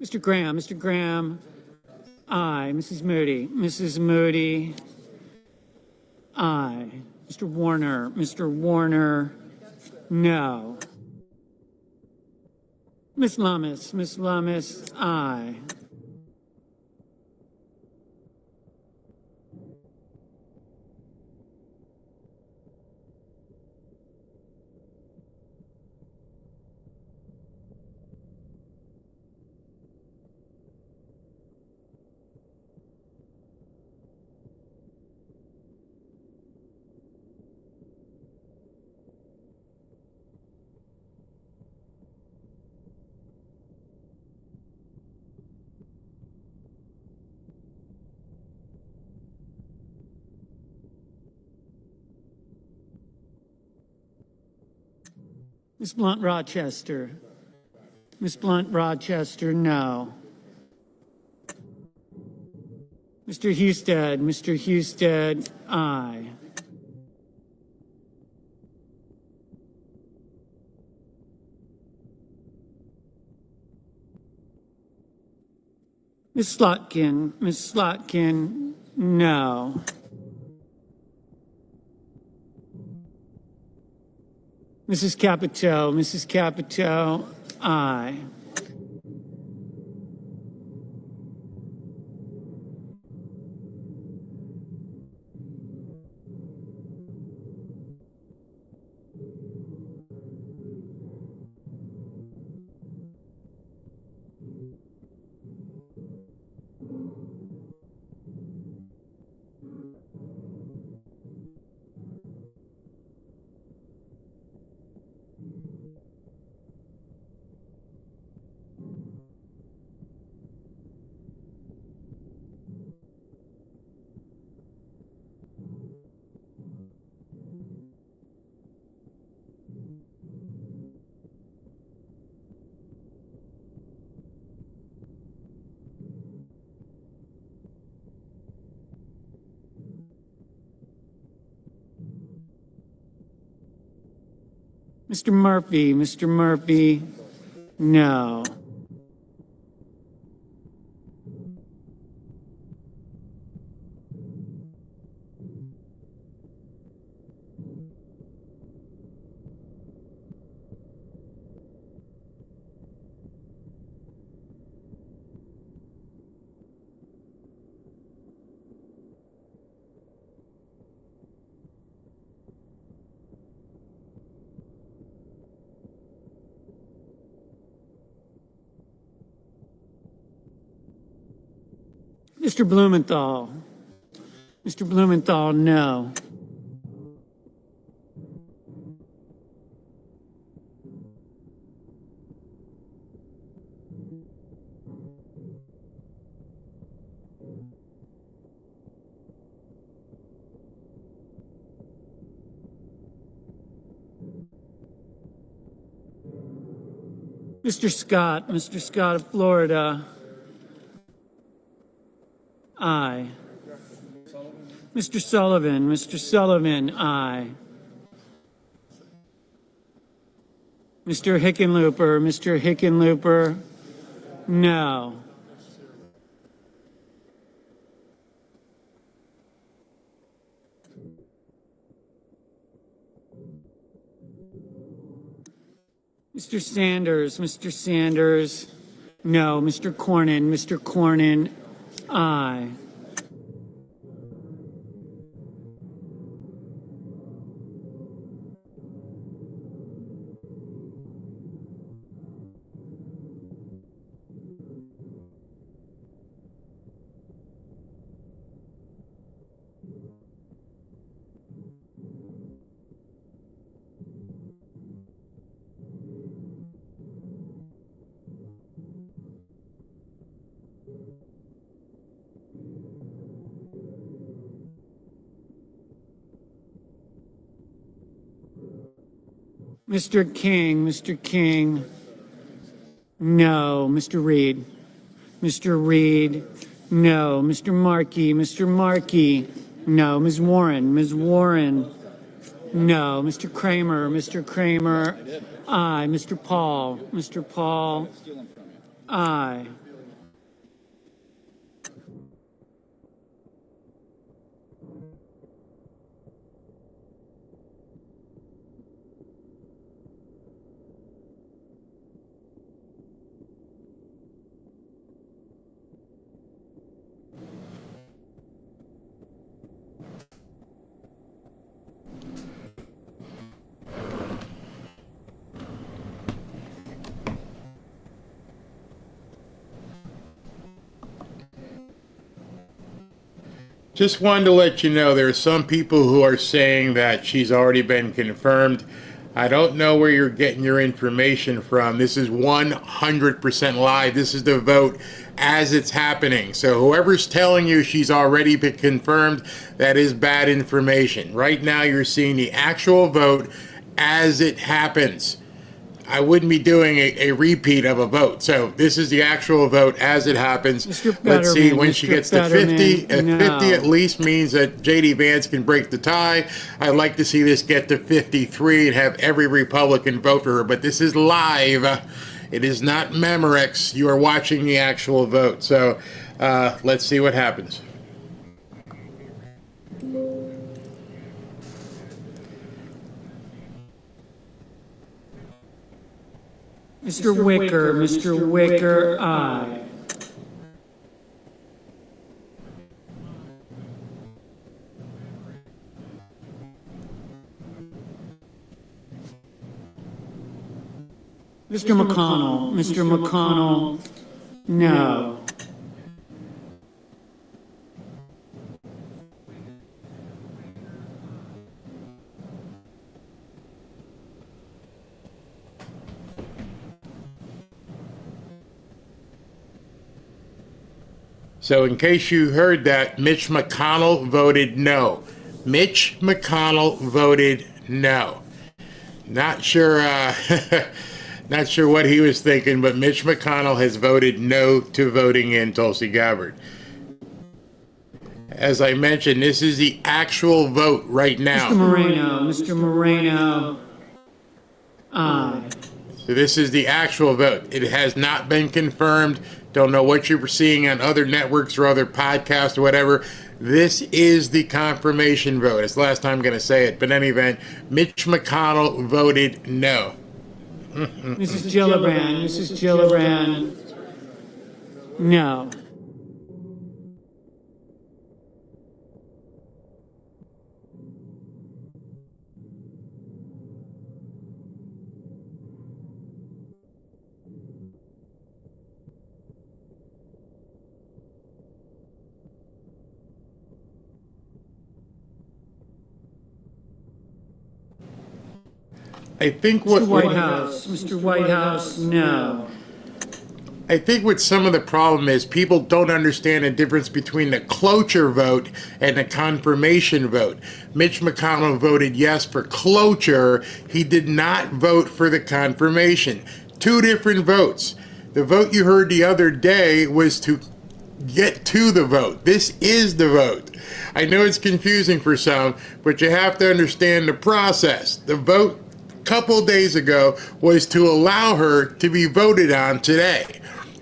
Mr. Graham, aye. Mrs. Moody, aye. Mr. Warner, no. Ms. Lummis, aye. Ms. Blunt Rochester, no. Mr. Husted, aye. Ms. Slotkin, no. Mrs. Capito, aye. Mr. Murphy, no. Mr. Blumenthal, no. Mr. Scott of Florida, aye. Mr. Sullivan, aye. Mr. Hickenlooper, no. Mr. Sanders, no. Mr. Cornyn, aye. Mr. King, no. Mr. Reed, no. Mr. Markey, no. Ms. Warren, no. Mr. Kramer, aye. Mr. Paul, aye. Just wanted to let you know there are some people who are saying that she's already been confirmed. I don't know where you're getting your information from. This is 100% live. This is the vote as it's happening. So whoever's telling you she's already been confirmed, that is bad information. Right now you're seeing the actual vote as it happens. I wouldn't be doing a repeat of a vote. So this is the actual vote as it happens. Let's see when she gets to 50. At 50 at least means that J.D. Vance can break the tie. I'd like to see this get to 53 and have every Republican vote for her. But this is live. It is not Memorex. You are watching the actual vote. So let's see what happens. Mr. Wicker, aye. Mr. McConnell, no. So in case you heard that, Mitch McConnell voted no. Mitch McConnell voted no. Not sure not sure what he was thinking, but Mitch McConnell has voted no to voting in Tulsi Gabbard. As I mentioned, this is the actual vote right now. Mr. Moreno, aye. So this is the actual vote. It has not been confirmed. Don't know what you're seeing on other networks or other podcasts or whatever. This is the confirmation vote. It's the last time I'm going to say it. But in any event, Mitch McConnell voted no. Mrs. Gillibrand, no. I think what Mr. Whitehouse, no. I think what some of the problem is people don't understand the difference between the cloture vote and the confirmation vote. Mitch McConnell voted yes for cloture. He did not vote for the confirmation. Two different votes. The vote you heard the other day was to get to the vote. This is the vote. I know it's confusing for some, but you have to understand the process. The vote couple days ago was to allow her to be voted on today.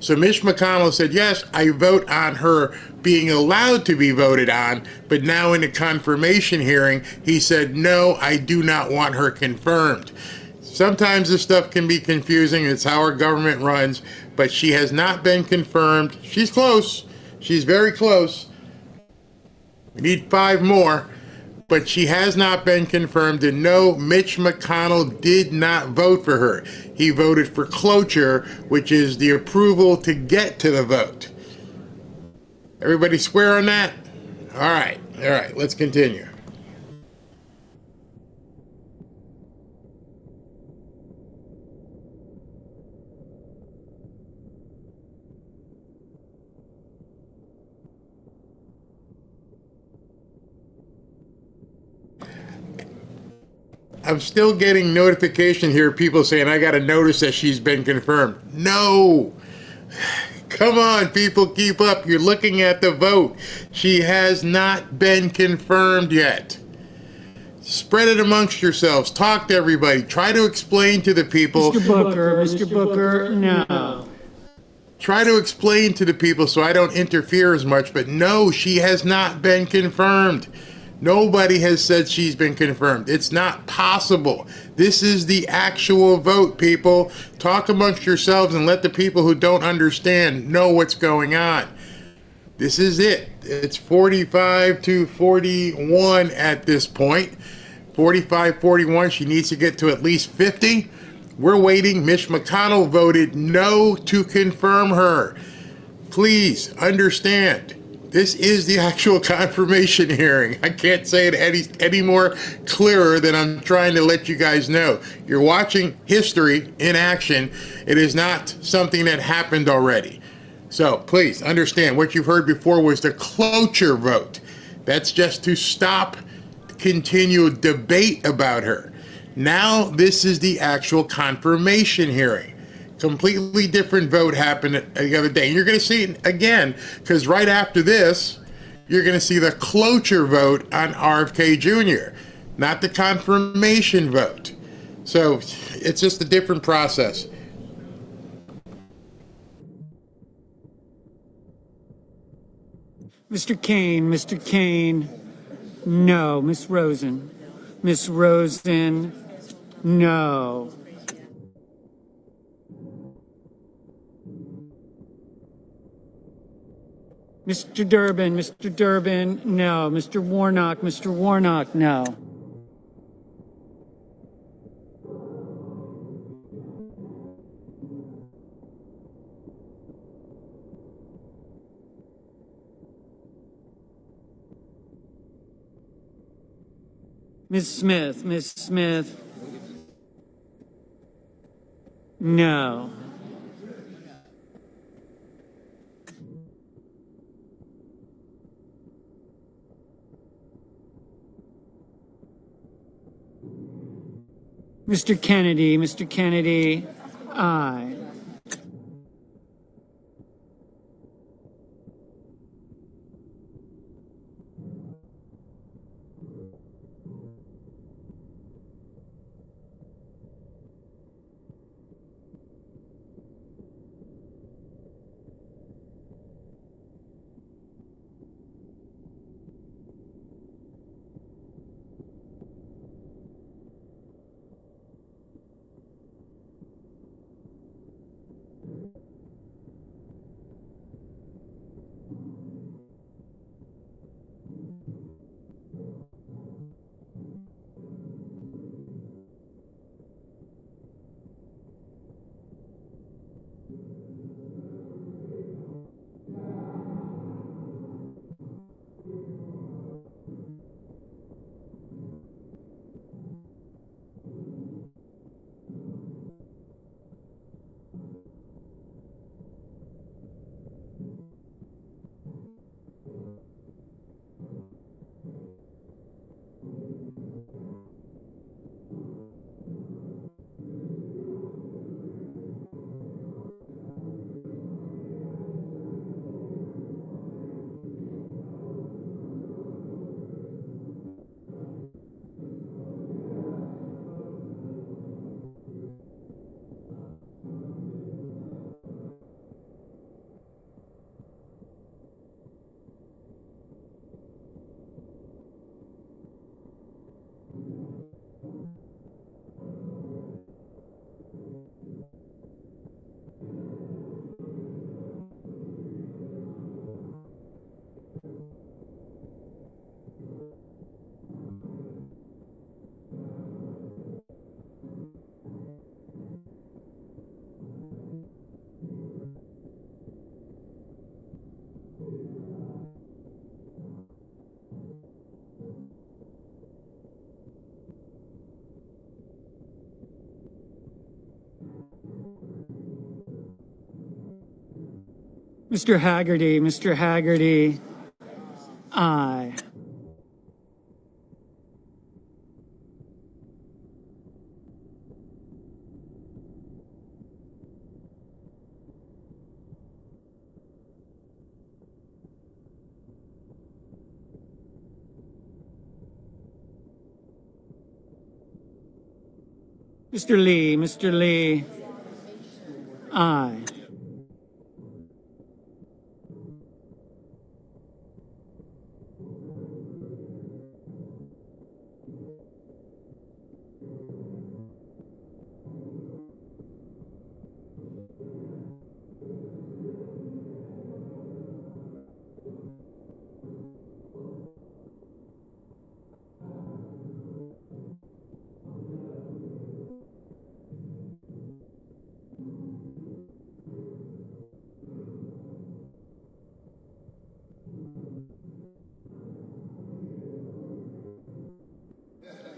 So Mitch McConnell said, yes, I vote on her being allowed to be voted on, but now in the confirmation hearing, he said, no, I do not want her confirmed. Sometimes this stuff can be confusing. It's how our government runs, but she has not been confirmed. She's close. She's very close. We need 5 more. But she has not been confirmed, and no, Mitch McConnell did not vote for her. He voted for cloture, which is the approval to get to the vote. Everybody square on that? All right, let's continue. I'm still getting notification here, people saying I got a notice that she's been confirmed. No! Come on, people, keep up. You're looking at the vote. She has not been confirmed yet. Spread it amongst yourselves. Talk to everybody. Try to explain to the people. Mr. Booker, no. Try to explain to the people so I don't interfere as much, but no, she has not been confirmed. Nobody has said she's been confirmed. It's not possible. This is the actual vote, people. Talk amongst yourselves and let the people who don't understand know what's going on. This is it. It's 45 to 41 at this point. 45, 41. She needs to get to at least 50. We're waiting. Mitch McConnell voted no to confirm her. Please understand. This is the actual confirmation hearing. I can't say it any more clearer than I'm trying to let you guys know. You're watching history in action. It is not something that happened already. So please understand, what you've heard before was the cloture vote. That's just to stop continued debate about her. Now this is the actual confirmation hearing. Completely different vote happened the other day. And you're going to see it again, because right after this, you're going to see the cloture vote on RFK Jr., not the confirmation vote. So it's just a different process. Mr. Kane, no. Miss Rosen, no. Mr. Durbin, no. Mr. Warnock, no. Miss Smith, no. Mr. Kennedy, aye. Mr. Haggerty, aye. Mr. Lee, aye.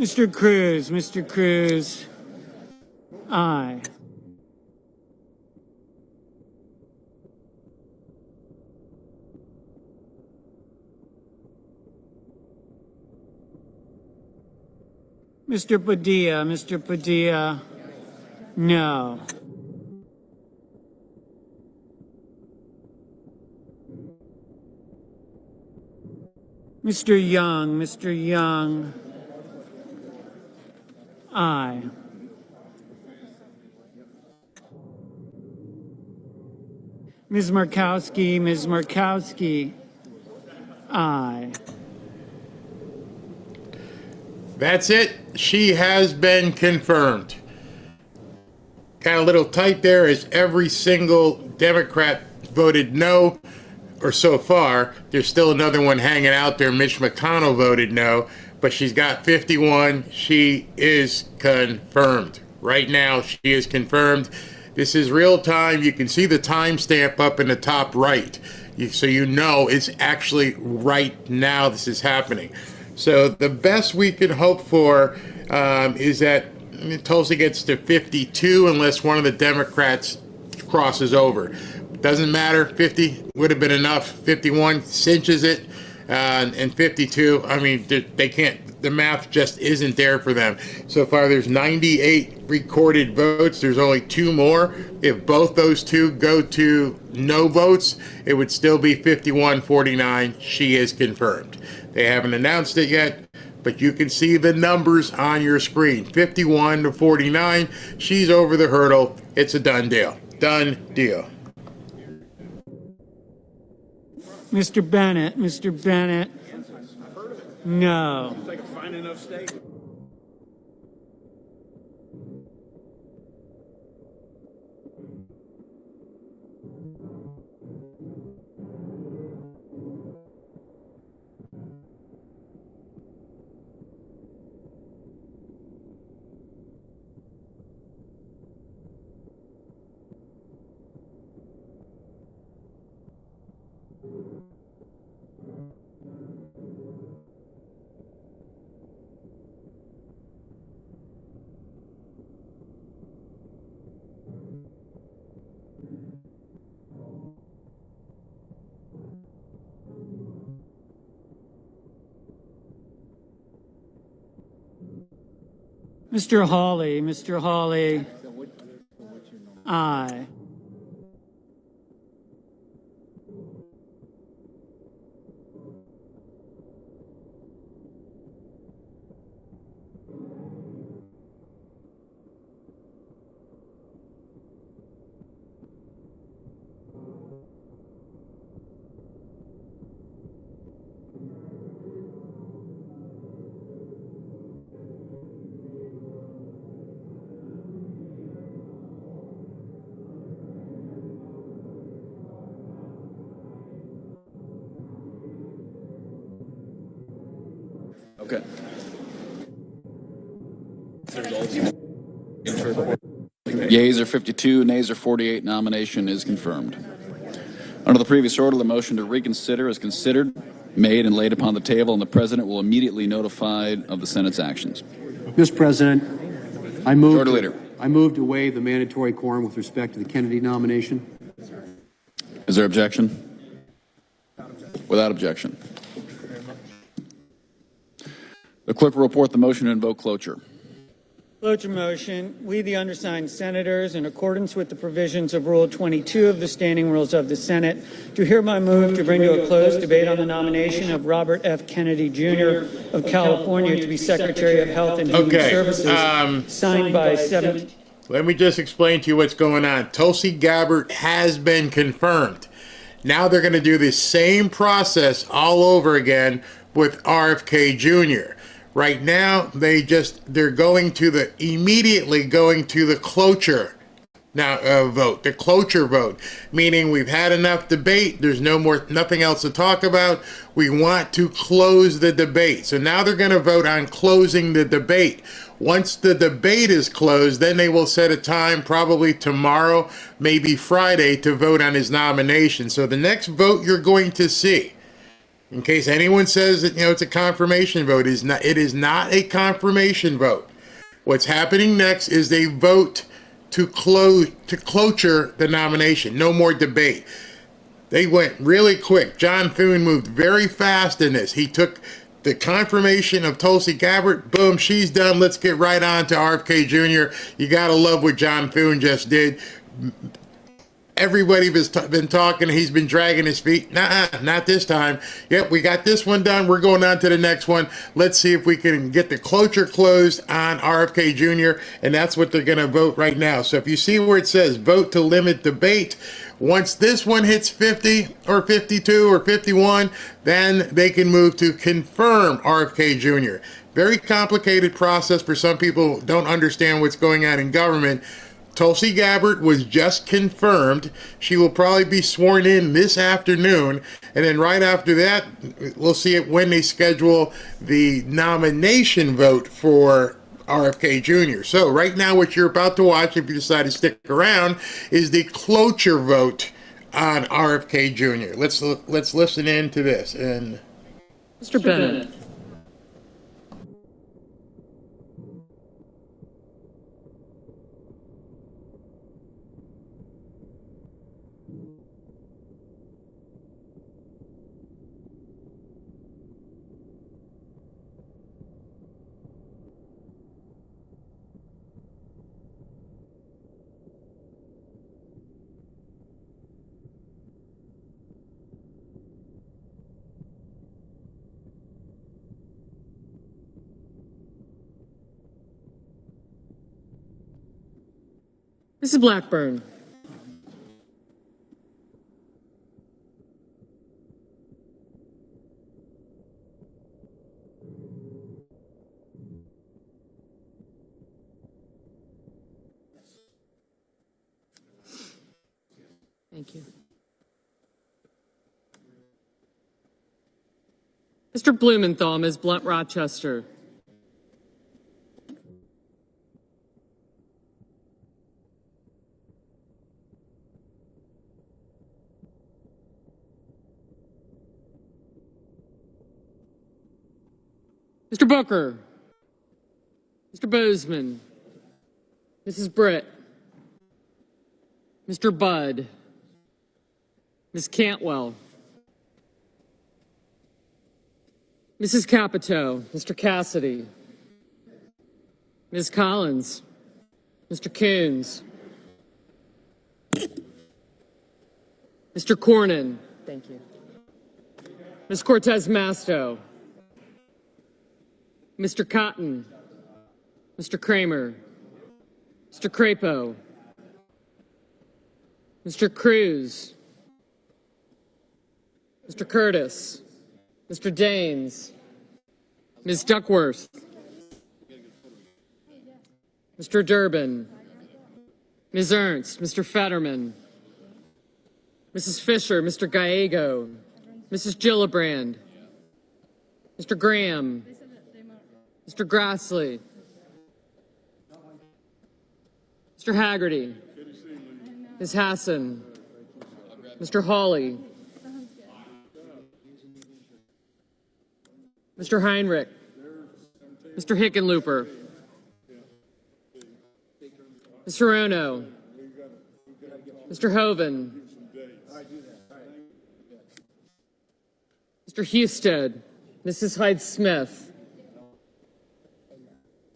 Mr. Cruz, Mr. Cruz, aye. Mr. Padilla, no. Mr. Young, aye. Ms. Markowski, aye. That's it. She has been confirmed. Got a little tight there as every single Democrat voted no, or so far. There's still another one hanging out there. Mitch McConnell voted no, but she's got 51. She is confirmed. Right now, she is confirmed. This is real time. You can see the timestamp up in the top right. So you know it's actually right now this is happening. So the best we can hope for is that Tulsi gets to 52 unless one of the Democrats crosses over. Doesn't matter. 50 would have been enough. 51 cinches it. And 52, I mean, they can't. The math just isn't there for them. So far, there's 98 recorded votes. There's only 2 more. If both those 2 go to no votes, it would still be 51-49. She is confirmed. They haven't announced it yet, but you can see the numbers on your screen. 51-49. She's over the hurdle. It's a done deal. Done deal. Mr. Bennett, no. It's like a fine enough state. Mr. Hawley, aye. Okay. Yeas are 52, nays are 48. Nomination is confirmed. Under the previous order, the motion to reconsider is considered, made, and laid upon the table, and the President will immediately notify of the Senate's actions. Mr. President, I Majority Leader. move to waive the mandatory quorum with respect to the Kennedy nomination. Is there objection? Without objection. The clerk will report the motion and invoke cloture. Cloture motion. We, the undersigned senators, in accordance with the provisions of Rule 22 of the Standing Rules of the Senate, do hereby move to bring to a close debate on the nomination of Robert F. Kennedy Jr. of California to be Secretary of Health and Human Services, signed by 7. Let me just explain to you what's going on. Tulsi Gabbard has been confirmed. Now they're going to do the same process all over again with RFK Jr. Right now, they're immediately going to the cloture vote, the cloture vote, meaning we've had enough debate. There's nothing else to talk about. We want to close the debate. So now they're going to vote on closing the debate. Once the debate is closed, then they will set a time, probably tomorrow, maybe Friday, to vote on his nomination. So the next vote you're going to see In case anyone says that, it's a confirmation vote, it is not a confirmation vote. What's happening next is they vote to cloture the nomination. No more debate. They went really quick. John Thune moved very fast in this. He took the confirmation of Tulsi Gabbard. Boom, she's done. Let's get right on to RFK Jr. You gotta love what John Thune just did. Everybody has been talking. He's been dragging his feet. Nuh-uh, not this time. Yep, we got this one done. We're going on to the next one. Let's see if we can get the cloture closed on RFK Jr., and that's what they're going to vote right now. So if you see where it says vote to limit debate, once this one hits 50 or 52 or 51, then they can move to confirm RFK Jr. Very complicated process for some people who don't understand what's going on in government. Tulsi Gabbard was just confirmed. She will probably be sworn in this afternoon. And then right after that, we'll see it when they schedule the nomination vote for RFK Jr. So right now what you're about to watch, if you decide to stick around, is the cloture vote on RFK Jr. Let's listen in to this. And Mr. Bennett. Mrs. Blackburn. Thank you. Mr. Blumenthal, Ms. Blunt Rochester. Mr. Booker. Mr. Bozeman. Mrs. Britt. Mr. Budd. Ms. Cantwell. Mrs. Capito. Mr. Cassidy. Ms. Collins. Mr. Coons. Mr. Cornyn. Thank you. Ms. Cortez Masto. Mr. Cotton. Mr. Kramer. Mr. Crapo. Mr. Cruz. Mr. Curtis. Mr. Daines. Ms. Duckworth. Mr. Durbin. Ms. Ernst. Mr. Fetterman. Mrs. Fisher. Mr. Gallego. Mrs. Gillibrand. Mr. Graham. Mr. Grassley. Mr. Haggerty. Ms. Hassan. Mr. Hawley. Mr. Heinrich. Mr. Hickenlooper. Mr. Ono. Mr. Hoven. Mr. Husted. Mrs. Hyde-Smith.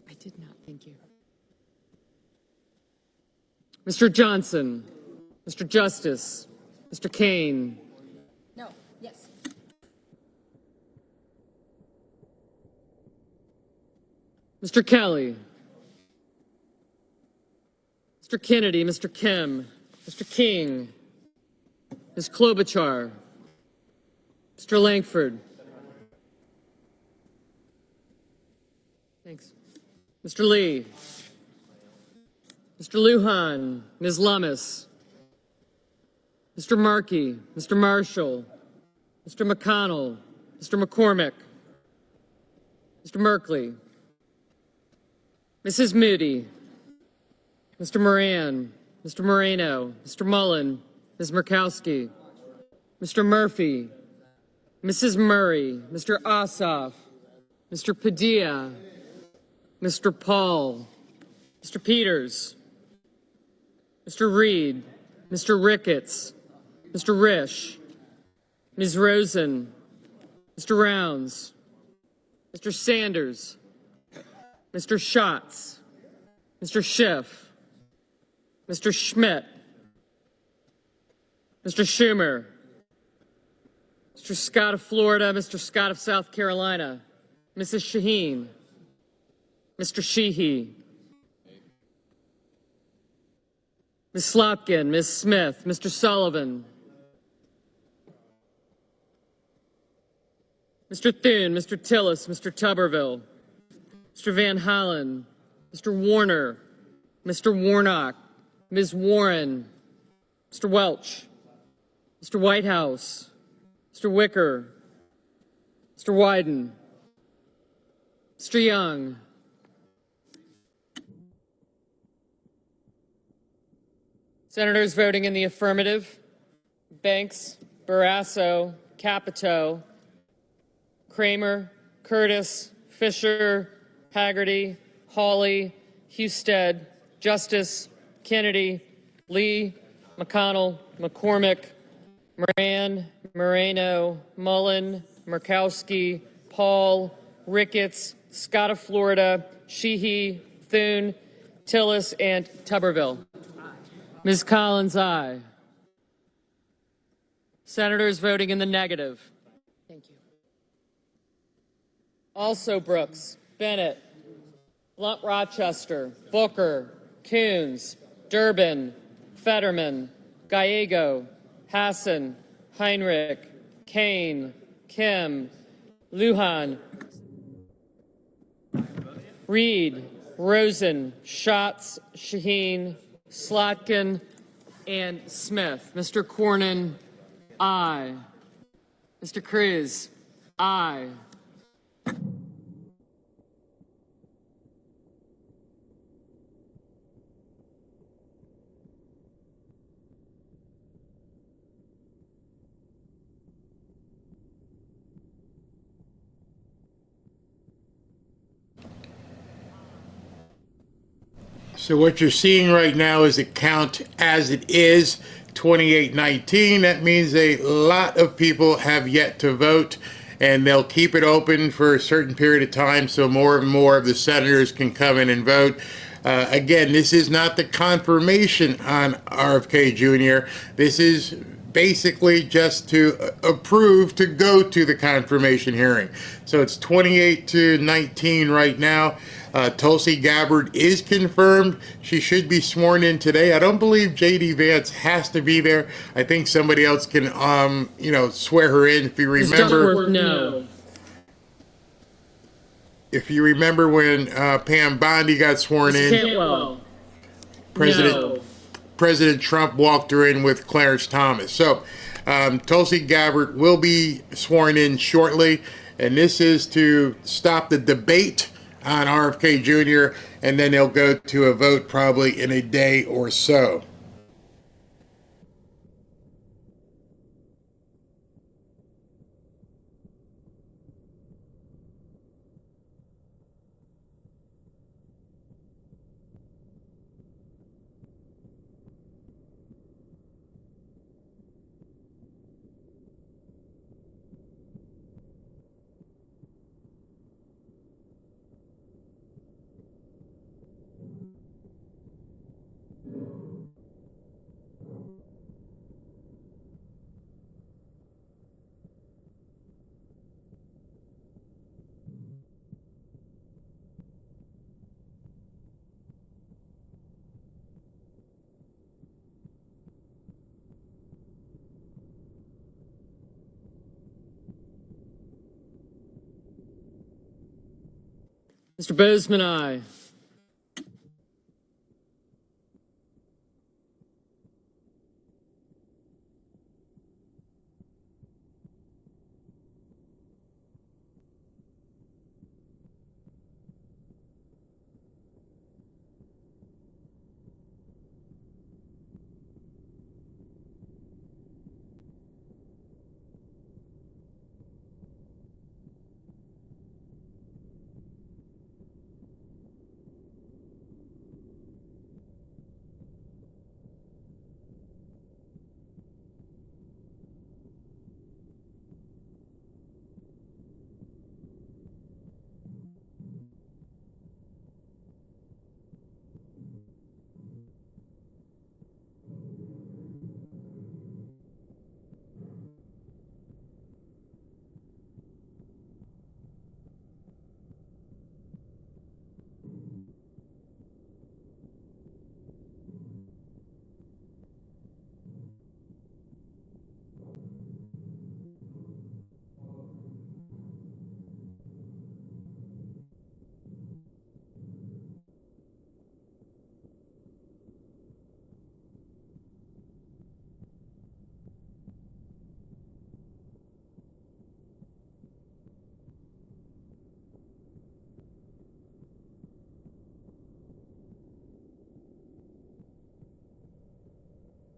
I did not, thank you. Mr. Johnson. Mr. Justice. Mr. Kane. No, yes. Mr. Kelly. Mr. Kennedy. Mr. Kim. Mr. King. Ms. Klobuchar. Mr. Langford. Thanks. Mr. Lee. Mr. Lujan. Ms. Lummis. Mr. Markey. Mr. Marshall. Mr. McConnell. Mr. McCormick. Mr. Merkley. Mrs. Moody. Mr. Moran. Mr. Moreno. Mr. Mullen. Ms. Murkowski. Mr. Murphy. Mrs. Murray, Mr. Ossoff, Mr. Padilla, Mr. Paul, Mr. Peters, Mr. Reed, Mr. Ricketts, Mr. Risch, Ms. Rosen, Mr. Rounds, Mr. Sanders, Mr. Schatz, Mr. Schiff, Mr. Schmidt, Mr. Schumer, Mr. Scott of Florida, Mr. Scott of South Carolina, Mrs. Shaheen, Mr. Sheehy, Ms. Slotkin, Ms. Smith, Mr. Sullivan, Mr. Thune, Mr. Tillis, Mr. Tuberville, Mr. Van Hollen, Mr. Warner, Mr. Warnock, Ms. Warren, Mr. Welch, Mr. Whitehouse, Mr. Wicker, Mr. Wyden, Mr. Young, Senators voting in the affirmative: Banks, Barrasso, Capito, Kramer, Curtis, Fisher, Haggerty, Hawley, Husted, Justice, Kennedy, Lee, McConnell, McCormick, Moran, Moreno, Mullen, Murkowski, Paul, Ricketts, Scott of Florida, Sheehy, Thune, Tillis, and Tuberville. Ms. Collins, aye. Senators voting in the negative: Thank you. also Brooks, Bennett, Blunt Rochester, Booker, Coons, Durbin, Fetterman, Gallego, Hassan, Heinrich, Kane, Kim, Lujan, Reed, Rosen, Schatz, Shaheen, Slotkin, and Smith. Mr. Cornyn, aye. Mr. Cruz, aye. So what you're seeing right now is a count as it is, 28-19. That means a lot of people have yet to vote, and they'll keep it open for a certain period of time so more and more of the senators can come in and vote. Again, this is not the confirmation on RFK Jr. This is basically just to approve to go to the confirmation hearing. So it's 28-19 right now. Tulsi Gabbard is confirmed. She should be sworn in today. I don't believe J.D. Vance has to be there. I think somebody else can, swear her in. If you remember, No. if you remember when Pam Bondi got sworn in, Cantwell. President Trump walked her in with Clarence Thomas. So Tulsi Gabbard will be sworn in shortly, and this is to stop the debate on RFK Jr., and then they'll go to a vote probably in a day or so. Mr. Bozeman, aye.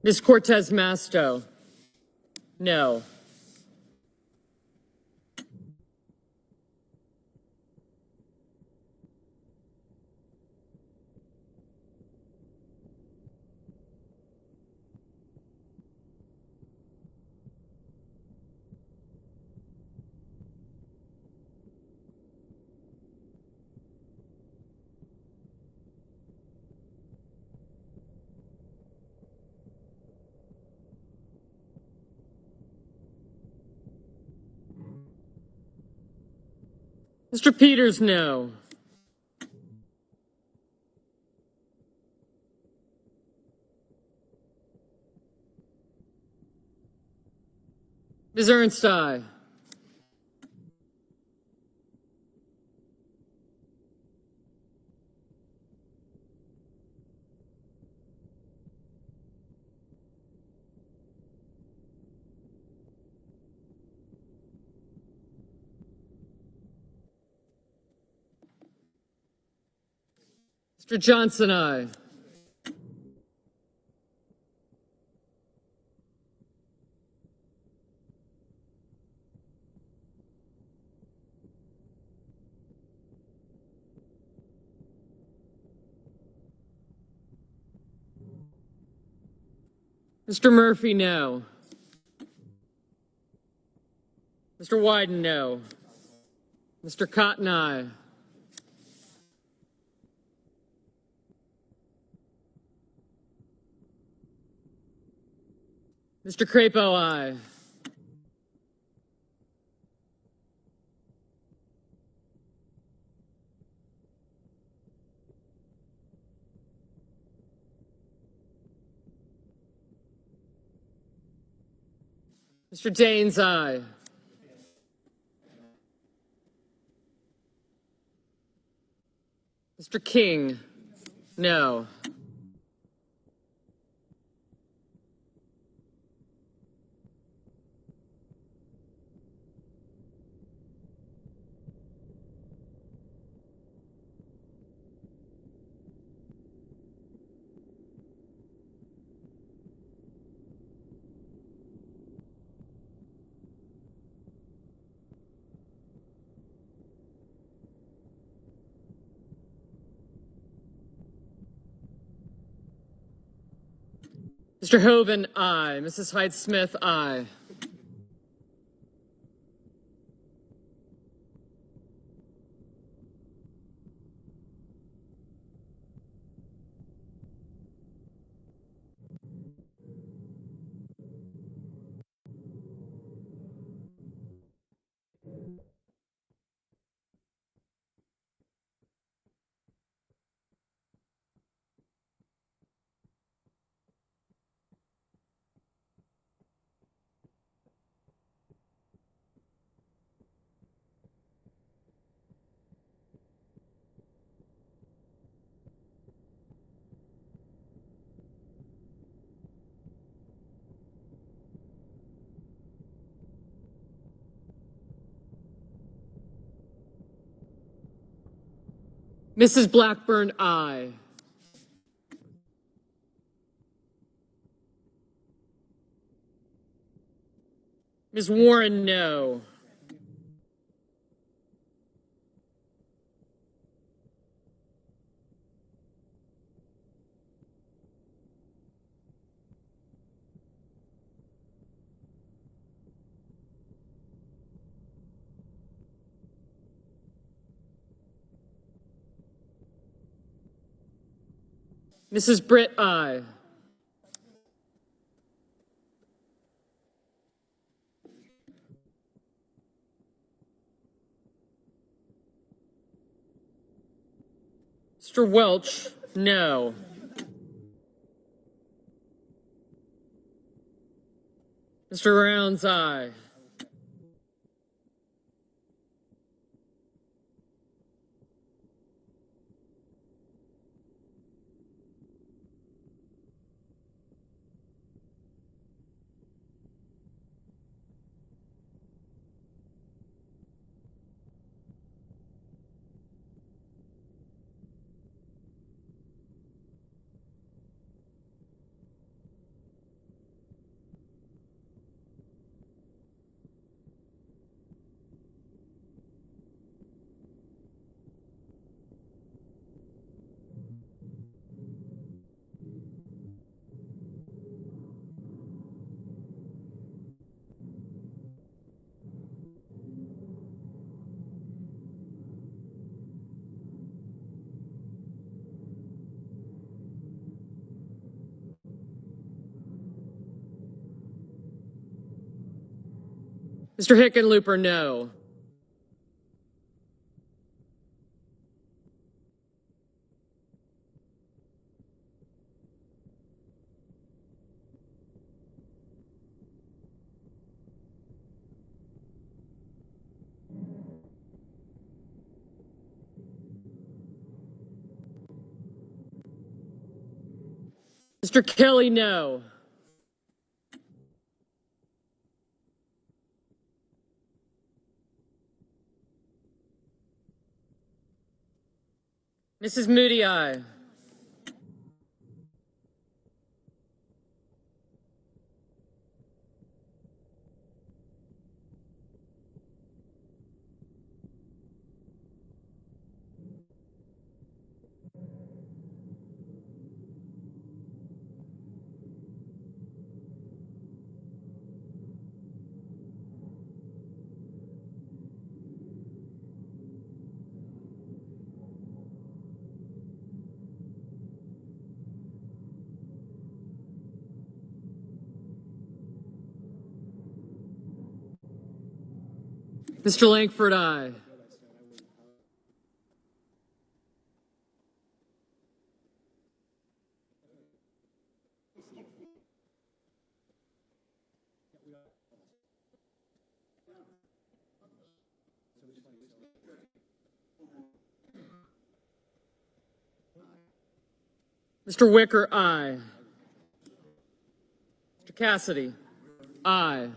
Ms. Cortez Masto, no. Mr. Peters, no. Ms. Ernst, aye. Mr. Johnson, aye. Mr. Murphy, no. Mr. Wyden, no. Mr. Cotton, aye. Mr. Crapo, aye. Mr. Daines, aye. Mr. King, no. Mr. Hoven, aye. Mrs. Hyde-Smith, aye. Mrs. Blackburn, aye. Ms. Warren, no. Mrs. Britt, aye. Mr. Welch, no. Mr. Rounds, aye. Mr. Hickenlooper, no. Mr. Kelly, no. Mrs. Moody, aye. Mr. Langford, aye. Mr. Wicker, aye. Mr. Cassidy, aye.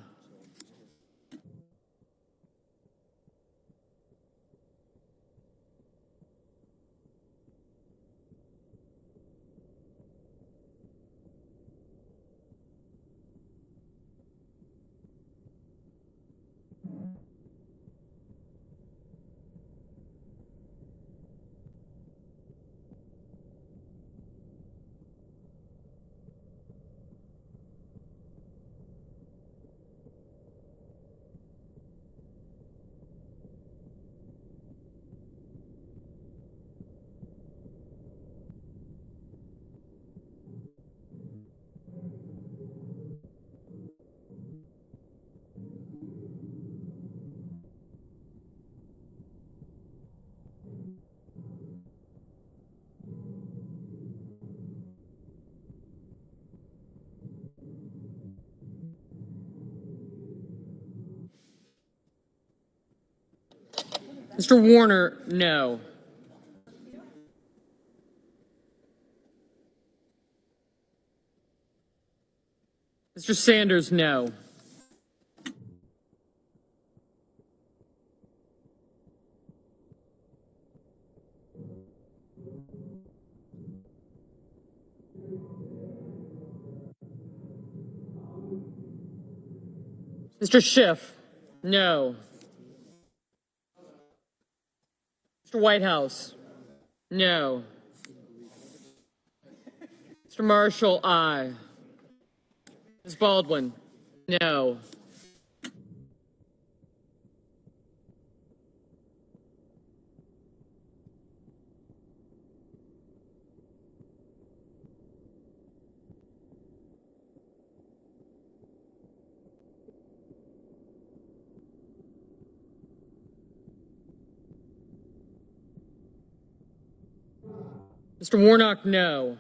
Mr. Warner, no. Mr. Sanders, no. Mr. Schiff, no. Mr. Whitehouse, no. Mr. Marshall, aye. Ms. Baldwin, no. Mr. Warnock, no.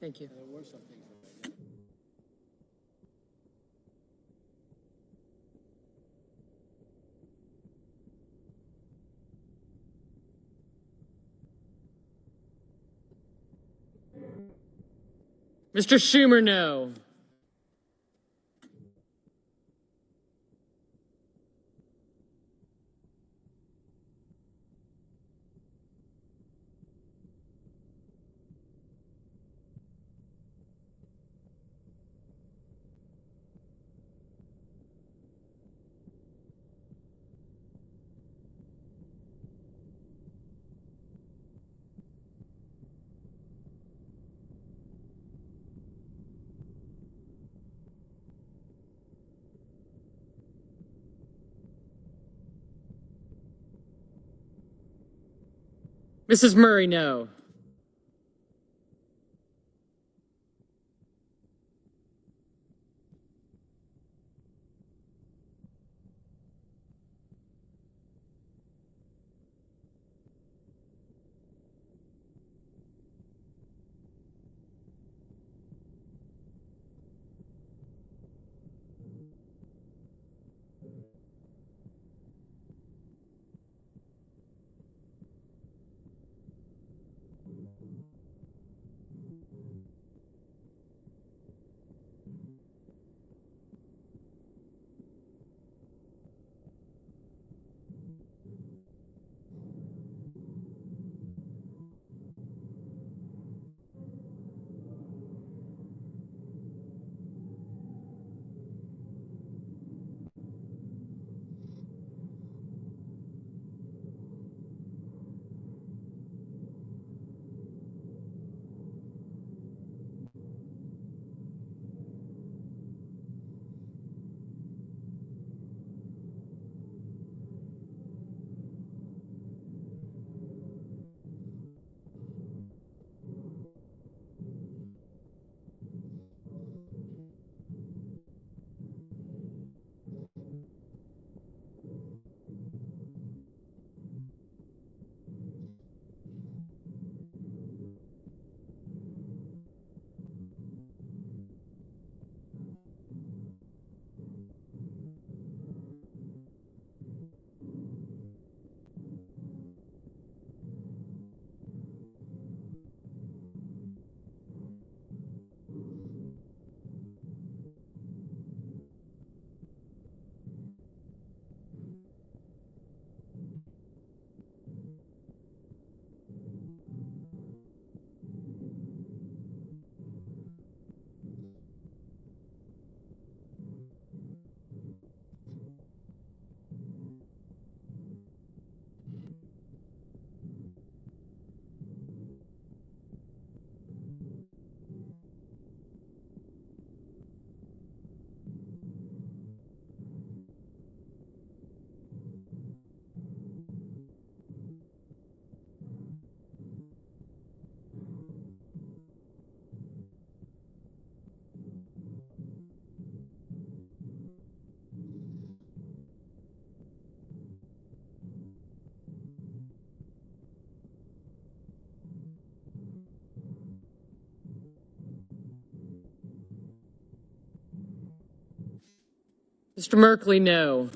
Thank you. Mr. Schumer, no. Mrs. Murray, no. Mr. Merkley, no.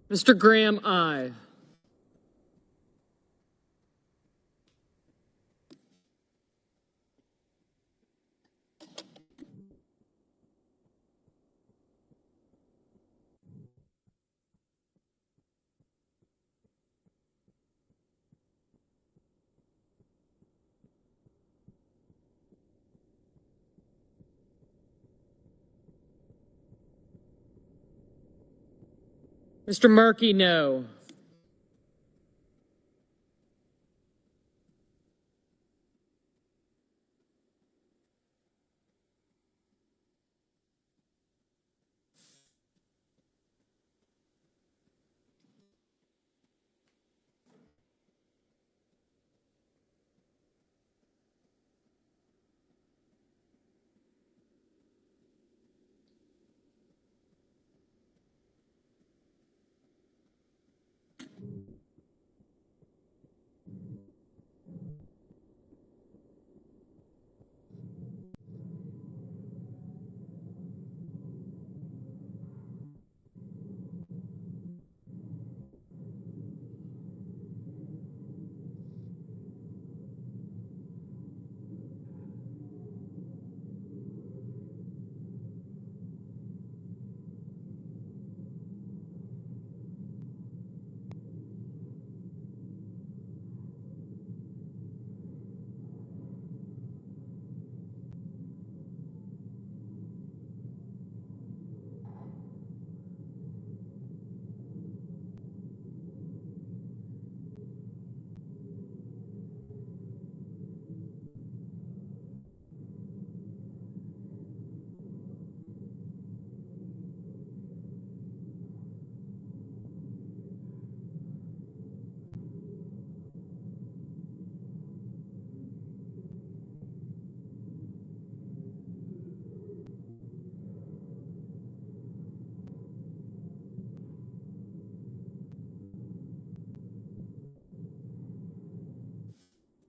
Mr. Graham, aye. Mr. Markey, no.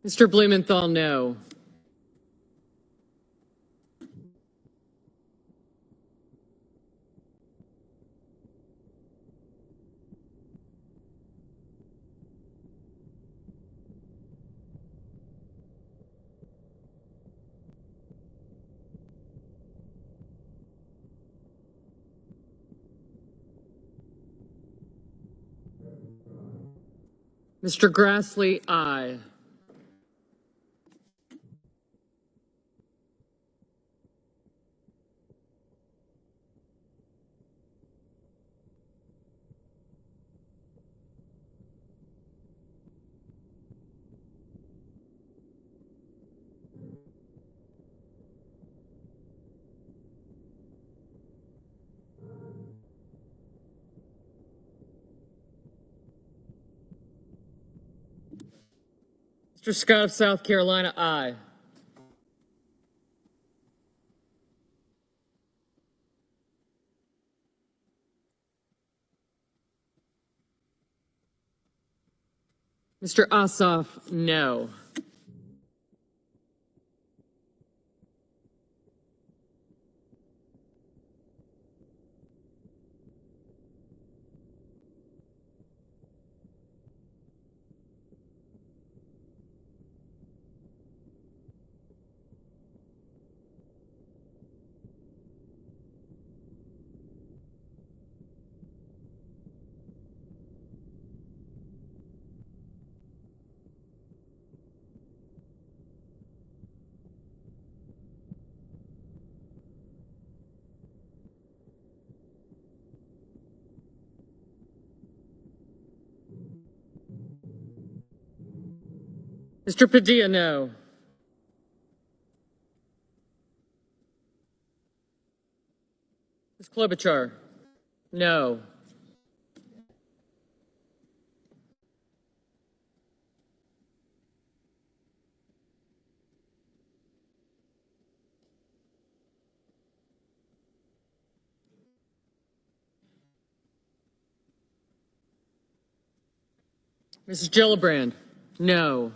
Mr. Blumenthal, no. Mr. Grassley, aye. Mr. Scott of South Carolina, aye. Mr. Ossoff, no. Mr. Padilla, no. Ms. Klobuchar, no. Mrs. Gillibrand, no.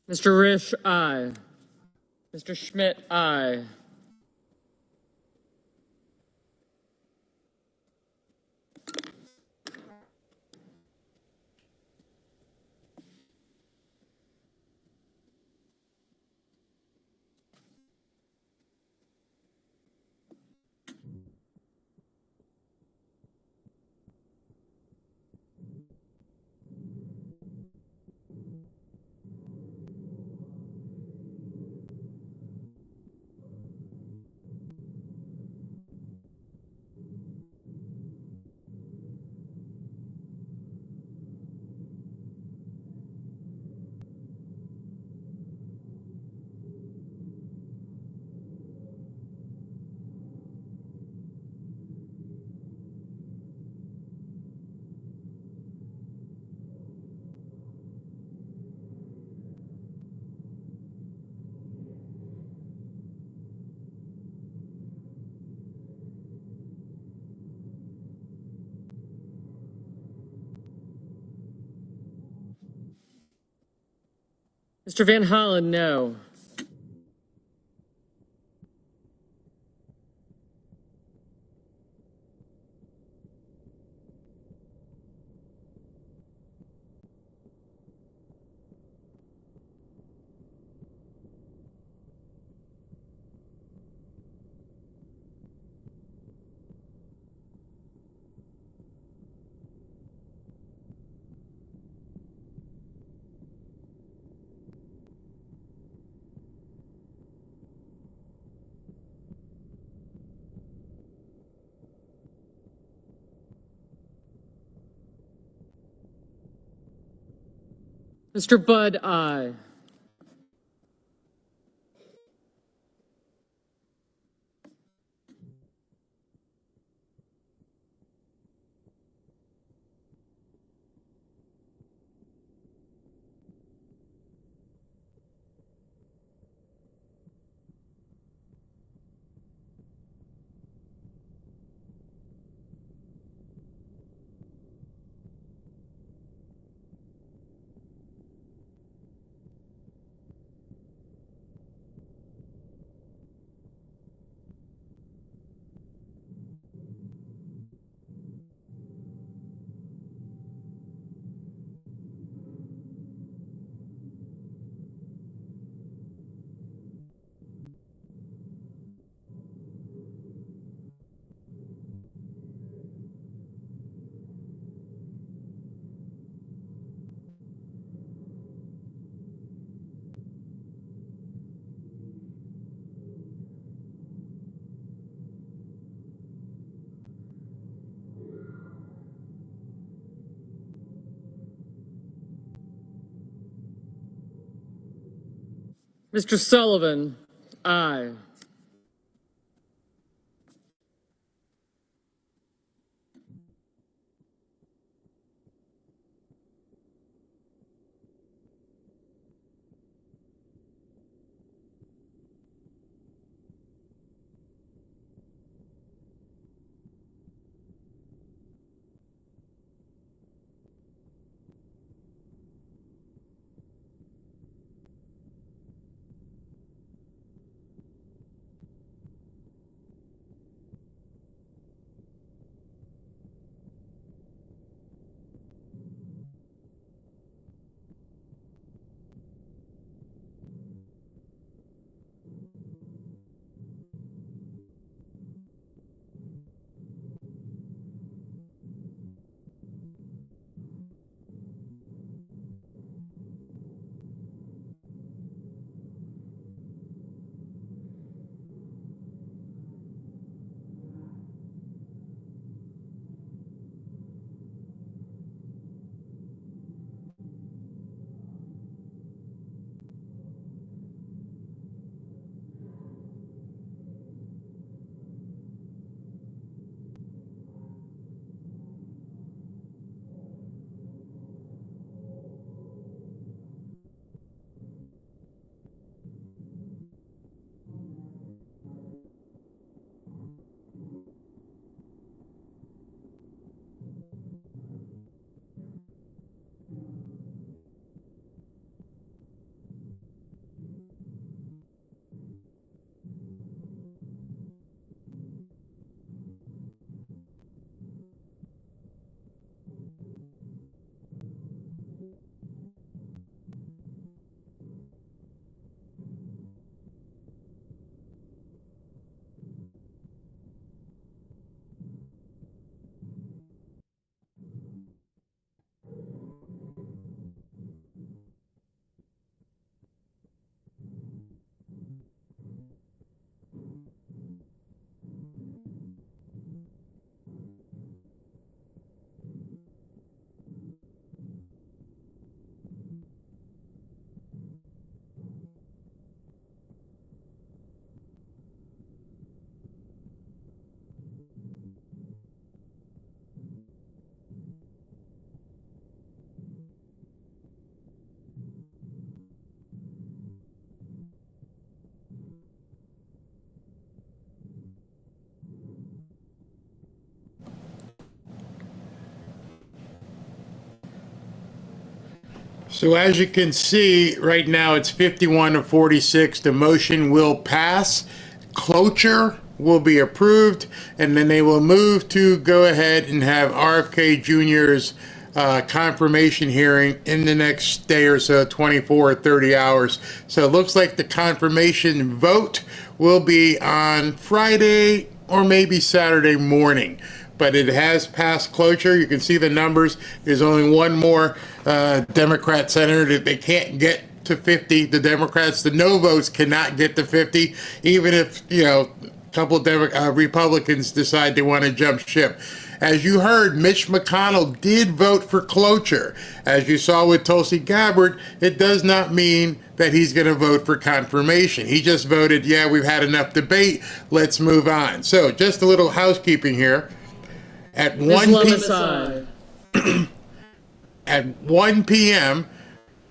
Mr. Risch, aye. Mr. Schmidt, aye. Mr. Van Hollen, no. Mr. Budd, aye. Mr. Sullivan, aye. So as you can see, right now it's 51 to 46. The motion will pass. Cloture will be approved, and then they will move to go ahead and have RFK Jr.'s confirmation hearing in the next day or so, 24 or 30 hours. So it looks like the confirmation vote will be on Friday or maybe Saturday morning. But it has passed cloture. You can see the numbers. There's only one more Democrat senator that they can't get to 50. The Democrats, the no votes cannot get to 50, even if, a couple of Republicans decide they want to jump ship. As you heard, Mitch McConnell did vote for cloture. As you saw with Tulsi Gabbard, it does not mean that he's going to vote for confirmation. He just voted, yeah, we've had enough debate, let's move on. So just a little housekeeping here. At 1 p.m.,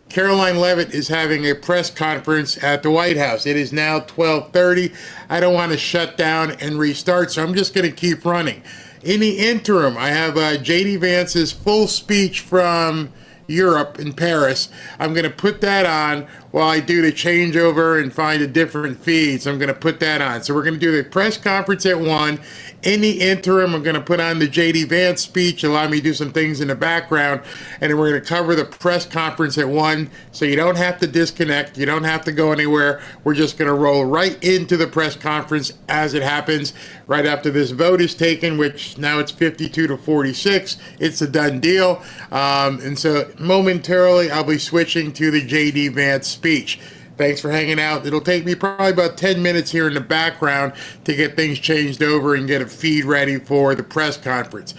Caroline Leavitt is having a press conference at the White House. It is now 12:30. I don't want to shut down and restart, so I'm just going to keep running. In the interim, I have J.D. Vance's full speech from Europe in Paris. I'm going to put that on while I do the changeover and find a different feed. So I'm going to put that on. So we're going to do the press conference at 1. In the interim, I'm going to put on the J.D. Vance speech, allow me to do some things in the background, and then we're going to cover the press conference at 1, so you don't have to disconnect, you don't have to go anywhere. We're just going to roll right into the press conference as it happens, right after this vote is taken, which now it's 52 to 46. It's a done deal, and so momentarily I'll be switching to the J.D. Vance speech. Thanks for hanging out. It'll take me probably about 10 minutes here in the background to get things changed over and get a feed ready for the press conference.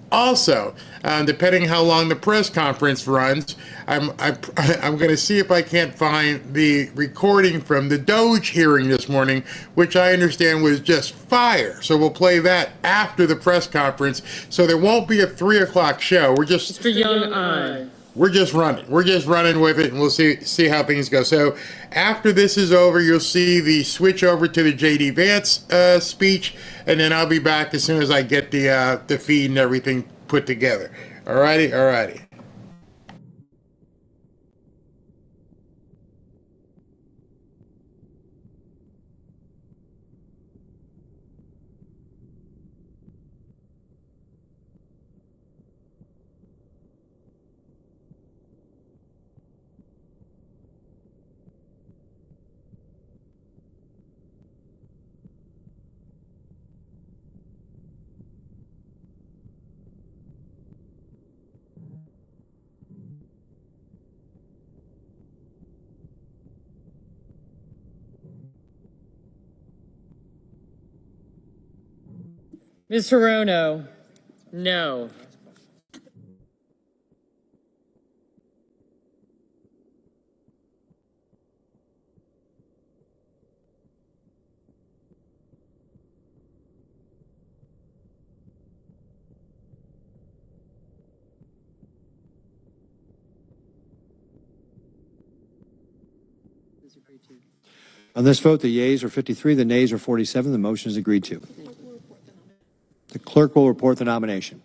Also, depending how long the press conference runs, I'm going to see if I can't find the recording from the DOGE hearing this morning, which I understand was just fire. So we'll play that after the press conference. So there won't be a 3 o'clock show. Mr. Young, aye. We're just running with it, and we'll see how things go. So after this is over, you'll see the switch over to the J.D. Vance speech, and then I'll be back as soon as I get the feed and everything put together. All righty. Ms. Hirono, no. On this vote, the yeas are 53, the nays are 47. The motion is agreed to. The clerk will report the nomination.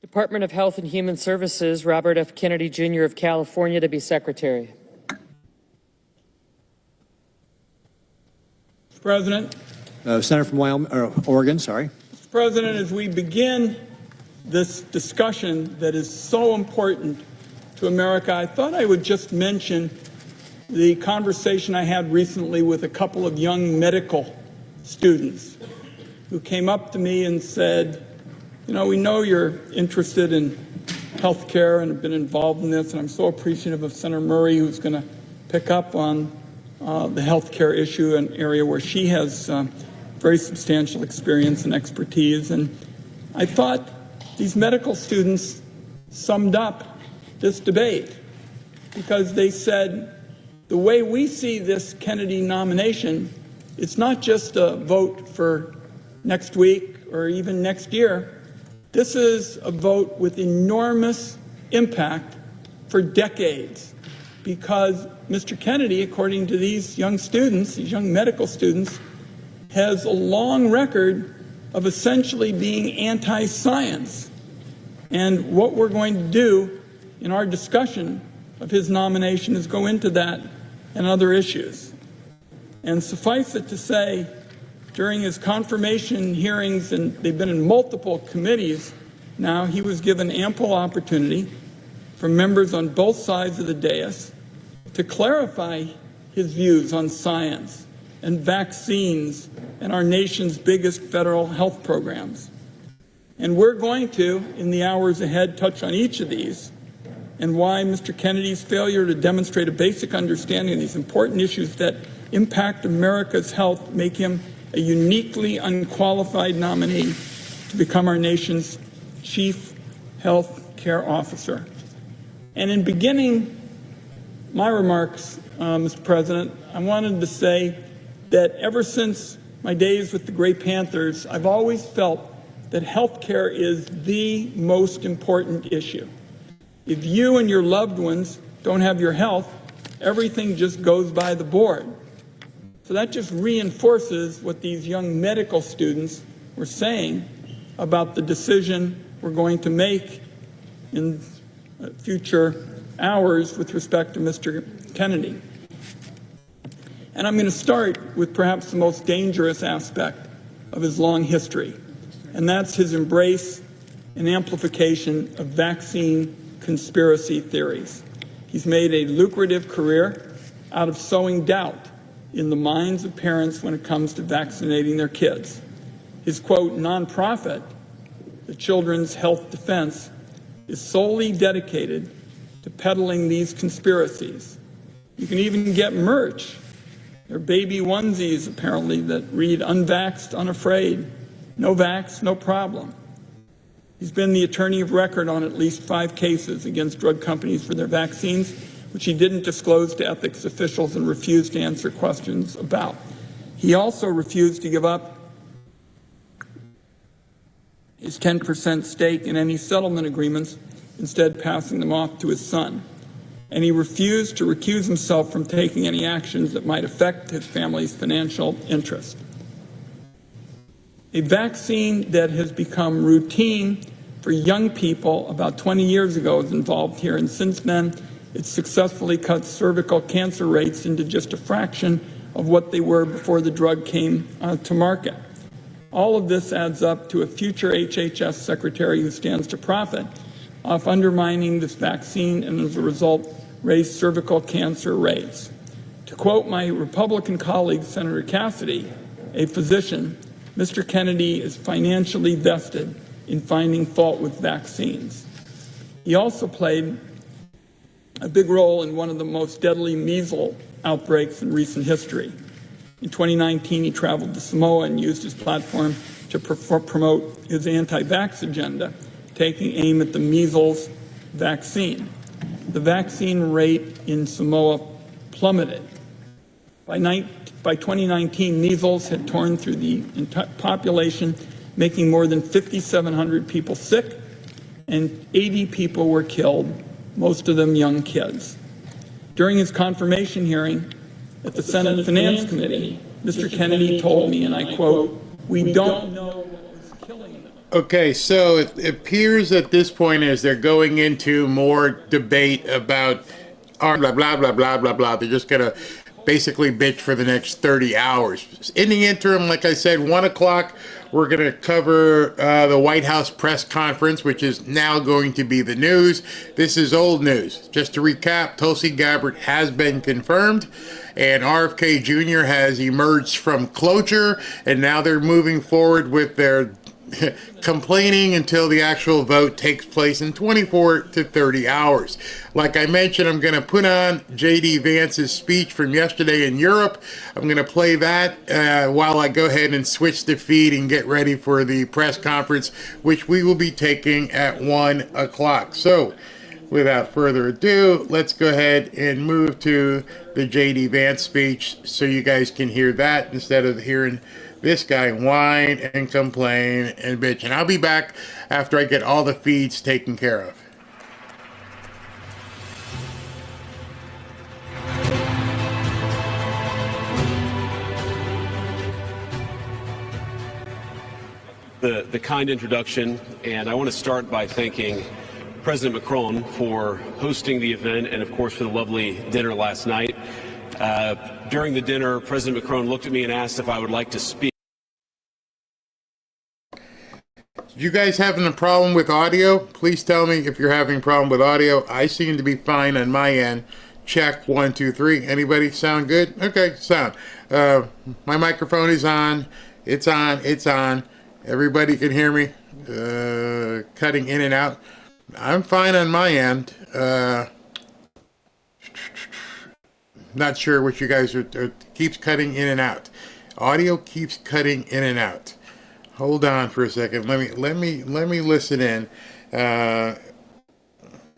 Department of Health and Human Services, Robert F. Kennedy Jr. of California to be Secretary. Mr. President. Senator from Oregon, sorry. Mr. President, as we begin this discussion that is so important to America, I thought I would just mention the conversation I had recently with a couple of young medical students who came up to me and said, we know you're interested in health care and have been involved in this, and I'm so appreciative of Senator Murray, who's going to pick up on the health care issue, an area where she has very substantial experience and expertise. And I thought these medical students summed up this debate, because they said, the way we see this Kennedy nomination, it's not just a vote for next week or even next year. This is a vote with enormous impact for decades, because Mr. Kennedy, according to these young students, these young medical students, has a long record of essentially being anti-science. And what we're going to do in our discussion of his nomination is go into that and other issues. And suffice it to say, during his confirmation hearings, and they've been in multiple committees now, he was given ample opportunity from members on both sides of the dais to clarify his views on science and vaccines and our nation's biggest federal health programs. And we're going to, in the hours ahead, touch on each of these and why Mr. Kennedy's failure to demonstrate a basic understanding of these important issues that impact America's health make him a uniquely unqualified nominee to become our nation's chief health care officer. And in beginning my remarks, Mr. President, I wanted to say that ever since my days with the Gray Panthers, I've always felt that health care is the most important issue. If you and your loved ones don't have your health, everything just goes by the board. So that just reinforces what these young medical students were saying about the decision we're going to make in future hours with respect to Mr. Kennedy. And I'm going to start with perhaps the most dangerous aspect of his long history, and that's his embrace and amplification of vaccine conspiracy theories. He's made a lucrative career out of sowing doubt in the minds of parents when it comes to vaccinating their kids. His, quote, nonprofit, the Children's Health Defense, is solely dedicated to peddling these conspiracies. You can even get merch. There are baby onesies, apparently, that read unvaxxed, unafraid, no vax, no problem. He's been the attorney of record on at least 5 cases against drug companies for their vaccines, which he didn't disclose to ethics officials and refused to answer questions about. He also refused to give up his 10% stake in any settlement agreements, instead passing them off to his son. And he refused to recuse himself from taking any actions that might affect his family's financial interest. A vaccine that has become routine for young people about 20 years ago is involved here, and since then, it's successfully cut cervical cancer rates into just a fraction of what they were before the drug came to market. All of this adds up to a future HHS secretary who stands to profit off undermining this vaccine and, as a result, raise cervical cancer rates. To quote my Republican colleague, Senator Cassidy, a physician, Mr. Kennedy is financially vested in finding fault with vaccines. He also played a big role in one of the most deadly measles outbreaks in recent history. In 2019, he traveled to Samoa and used his platform to promote his anti-vax agenda, taking aim at the measles vaccine. The vaccine rate in Samoa plummeted. By 2019, measles had torn through the entire population, making more than 5,700 people sick, and 80 people were killed, most of them young kids. During his confirmation hearing at the Senate Finance Committee, Mr. Kennedy told me, and I quote, "We don't know what was killing them." Okay, so it appears at this point as they're going into more debate about blah, blah, blah, blah, blah, blah. They're just going to basically bitch for the next 30 hours. In the interim, like I said, 1 o'clock, we're going to cover the White House press conference, which is now going to be the news. This is old news. Just to recap, Tulsi Gabbard has been confirmed, and RFK Jr. has emerged from cloture, and now they're moving forward with their complaining until the actual vote takes place in 24 to 30 hours. Like I mentioned, I'm going to put on J.D. Vance's speech from yesterday in Europe. I'm going to play that while I go ahead and switch the feed and get ready for the press conference, which we will be taking at 1 o'clock. So, without further ado, let's go ahead and move to the J.D. Vance speech so you guys can hear that instead of hearing this guy whine and complain and bitch. And I'll be back after I get all the feeds taken care of. The kind introduction, and I want to start by thanking President Macron for hosting the event and, of course, for the lovely dinner last night. During the dinner, President Macron looked at me and asked if I would like to speak. You guys having a problem with audio? Please tell me if you're having a problem with audio. I seem to be fine on my end. Check 1, 2, 3. Anybody sound good? Okay, sound. My microphone is on. It's on. It's on. Everybody can hear me. Cutting in and out. I'm fine on my end. Not sure what you guys are keeps cutting in and out. Audio keeps cutting in and out. Hold on for a second. Let me listen in. Let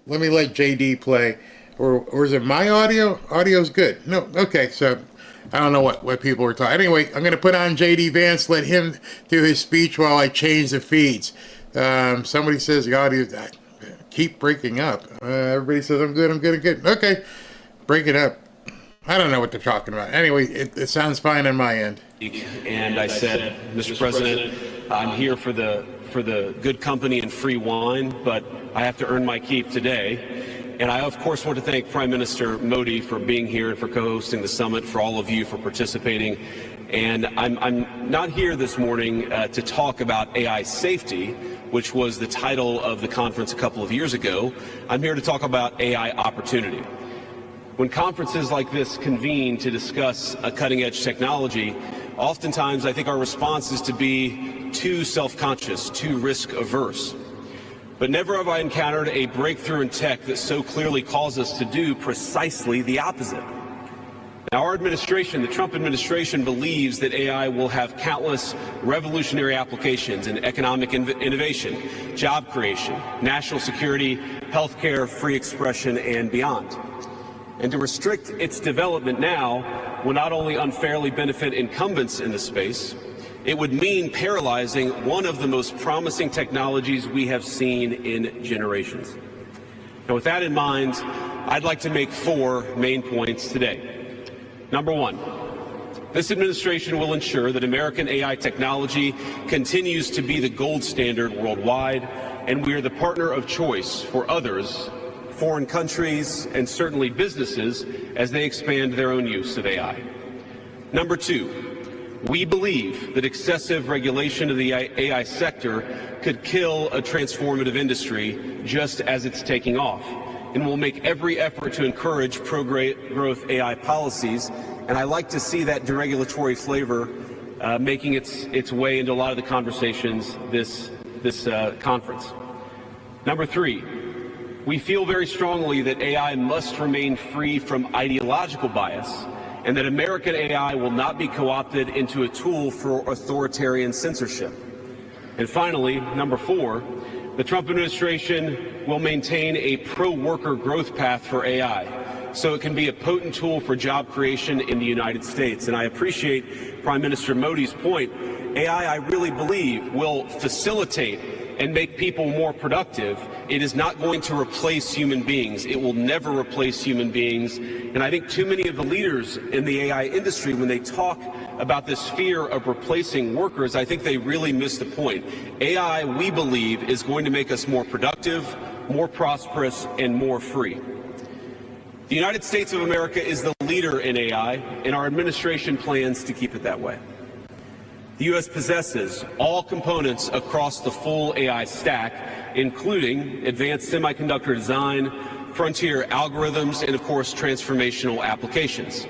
me let JD play. Or is it my audio? Audio's good. No. Okay. So I don't know what people were talking. Anyway, I'm going to put on JD Vance. Let him do his speech while I change the feeds. Somebody says the audio keep breaking up. Everybody says I'm good. I'm good. I'm good. Okay. Break it up. I don't know what they're talking about. Anyway, it sounds fine on my end. And I said, Mr. President, I'm here for the good company and free wine, but I have to earn my keep today. And I, of course, want to thank Prime Minister Modi for being here and for co-hosting the summit, for all of you for participating. And I'm not here this morning to talk about AI safety, which was the title of the conference a couple of years ago. I'm here to talk about AI opportunity. When conferences like this convene to discuss a cutting-edge technology, oftentimes I think our response is to be too self-conscious, too risk-averse. But never have I encountered a breakthrough in tech that so clearly calls us to do precisely the opposite. Now, our administration, the Trump administration, believes that AI will have countless revolutionary applications in economic innovation, job creation, national security, healthcare, free expression, and beyond. And to restrict its development now will not only unfairly benefit incumbents in the space, it would mean paralyzing one of the most promising technologies we have seen in generations. Now, with that in mind, I'd like to make 4 main points today. Number 1, this administration will ensure that American AI technology continues to be the gold standard worldwide, and we are the partner of choice for others, foreign countries, and certainly businesses as they expand their own use of AI. Number 2, we believe that excessive regulation of the AI sector could kill a transformative industry just as it's taking off, and will make every effort to encourage pro-growth AI policies. And I like to see that deregulatory flavor making its way into a lot of the conversations this conference. Number 3, we feel very strongly that AI must remain free from ideological bias, and that American AI will not be co-opted into a tool for authoritarian censorship. And finally, number 4, the Trump administration will maintain a pro-worker growth path for AI, so it can be a potent tool for job creation in the United States. And I appreciate Prime Minister Modi's point. AI, I really believe, will facilitate and make people more productive. It is not going to replace human beings. It will never replace human beings. And I think too many of the leaders in the AI industry, when they talk about this fear of replacing workers, I think they really miss the point. AI, we believe, is going to make us more productive, more prosperous, and more free. The United States of America is the leader in AI, and our administration plans to keep it that way. The U.S. possesses all components across the full AI stack, including advanced semiconductor design, frontier algorithms, and, of course, transformational applications.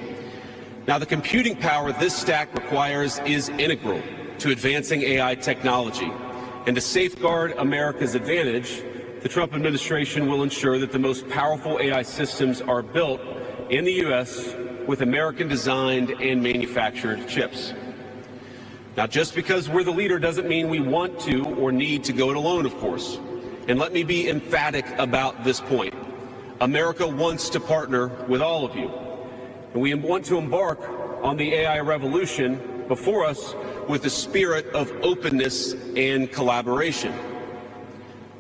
Now, the computing power this stack requires is integral to advancing AI technology. And to safeguard America's advantage, the Trump administration will ensure that the most powerful AI systems are built in the U.S. with American-designed and manufactured chips. Now, just because we're the leader doesn't mean we want to or need to go it alone, of course. And let me be emphatic about this point. America wants to partner with all of you. And we want to embark on the AI revolution before us with a spirit of openness and collaboration.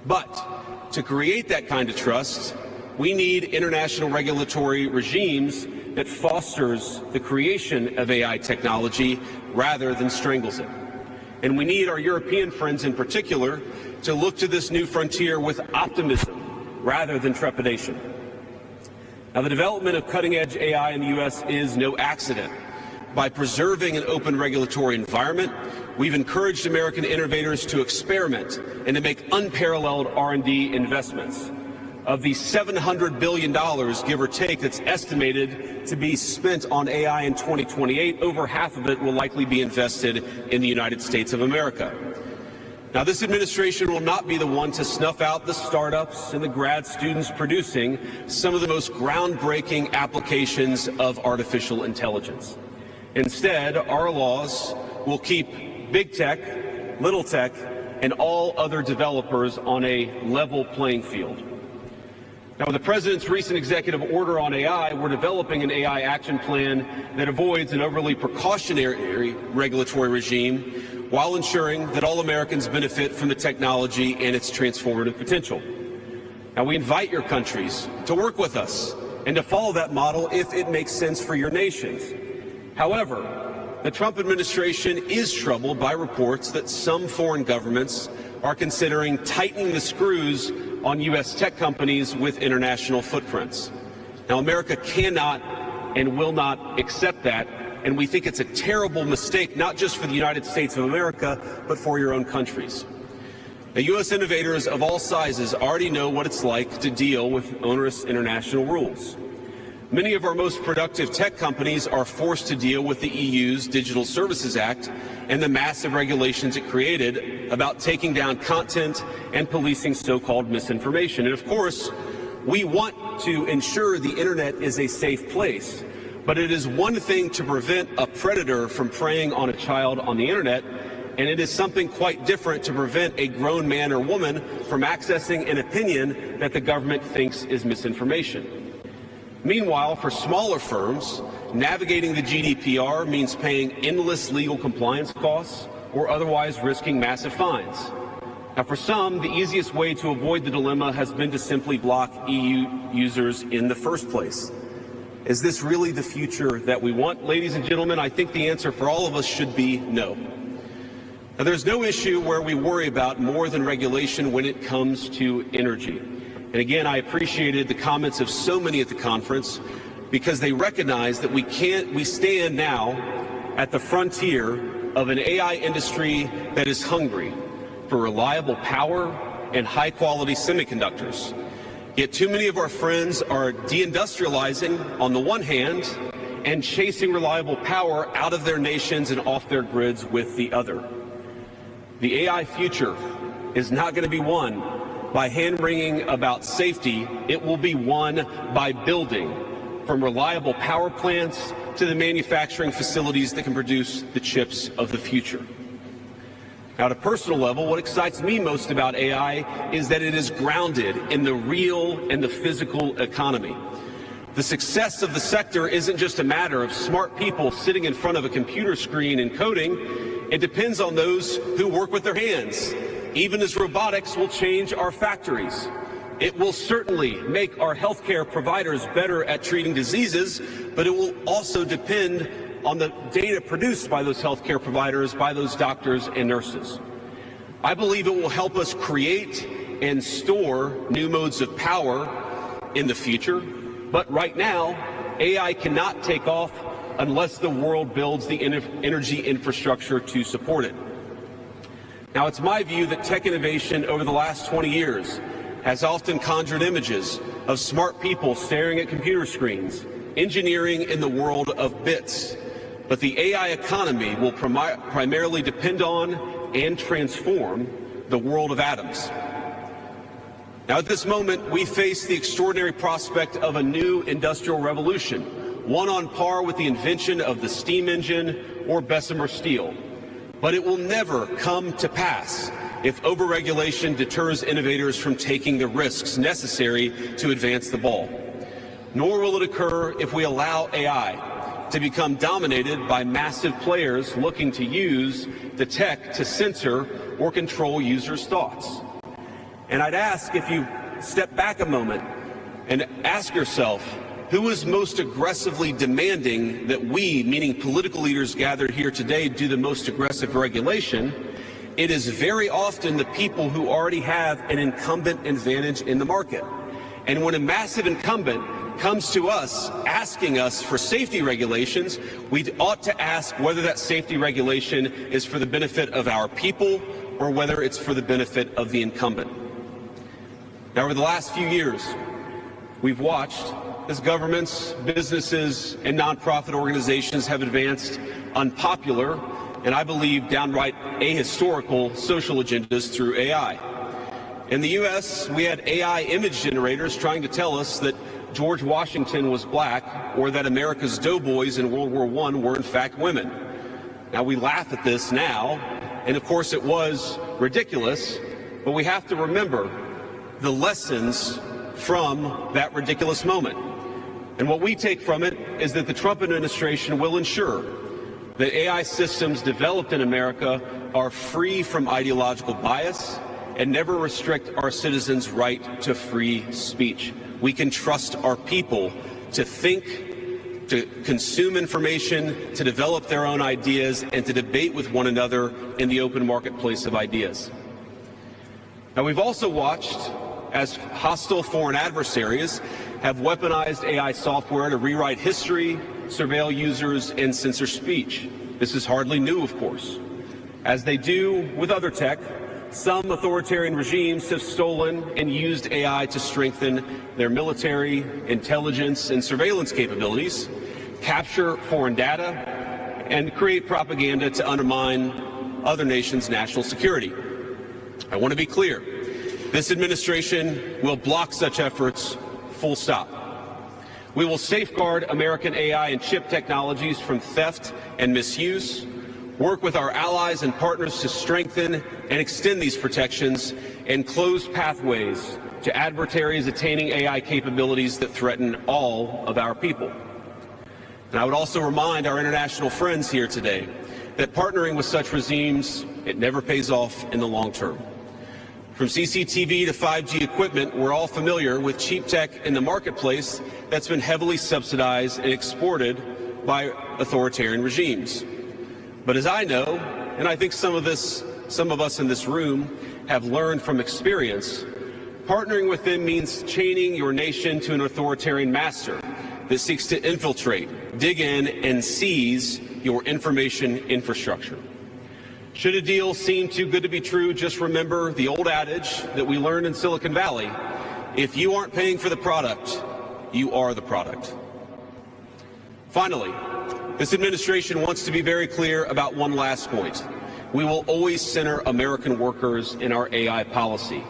But to create that kind of trust, we need international regulatory regimes that fosters the creation of AI technology rather than strangles it. And we need our European friends in particular to look to this new frontier with optimism rather than trepidation. Now, the development of cutting-edge AI in the U.S. is no accident. By preserving an open regulatory environment, we've encouraged American innovators to experiment and to make unparalleled R&D investments. Of the $700 billion, give or take, that's estimated to be spent on AI in 2028, over half of it will likely be invested in the United States of America. Now, this administration will not be the one to snuff out the startups and the grad students producing some of the most groundbreaking applications of artificial intelligence. Instead, our laws will keep big tech, little tech, and all other developers on a level playing field. Now, with the President's recent executive order on AI, we're developing an AI action plan that avoids an overly precautionary regulatory regime while ensuring that all Americans benefit from the technology and its transformative potential. Now, we invite your countries to work with us and to follow that model if it makes sense for your nations. However, the Trump administration is troubled by reports that some foreign governments are considering tightening the screws on U.S. tech companies with international footprints. Now, America cannot and will not accept that, and we think it's a terrible mistake, not just for the United States of America, but for your own countries. Now, U.S. innovators of all sizes already know what it's like to deal with onerous international rules. Many of our most productive tech companies are forced to deal with the EU's Digital Services Act and the massive regulations it created about taking down content and policing so-called misinformation. And of course, we want to ensure the internet is a safe place, but it is one thing to prevent a predator from preying on a child on the internet, and it is something quite different to prevent a grown man or woman from accessing an opinion that the government thinks is misinformation. Meanwhile, for smaller firms, navigating the GDPR means paying endless legal compliance costs or otherwise risking massive fines. Now, for some, the easiest way to avoid the dilemma has been to simply block EU users in the first place. Is this really the future that we want? Ladies and gentlemen, I think the answer for all of us should be no. Now, there's no issue where we worry about more than regulation when it comes to energy. And again, I appreciated the comments of so many at the conference because they recognize that we stand now at the frontier of an AI industry that is hungry for reliable power and high-quality semiconductors. Yet too many of our friends are deindustrializing on the one hand and chasing reliable power out of their nations and off their grids with the other. The AI future is not going to be won by hand-wringing about safety. It will be won by building, from reliable power plants to the manufacturing facilities that can produce the chips of the future. Now, at a personal level, what excites me most about AI is that it is grounded in the real and the physical economy. The success of the sector isn't just a matter of smart people sitting in front of a computer screen and coding. It depends on those who work with their hands. Even as robotics will change our factories, it will certainly make our healthcare providers better at treating diseases, but it will also depend on the data produced by those healthcare providers, by those doctors and nurses. I believe it will help us create and store new modes of power in the future, but right now, AI cannot take off unless the world builds the energy infrastructure to support it. Now, it's my view that tech innovation over the last 20 years has often conjured images of smart people staring at computer screens, engineering in the world of bits. But the AI economy will primarily depend on and transform the world of atoms. Now, at this moment, we face the extraordinary prospect of a new industrial revolution, one on par with the invention of the steam engine or Bessemer steel. But it will never come to pass if overregulation deters innovators from taking the risks necessary to advance the ball. Nor will it occur if we allow AI to become dominated by massive players looking to use the tech to censor or control users' thoughts. And I'd ask, if you step back a moment and ask yourself, who is most aggressively demanding that we, meaning political leaders gathered here today, do the most aggressive regulation? it is very often the people who already have an incumbent advantage in the market. And when a massive incumbent comes to us asking us for safety regulations, we ought to ask whether that safety regulation is for the benefit of our people or whether it's for the benefit of the incumbent. Now, over the last few years, we've watched as governments, businesses, and nonprofit organizations have advanced unpopular and, I believe, downright ahistorical social agendas through AI. In the U.S., we had AI image generators trying to tell us that George Washington was black or that America's doughboys in World War I were in fact women. Now, we laugh at this now, and of course it was ridiculous, but we have to remember the lessons from that ridiculous moment. And what we take from it is that the Trump administration will ensure that AI systems developed in America are free from ideological bias and never restrict our citizens' right to free speech. We can trust our people to think, to consume information, to develop their own ideas, and to debate with one another in the open marketplace of ideas. Now, we've also watched as hostile foreign adversaries have weaponized AI software to rewrite history, surveil users, and censor speech. This is hardly new, of course. As they do with other tech, some authoritarian regimes have stolen and used AI to strengthen their military, intelligence, and surveillance capabilities, capture foreign data, and create propaganda to undermine other nations' national security. I want to be clear. This administration will block such efforts, full stop. We will safeguard American AI and chip technologies from theft and misuse, work with our allies and partners to strengthen and extend these protections, and close pathways to adversaries attaining AI capabilities that threaten all of our people. And I would also remind our international friends here today that partnering with such regimes, it never pays off in the long term. From CCTV to 5G equipment, we're all familiar with cheap tech in the marketplace that's been heavily subsidized and exported by authoritarian regimes. But as I know, and I think some of us in this room have learned from experience, partnering with them means chaining your nation to an authoritarian master that seeks to infiltrate, dig in, and seize your information infrastructure. Should a deal seem too good to be true, just remember the old adage that we learned in Silicon Valley: if you aren't paying for the product, you are the product. Finally, this administration wants to be very clear about one last point. We will always center American workers in our AI policy.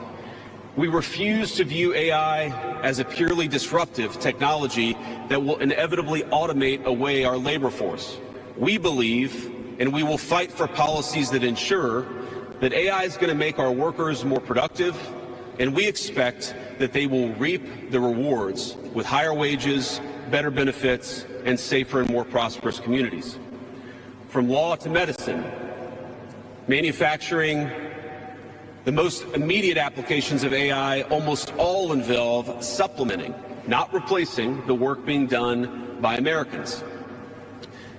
We refuse to view AI as a purely disruptive technology that will inevitably automate away our labor force. We believe, and we will fight for policies that ensure that AI is going to make our workers more productive, and we expect that they will reap the rewards with higher wages, better benefits, and safer and more prosperous communities. From law to medicine, manufacturing, the most immediate applications of AI almost all involve supplementing, not replacing, the work being done by Americans.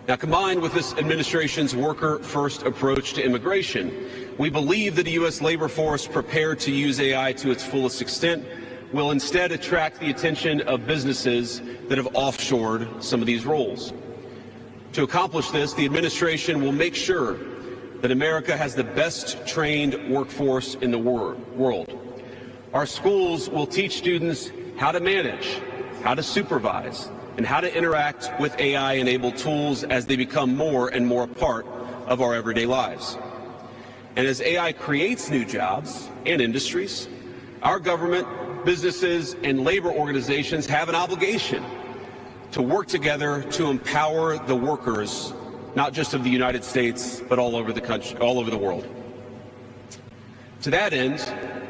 Now, combined with this administration's worker-first approach to immigration, we believe that a U.S. labor force prepared to use AI to its fullest extent will instead attract the attention of businesses that have offshored some of these roles. To accomplish this, the administration will make sure that America has the best trained workforce in the world. Our schools will teach students how to manage, how to supervise, and how to interact with AI-enabled tools as they become more and more a part of our everyday lives. And as AI creates new jobs and industries, our government, businesses, and labor organizations have an obligation to work together to empower the workers, not just of the United States, but all over the country, all over the world. To that end,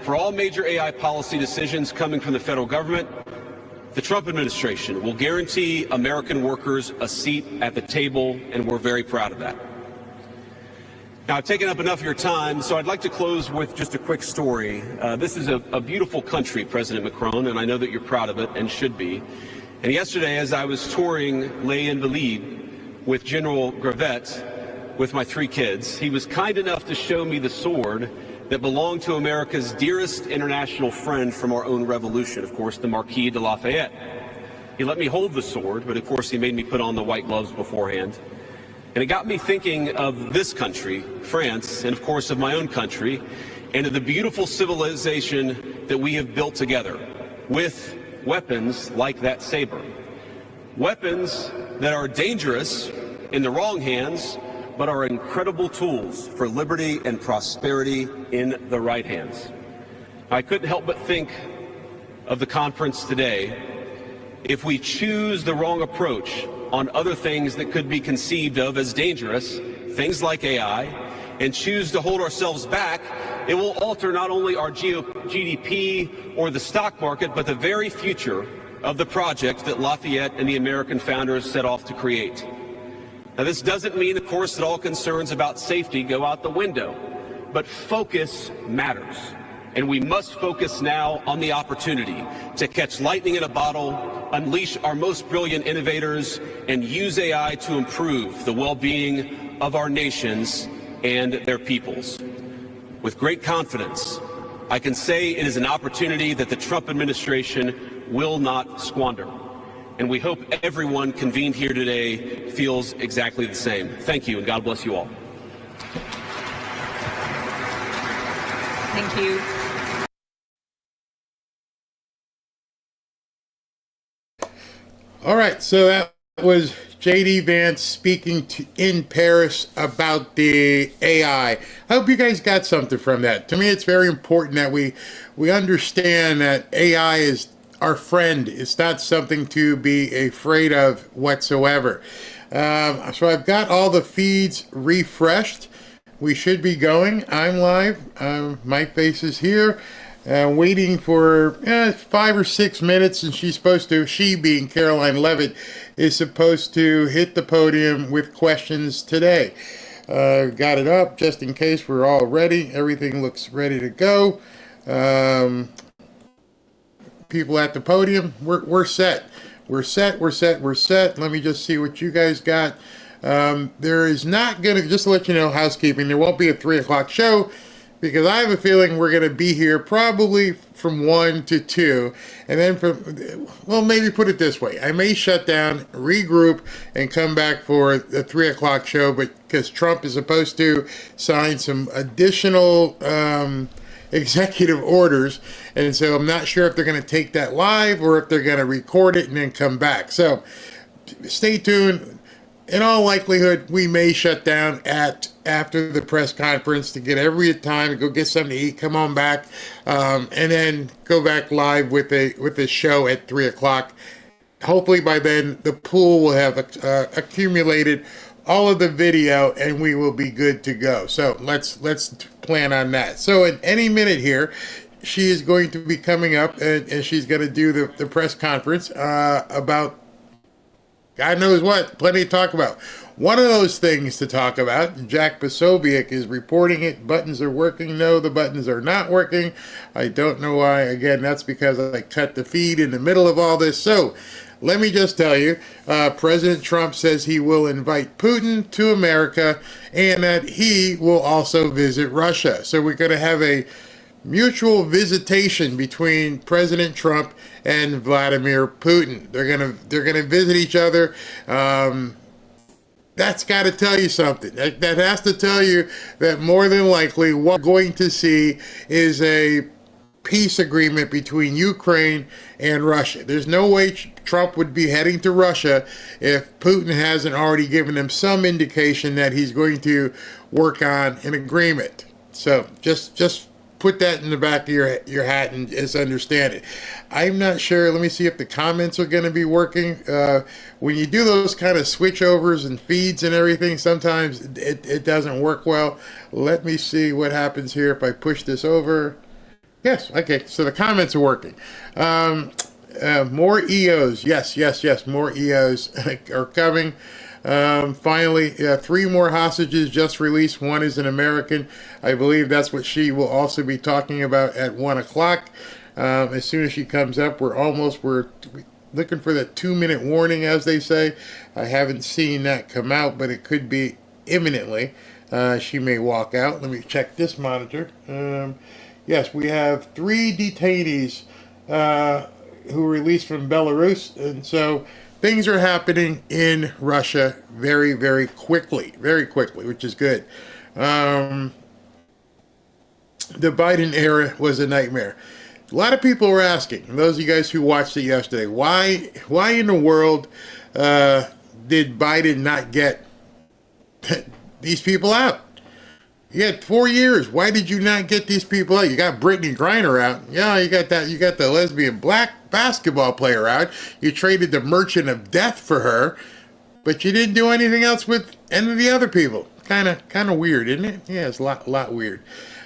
for all major AI policy decisions coming from the federal government, the Trump administration will guarantee American workers a seat at the table, and we're very proud of that. Now, I've taken up enough of your time, so I'd like to close with just a quick story. This is a beautiful country, President Macron, and I know that you're proud of it and should be. And yesterday, as I was touring Les Invalides with General Gravette, with my 3 kids, he was kind enough to show me the sword that belonged to America's dearest international friend from our own revolution, of course, the Marquis de Lafayette. He let me hold the sword, but of course he made me put on the white gloves beforehand. And it got me thinking of this country, France, and of course of my own country, and of the beautiful civilization that we have built together with weapons like that saber. Weapons that are dangerous in the wrong hands, but are incredible tools for liberty and prosperity in the right hands. I couldn't help but think of the conference today. If we choose the wrong approach on other things that could be conceived of as dangerous, things like AI, and choose to hold ourselves back, it will alter not only our GDP or the stock market, but the very future of the project that Lafayette and the American founders set off to create. Now, this doesn't mean, of course, that all concerns about safety go out the window, but focus matters. And we must focus now on the opportunity to catch lightning in a bottle, unleash our most brilliant innovators, and use AI to improve the well-being of our nations and their peoples. With great confidence, I can say it is an opportunity that the Trump administration will not squander. And we hope everyone convened here today feels exactly the same. Thank you, and God bless you all. Thank you. All right, so that was J.D. Vance speaking in Paris about the AI. I hope you guys got something from that. To me, it's very important that we understand that AI is our friend. It's not something to be afraid of whatsoever. So I've got all the feeds refreshed. We should be going. I'm live. My face is here. Waiting for 5 or 6 minutes, and she being Caroline Levitt, is supposed to hit the podium with questions today. Got it up just in case we're all ready. Everything looks ready to go. People at the podium, we're set. We're set. Let me just see what you guys got. There is not going to, just to let you know, housekeeping, there won't be a 3 o'clock show, because I have a feeling we're going to be here probably from 1 to 2. And then, maybe put it this way. I may shut down, regroup, and come back for the 3 o'clock show, but because Trump is supposed to sign some additional executive orders. And so I'm not sure if they're going to take that live or if they're going to record it and then come back. So stay tuned. In all likelihood, we may shut down after the press conference to get every time to go get something to eat, come on back, and then go back live with a show at 3 o'clock. Hopefully by then the pool will have accumulated all of the video and we will be good to go. So let's plan on that. So in any minute here, she is going to be coming up and she's going to do the press conference about God knows what, plenty to talk about. One of those things to talk about, Jack Posobiec is reporting it. Buttons are working. No, the buttons are not working. I don't know why. Again, that's because I cut the feed in the middle of all this. So let me just tell you, President Trump says he will invite Putin to America and that he will also visit Russia. So we're going to have a mutual visitation between President Trump and Vladimir Putin. They're gonna visit each other. That's got to tell you something. That has to tell you that more than likely what we're going to see is a peace agreement between Ukraine and Russia. There's no way Trump would be heading to Russia if Putin hasn't already given him some indication that he's going to work on an agreement. So just put that in the back of your hat and just understand it. I'm not sure. Let me see if the comments are going to be working. When you do those kind of switchovers and feeds and everything, sometimes it doesn't work well. Let me see what happens here if I push this over. Yes, okay, so the comments are working. More EOs. Yes, more EOs are coming. Finally, 3 more hostages just released. One is an American. I believe that's what she will also be talking about at 1 o'clock. As soon as she comes up, we're looking for that 2-minute warning, as they say. I haven't seen that come out, but it could be imminently. She may walk out. Let me check this monitor. Yes, we have 3 detainees who were released from Belarus, and so things are happening in Russia very, very quickly, which is good. The Biden era was a nightmare. A lot of people were asking, and those of you guys who watched it yesterday, why in the world did Biden not get these people out? You had 4 years. Why did you not get these people out? You got Brittany Griner out. Yeah, you got the lesbian black basketball player out. You traded the merchant of death for her, but you didn't do anything else with any of the other people. Kind of weird, isn't it? Yeah, it's a lot weird.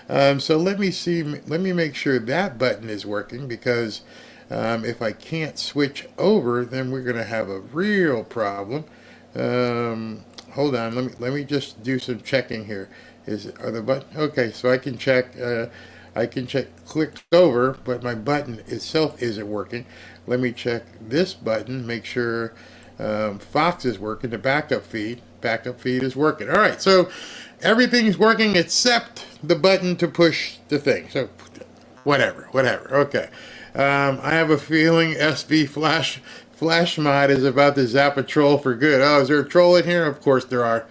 So let me make sure that button is working, because if I can't switch over, then we're going to have a real problem. Hold on, let me just do some checking here. Are the button okay? So I can check. Click over, but my button itself isn't working. Let me check this button. Make sure Fox is working. The backup feed is working. All right. So everything's working except the button to push the thing. So whatever. Okay. I have a feeling SB Flash Mod is about to zap a troll for good. Oh, is there a troll in here? Of course there are.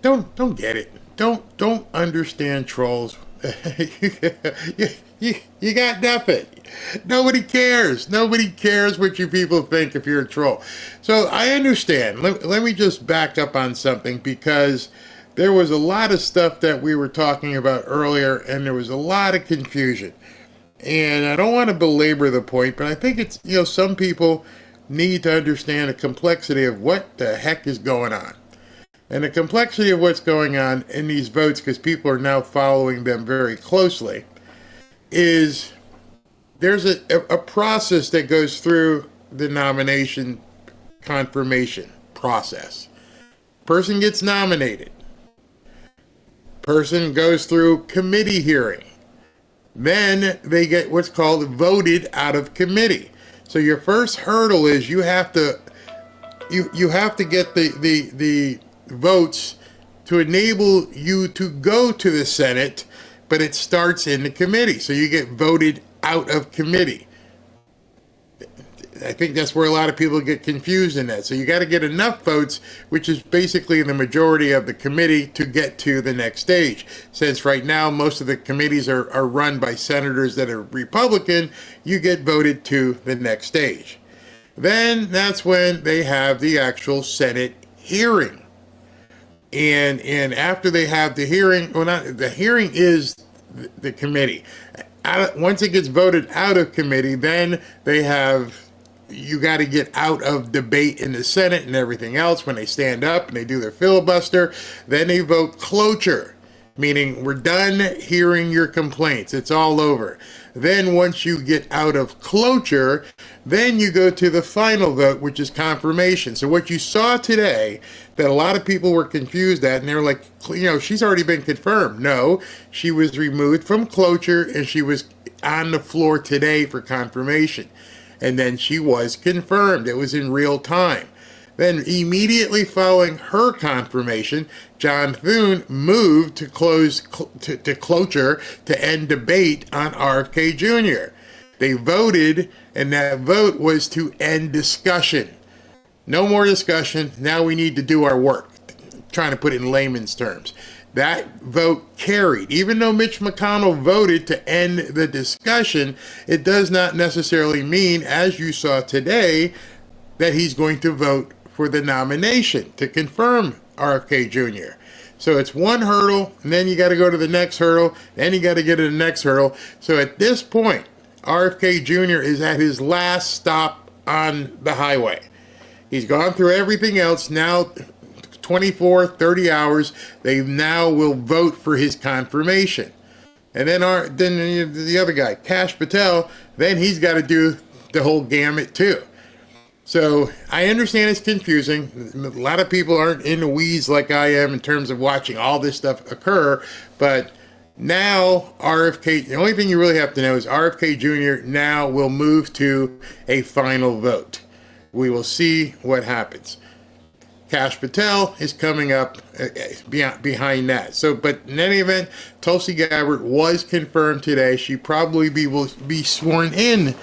Don't get it. Don't understand trolls. you got nothing. Nobody cares. Nobody cares what you people think if you're a troll. So I understand. Let me just back up on something, because there was a lot of stuff that we were talking about earlier, and there was a lot of confusion. And I don't want to belabor the point, but I think it's, some people need to understand the complexity of what the heck is going on. And the complexity of what's going on in these votes, because people are now following them very closely, is there's a process that goes through the nomination confirmation process. Person gets nominated. Person goes through committee hearing. Then they get what's called voted out of committee. So your first hurdle is you have to get the votes to enable you to go to the Senate, but it starts in the committee. So you get voted out of committee. I think that's where a lot of people get confused in that. So you got to get enough votes, which is basically the majority of the committee, to get to the next stage. Since right now most of the committees are run by senators that are Republican, you get voted to the next stage. Then that's when they have the actual Senate hearing. And after they have the hearing, the hearing is the committee. Once it gets voted out of committee, then you got to get out of debate in the Senate and everything else. When they stand up and they do their filibuster, then they vote cloture, meaning we're done hearing your complaints. It's all over. Then once you get out of cloture, then you go to the final vote, which is confirmation. So what you saw today that a lot of people were confused at, and they were like, she's already been confirmed. No, she was removed from cloture and she was on the floor today for confirmation. And then she was confirmed. It was in real time. Then immediately following her confirmation, John Thune moved to cloture to end debate on RFK Jr. They voted, and that vote was to end discussion. No more discussion. Now we need to do our work. Trying to put it in layman's terms. That vote carried. Even though Mitch McConnell voted to end the discussion, it does not necessarily mean, as you saw today, that he's going to vote for the nomination to confirm RFK Jr. So it's one hurdle, and then you got to go to the next hurdle, then you got to get to the next hurdle. So at this point, RFK Jr. is at his last stop on the highway. He's gone through everything else. Now 24, 30 hours, they now will vote for his confirmation. And then the other guy, Kash Patel, then he's got to do the whole gamut too. So I understand it's confusing. A lot of people aren't in the weeds like I am in terms of watching all this stuff occur. But now the only thing you really have to know is RFK Jr. now will move to a final vote. We will see what happens. Kash Patel is coming up behind that. So, but in any event, Tulsi Gabbard was confirmed today. She probably will be sworn in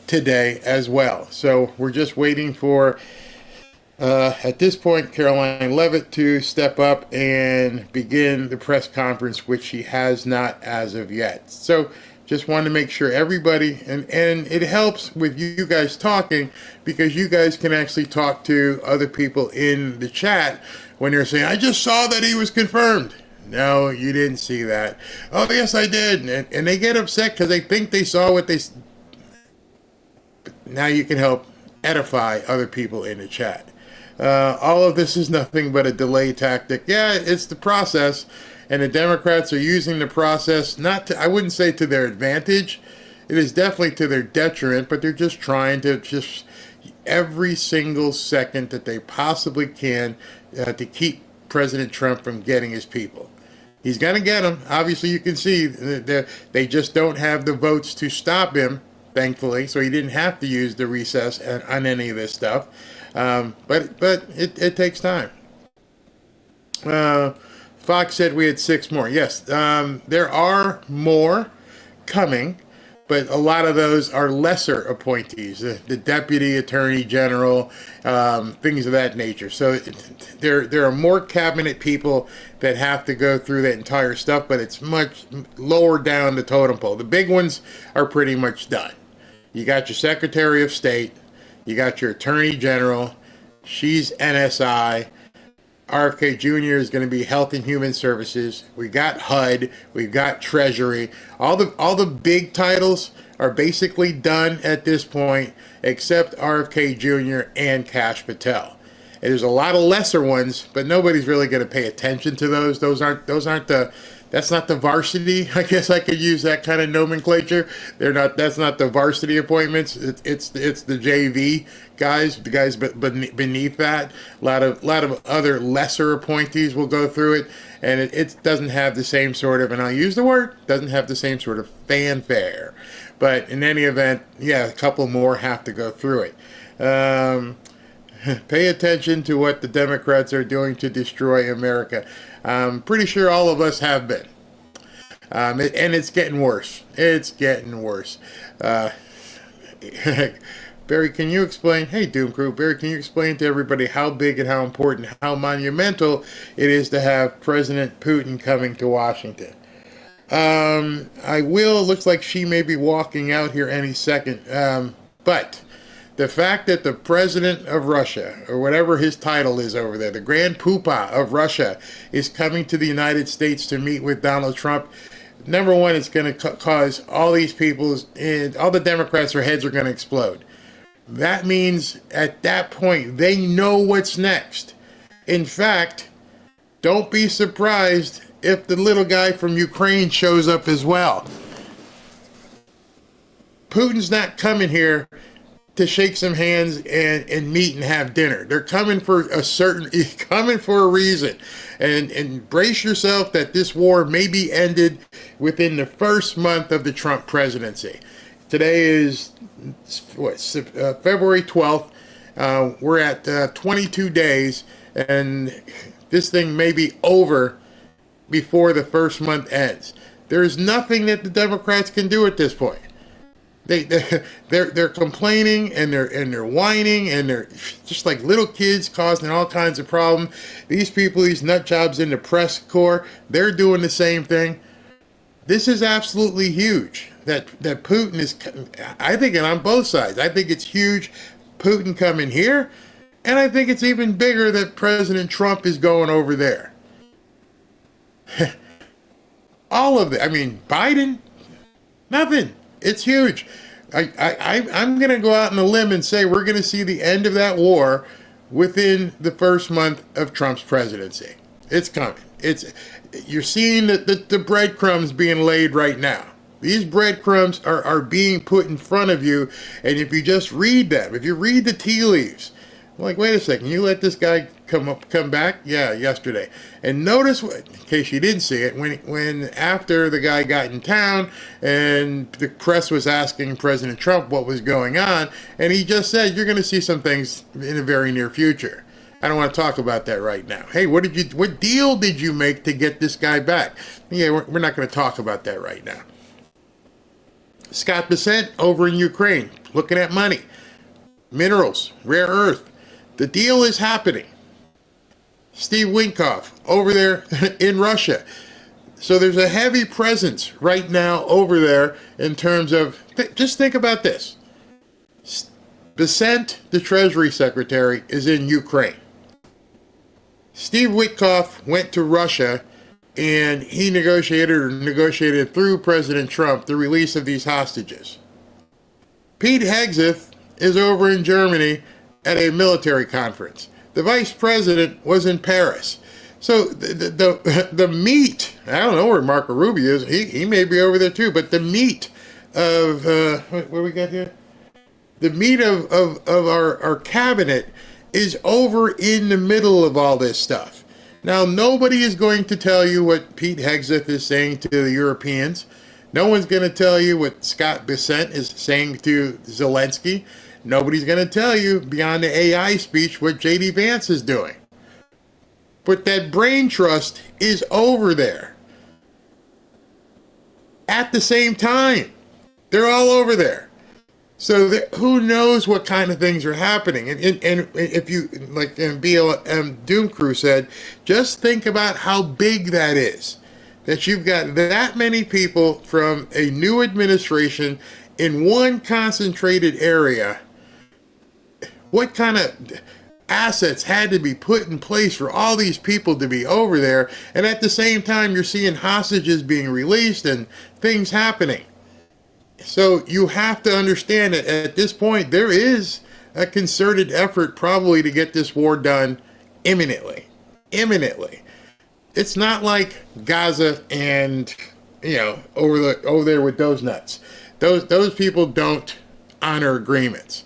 today as well. So we're just waiting for, at this point, Caroline Leavitt to step up and begin the press conference, which she has not as of yet. So just wanted to make sure everybody, and it helps with you guys talking, because you guys can actually talk to other people in the chat when they're saying, I just saw that he was confirmed. No, you didn't see that. Oh, yes, I did. And they get upset because they think they saw what they... Now you can help edify other people in the chat. All of this is nothing but a delay tactic. Yeah, it's the process. And the Democrats are using the process, not to, I wouldn't say to their advantage. It is definitely to their detriment, but they're just trying to every single second that they possibly can to keep President Trump from getting his people. He's going to get them. Obviously, you can see they just don't have the votes to stop him, thankfully, so he didn't have to use the recess on any of this stuff. But it takes time. Fox said we had 6 more. Yes, there are more coming, but a lot of those are lesser appointees, the Deputy Attorney General, things of that nature. So there are more cabinet people that have to go through that entire stuff, but it's much lower down the totem pole. The big ones are pretty much done. You got your Secretary of State, you got your Attorney General, she's NSI, RFK Jr. is going to be Health and Human Services. We got HUD. We've got Treasury. All the big titles are basically done at this point, except RFK Jr. and Kash Patel. And there's a lot of lesser ones, but nobody's really going to pay attention to those. That's not the varsity. I guess I could use that kind of nomenclature. That's not the varsity appointments. It's the JV guys, the guys beneath that. A lot of other lesser appointees will go through it, and it doesn't have the same sort of, and I'll use the word, doesn't have the same sort of fanfare. But in any event, yeah, a couple more have to go through it. Pay attention to what the Democrats are doing to destroy America. I'm pretty sure all of us have been. And it's getting worse. It's getting worse. Barry, can you explain? Hey, Doom Crew. Barry, can you explain to everybody how big and how important, how monumental it is to have President Putin coming to Washington? I will. It looks like she may be walking out here any second. But the fact that the president of Russia, or whatever his title is over there, the Grand Poobah of Russia, is coming to the United States to meet with Donald Trump, number one, it's going to cause all these people's, and all the Democrats, their heads are going to explode. That means at that point, they know what's next. In fact, don't be surprised if the little guy from Ukraine shows up as well. Putin's not coming here to shake some hands and meet and have dinner. They're coming for a reason. And brace yourself that this war may be ended within the first month of the Trump presidency. Today is February 12th. We're at 22 days, and this thing may be over before the first month ends. There's nothing that the Democrats can do at this point. They're complaining and they're whining, and they're just like little kids causing all kinds of problems. These people, these nut jobs in the press corps, they're doing the same thing. This is absolutely huge that Putin is, I think, and on both sides, I think it's huge Putin coming here, and I think it's even bigger that President Trump is going over there. All of it. I mean, Biden, nothing. It's huge. I'm going to go out on a limb and say we're going to see the end of that war within the first month of Trump's presidency. It's coming. You're seeing the breadcrumbs being laid right now. These breadcrumbs are being put in front of you, and if you just read them, if you read the tea leaves, I'm like, wait a second, you let this guy come back? Yeah, yesterday. And notice, in case you didn't see it, when after the guy got in town and the press was asking President Trump what was going on, and he just said, you're going to see some things in the very near future. I don't want to talk about that right now. Hey, what deal did you make to get this guy back? Yeah, we're not going to talk about that right now. Scott Bessent over in Ukraine, looking at money, minerals, rare earth. The deal is happening. Steve Witkoff over there in Russia. So there's a heavy presence right now over there in terms of, just think about this. Bessent, the Treasury Secretary, is in Ukraine. Steve Witkoff went to Russia and he negotiated through President Trump the release of these hostages. Pete Hegseth is over in Germany at a military conference. The vice president was in Paris. So the meat, I don't know where Marco Rubio is, he may be over there too, but the meat of, what do we got here? The meat of our cabinet is over in the middle of all this stuff. Now, nobody is going to tell you what Pete Hegseth is saying to the Europeans. No one's going to tell you what Scott Bessent is saying to Zelensky. Nobody's going to tell you beyond the AI speech what J.D. Vance is doing. But that brain trust is over there. At the same time, they're all over there. So who knows what kind of things are happening? And if you, like BLM Doom Crew said, just think about how big that is. That you've got that many people from a new administration in one concentrated area. What kind of assets had to be put in place for all these people to be over there? And at the same time, you're seeing hostages being released and things happening. So you have to understand that at this point, there is a concerted effort probably to get this war done imminently. Imminently. It's not like Gaza and, over there with those nuts. Those people don't honor agreements.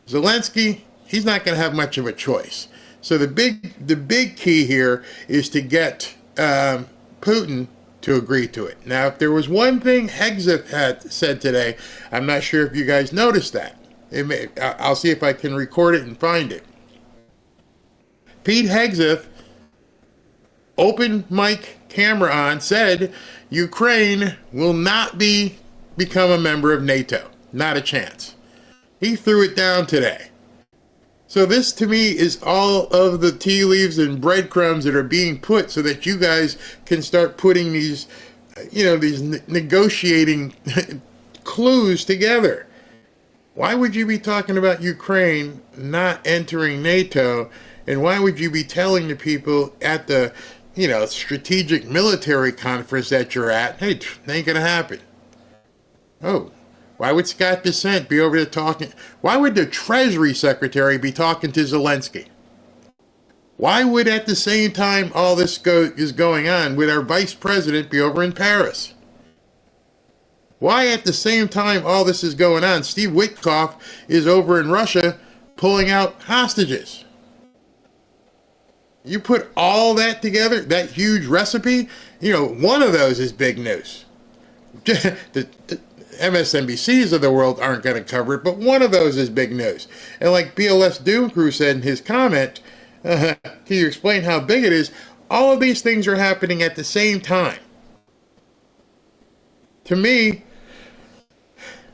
Zelensky, he's not going to have much of a choice. So the big key here is to get Putin to agree to it. Now, if there was one thing Hegseth had said today, I'm not sure if you guys noticed that. I'll see if I can record it and find it. Pete Hegseth, open mic camera on, said Ukraine will not become a member of NATO. Not a chance. He threw it down today. So this to me is all of the tea leaves and breadcrumbs that are being put so that you guys can start putting these, these negotiating clues together. Why would you be talking about Ukraine not entering NATO? And why would you be telling the people at the, strategic military conference that you're at, hey, it ain't going to happen? Oh. Why would Scott Bessent be over there talking? Why would the Treasury Secretary be talking to Zelensky? Why would at the same time all this is going on, would our Vice President be over in Paris? Why at the same time all this is going on, Steve Witkoff is over in Russia pulling out hostages? You put all that together, that huge recipe, one of those is big news. the MSNBCs of the world aren't going to cover it, but one of those is big news. And like BLS Doom Crew said in his comment, can you explain how big it is? All of these things are happening at the same time. To me,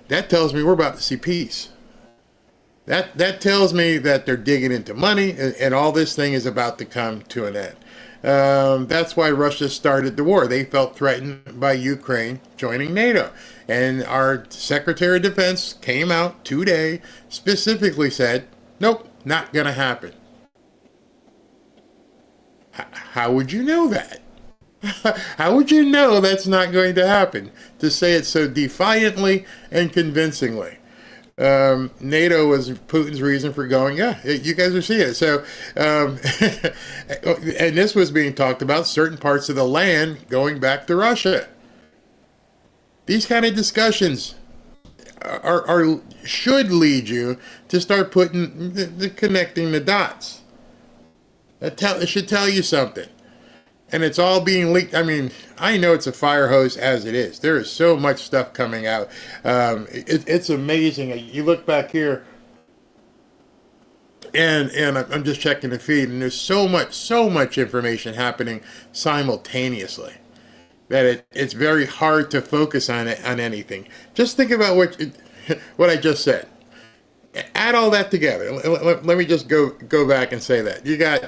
that tells me we're about to see peace. That tells me that they're digging into money and all this thing is about to come to an end. That's why Russia started the war. They felt threatened by Ukraine joining NATO. And our Secretary of Defense came out today, specifically said, nope, not going to happen. How would you know that? How would you know that's not going to happen? To say it so defiantly and convincingly. NATO was Putin's reason for going, you guys are seeing it. So, and this was being talked about, certain parts of the land going back to Russia. These kind of discussions should lead you to start connecting the dots. It should tell you something. And it's all being leaked. I mean, I know it's a fire hose as it is. There is so much stuff coming out. It's amazing. You look back here. And I'm just checking the feed, and there's so much information happening simultaneously that it's very hard to focus on anything. Just think about what I just said. Add all that together. Let me just go back and say that you got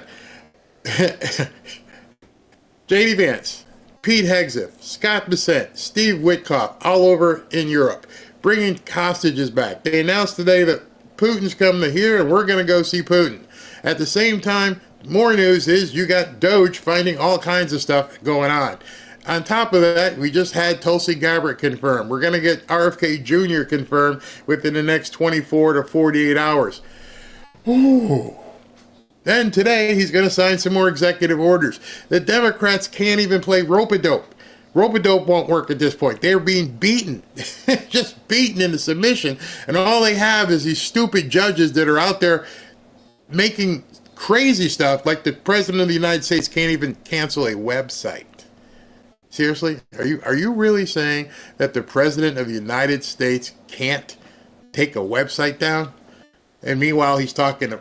J.D. Vance, Pete Hegseth, Scott Bessent, Steve Witkoff, all over in Europe, bringing hostages back. They announced today that Putin's coming to here, and we're going to go see Putin. At the same time, more news is you got DOGE finding all kinds of stuff going on. On top of that, we just had Tulsi Gabbard confirmed. We're going to get RFK Jr. confirmed within the next 24 to 48 hours. Ooh. Then today, he's going to sign some more executive orders. The Democrats can't even play rope-a-dope. Rope-a-dope won't work at this point. They're being beaten, just beaten into submission. And all they have is these stupid judges that are out there making crazy stuff, like the President of the United States can't even cancel a website. Seriously? Are you really saying that the President of the United States can't take a website down? And meanwhile, he's talking...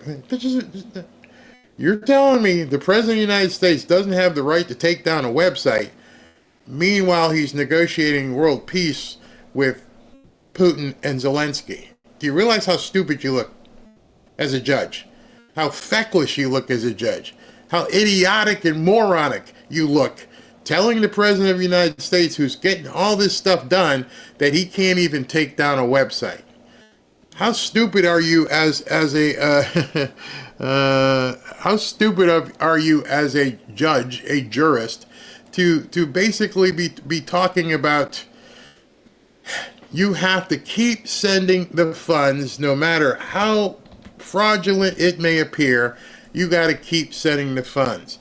You're telling me the President of the United States doesn't have the right to take down a website. Meanwhile, he's negotiating world peace with Putin and Zelensky. Do you realize how stupid you look as a judge? How feckless you look as a judge? How idiotic and moronic you look, telling the President of the United States, who's getting all this stuff done, that he can't even take down a website. How stupid are you as a how stupid are you as a judge, a jurist, to basically be talking about you have to keep sending the funds no matter how fraudulent it may appear. You got to keep sending the funds.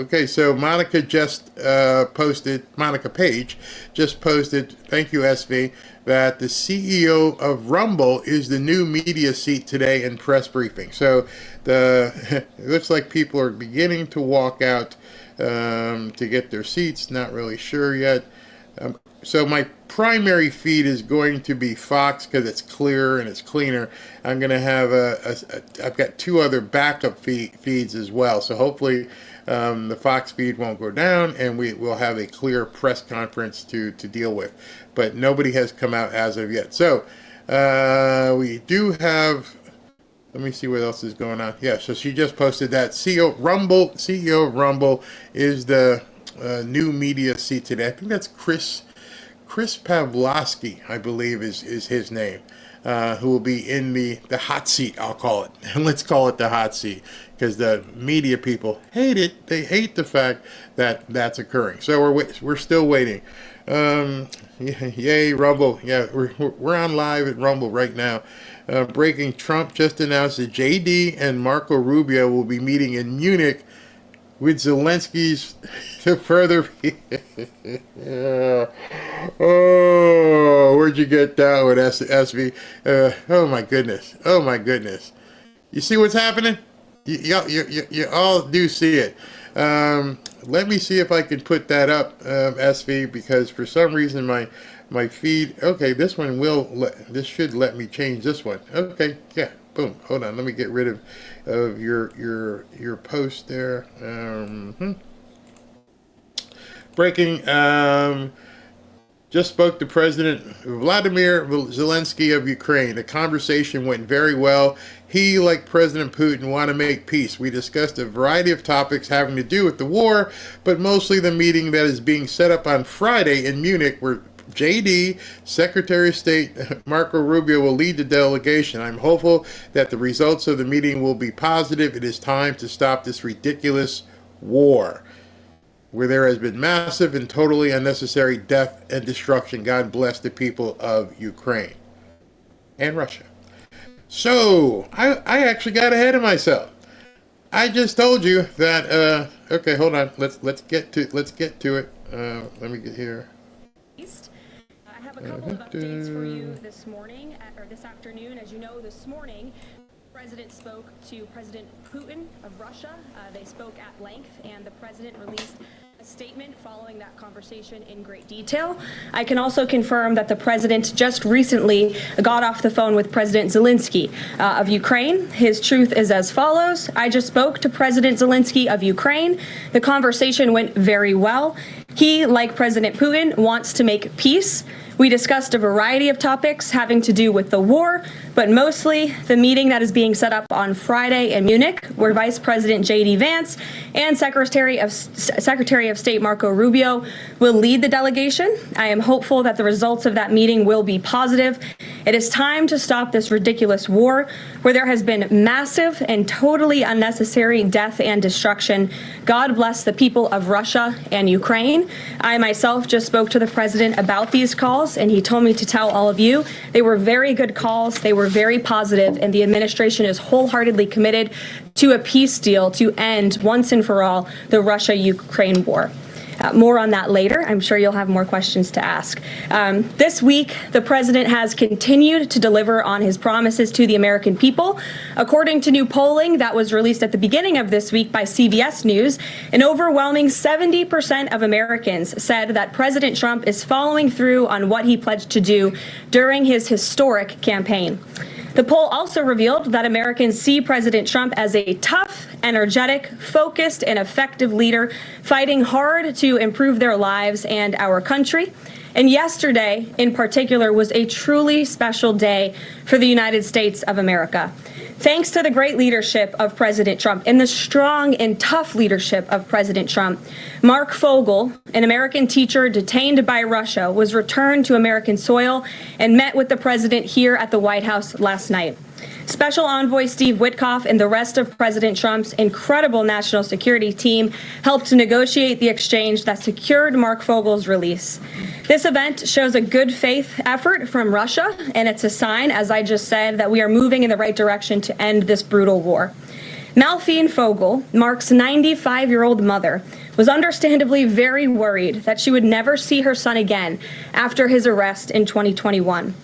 Okay, so Monica Page just posted, thank you, SV, that the CEO of Rumble is the new media seat today in press briefing. So it looks like people are beginning to walk out to get their seats. Not really sure yet. So my primary feed is going to be Fox because it's clearer and it's cleaner. I'm going to have I've got two other backup feeds as well. So hopefully the Fox feed won't go down and we will have a clear press conference to deal with. But nobody has come out as of yet. So we do have, let me see what else is going on. Yeah, so she just posted that CEO of Rumble is the new media seat today. I think that's Chris Pavlovsky, I believe, is his name, who will be in the hot seat, I'll call it. And let's call it the hot seat, because the media people hate it. They hate the fact that that's occurring. So we're still waiting. Yay, Rumble. Yeah, we're on live at Rumble right now. Breaking: Trump just announced that JD and Marco Rubio will be meeting in Munich with Zelensky's to further... Oh, where'd you get that one, SV? Oh, my goodness. You see what's happening? You all do see it. Let me see if I can put that up, SV, because for some reason my feed... Okay, this one this should let me change this one. Okay, yeah. Boom. Hold on. Let me get rid of your post there. Breaking. Just spoke to President Vladimir Zelensky of Ukraine. The conversation went very well. He, like President Putin, want to make peace. We discussed a variety of topics having to do with the war, but mostly the meeting that is being set up on Friday in Munich, where JD, Secretary of State Marco Rubio, will lead the delegation. I'm hopeful that the results of the meeting will be positive. It is time to stop this ridiculous war where there has been massive and totally unnecessary death and destruction. God bless the people of Ukraine and Russia. So I actually got ahead of myself. I just told you that. Okay, hold on. Let's get to it. Let me get here. I have a couple of updates for you this morning, or this afternoon. As you know, this morning, the President spoke to President Putin of Russia. They spoke at length, and the President released A statement following that conversation in great detail. I can also confirm that the president just recently got off the phone with President Zelensky of Ukraine. His truth is as follows. I just spoke to President Zelensky of Ukraine. The conversation went very well. He, like President Putin, wants to make peace. We discussed a variety of topics having to do with the war, but mostly the meeting that is being set up on Friday in Munich, where Vice President J.D. Vance and Secretary of State Marco Rubio will lead the delegation. I am hopeful that the results of that meeting will be positive. It is time to stop this ridiculous war where there has been massive and totally unnecessary death and destruction. God bless the people of Russia and Ukraine. I myself just spoke to the president about these calls, and he told me to tell all of you they were very good calls. They were very positive, and the administration is wholeheartedly committed to a peace deal to end once and for all the Russia-Ukraine war. More on that later. I'm sure you'll have more questions to ask. This week, the president has continued to deliver on his promises to the American people. According to new polling that was released at the beginning of this week by CBS News, an overwhelming 70% of Americans said that President Trump is following through on what he pledged to do during his historic campaign. The poll also revealed that Americans see President Trump as a tough, energetic, focused, and effective leader fighting hard to improve their lives and our country. And yesterday, in particular, was a truly special day for the United States of America. Thanks to the great leadership of President Trump and the strong and tough leadership of President Trump, Mark Fogel, an American teacher detained by Russia, was returned to American soil and met with the president here at the White House last night. Special Envoy Steve Witkoff and the rest of President Trump's incredible national security team helped to negotiate the exchange that secured Mark Fogel's release. This event shows a good faith effort from Russia, and it's a sign, as I just said, that we are moving in the right direction to end this brutal war. Malphine Fogel, Mark's 95-year-old mother, was understandably very worried that she would never see her son again after his arrest in 2021.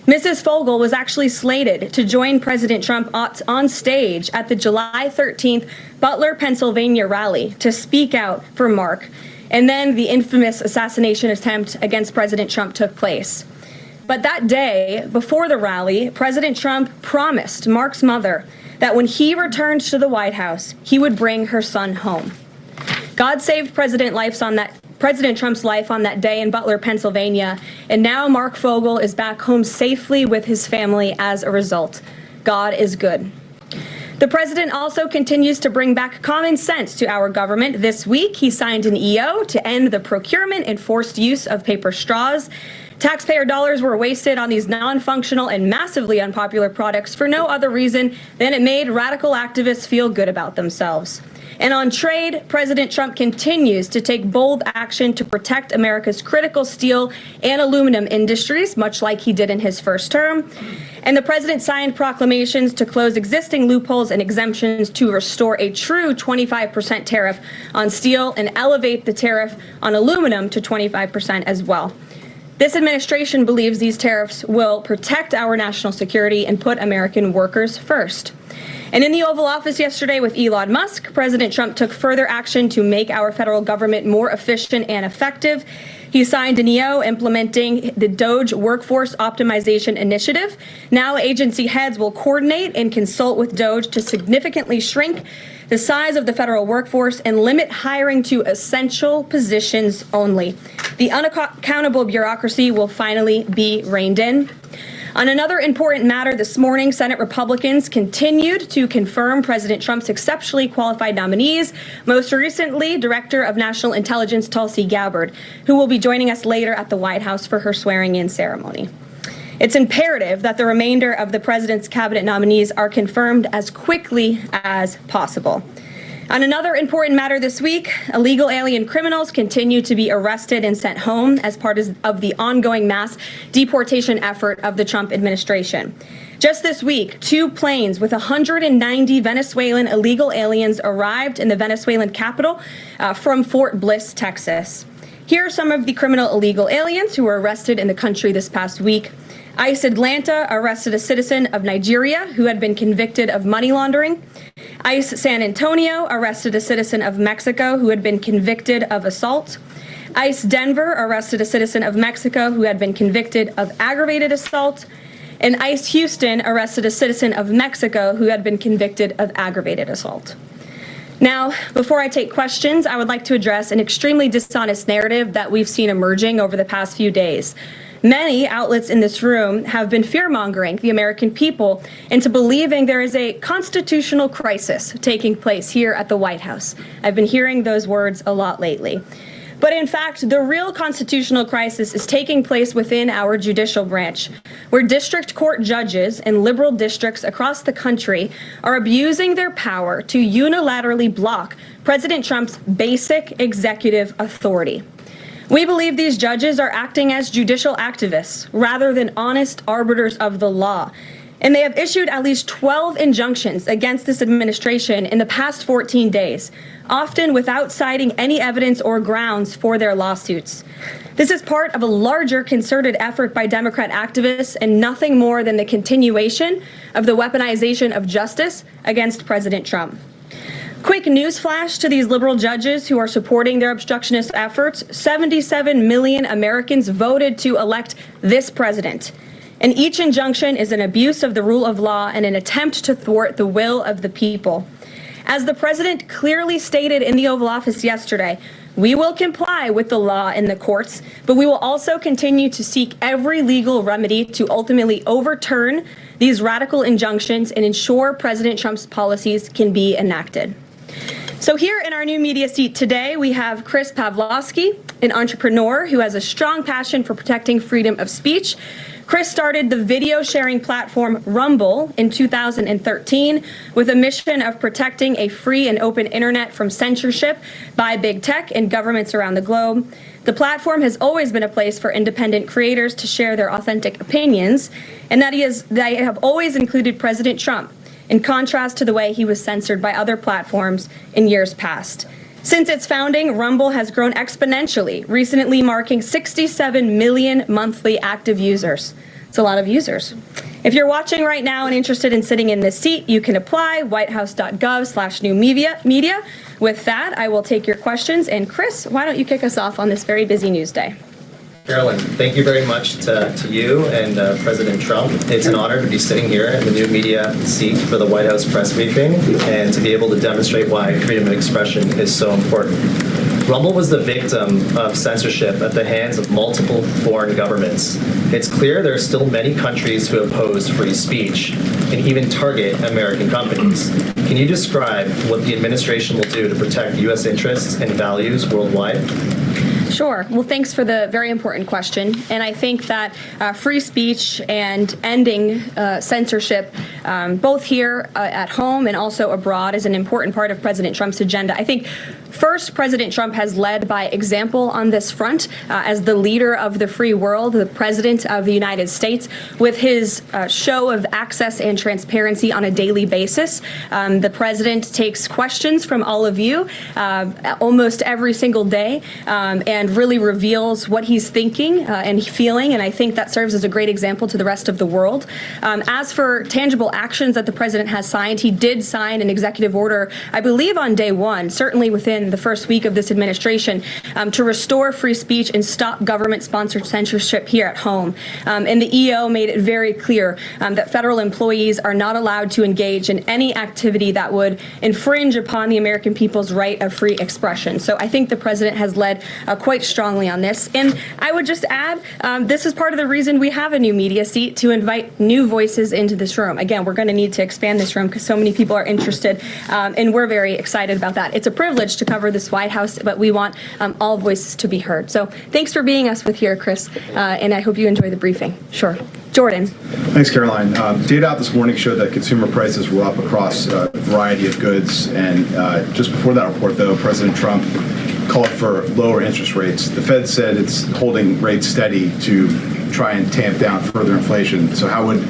Mrs. Fogel was actually slated to join President Trump on stage at the July 13th Butler, Pennsylvania rally to speak out for Mark. And then the infamous assassination attempt against President Trump took place. But that day, before the rally, President Trump promised Mark's mother that when he returned to the White House, he would bring her son home. God saved President Trump's life on that day in Butler, Pennsylvania, and now Mark Fogel is back home safely with his family as a result. God is good. The president also continues to bring back common sense to our government. This week, he signed an EO to end the procurement and forced use of paper straws. Taxpayer dollars were wasted on these non-functional and massively unpopular products for no other reason than it made radical activists feel good about themselves. And on trade, President Trump continues to take bold action to protect America's critical steel and aluminum industries, much like he did in his first term. And the president signed proclamations to close existing loopholes and exemptions to restore a true 25% tariff on steel and elevate the tariff on aluminum to 25% as well. This administration believes these tariffs will protect our national security and put American workers first. And in the Oval Office yesterday with Elon Musk, President Trump took further action to make our federal government more efficient and effective. He signed an EO implementing the DOGE Workforce Optimization Initiative. Now agency heads will coordinate and consult with DOGE to significantly shrink the size of the federal workforce and limit hiring to essential positions only. The unaccountable bureaucracy will finally be reined in. On another important matter this morning, Senate Republicans continued to confirm President Trump's exceptionally qualified nominees, most recently Director of National Intelligence Tulsi Gabbard, who will be joining us later at the White House for her swearing-in ceremony. It's imperative that the remainder of the president's cabinet nominees are confirmed as quickly as possible. On another important matter this week, illegal alien criminals continue to be arrested and sent home as part of the ongoing mass deportation effort of the Trump administration. Just this week, 2 planes with 190 Venezuelan illegal aliens arrived in the Venezuelan capital from Fort Bliss, Texas. Here are some of the criminal illegal aliens who were arrested in the country this past week. ICE Atlanta arrested a citizen of Nigeria who had been convicted of money laundering. ICE San Antonio arrested a citizen of Mexico who had been convicted of assault. ICE Denver arrested a citizen of Mexico who had been convicted of aggravated assault. And ICE Houston arrested a citizen of Mexico who had been convicted of aggravated assault. Now, before I take questions, I would like to address an extremely dishonest narrative that we've seen emerging over the past few days. Many outlets in this room have been fear-mongering the American people into believing there is a constitutional crisis taking place here at the White House. I've been hearing those words a lot lately. But in fact, the real constitutional crisis is taking place within our judicial branch, where district court judges in liberal districts across the country are abusing their power to unilaterally block President Trump's basic executive authority. We believe these judges are acting as judicial activists rather than honest arbiters of the law. And they have issued at least 12 injunctions against this administration in the past 14 days, often without citing any evidence or grounds for their lawsuits. This is part of a larger concerted effort by Democrat activists and nothing more than the continuation of the weaponization of justice against President Trump. Quick news flash to these liberal judges who are supporting their obstructionist efforts: 77 million Americans voted to elect this president. And each injunction is an abuse of the rule of law and an attempt to thwart the will of the people. As the president clearly stated in the Oval Office yesterday, we will comply with the law in the courts, but we will also continue to seek every legal remedy to ultimately overturn these radical injunctions and ensure President Trump's policies can be enacted. So here in our new media seat today, we have Chris Pavlovsky, an entrepreneur who has a strong passion for protecting freedom of speech. Chris started the video sharing platform Rumble in 2013 with a mission of protecting a free and open internet from censorship by big tech and governments around the globe. The platform has always been a place for independent creators to share their authentic opinions, and they have always included President Trump, in contrast to the way he was censored by other platforms in years past. Since its founding, Rumble has grown exponentially, recently marking 67 million monthly active users. It's a lot of users. If you're watching right now and interested in sitting in this seat, you can apply, whitehouse.gov/new media. With that, I will take your questions. And Chris, why don't you kick us off on this very busy news day? Carolyn, thank you very much to you and President Trump. It's an honor to be sitting here in the new media seat for the White House press briefing and to be able to demonstrate why freedom of expression is so important. Rumble was the victim of censorship at the hands of multiple foreign governments. It's clear there are still many countries who oppose free speech and even target American companies. Can you describe what the administration will do to protect U.S. interests and values worldwide? Sure. Well, thanks for the very important question. And I think that free speech and ending censorship, both here at home and also abroad, is an important part of President Trump's agenda. I think first, President Trump has led by example on this front as the leader of the free world, the president of the United States, with his show of access and transparency on a daily basis. The president takes questions from all of you almost every single day and really reveals what he's thinking and feeling, and I think that serves as a great example to the rest of the world. As for tangible actions that the president has signed, he did sign an executive order, I believe on day one, certainly within the first week of this administration, to restore free speech and stop government-sponsored censorship here at home. And the EO made it very clear that federal employees are not allowed to engage in any activity that would infringe upon the American people's right of free expression. So I think the president has led quite strongly on this. And I would just add, this is part of the reason we have a new media seat, to invite new voices into this room. Again, we're going to need to expand this room because so many people are interested, and we're very excited about that. It's a privilege to cover this White House, but we want all voices to be heard. So thanks for being us with here, Chris, and I hope you enjoy the briefing. Sure. Jordan. Thanks, Caroline. Data out this morning showed that consumer prices were up across a variety of goods. And just before that report, though, President Trump called for lower interest rates. The Fed said it's holding rates steady to try and tamp down further inflation. So how would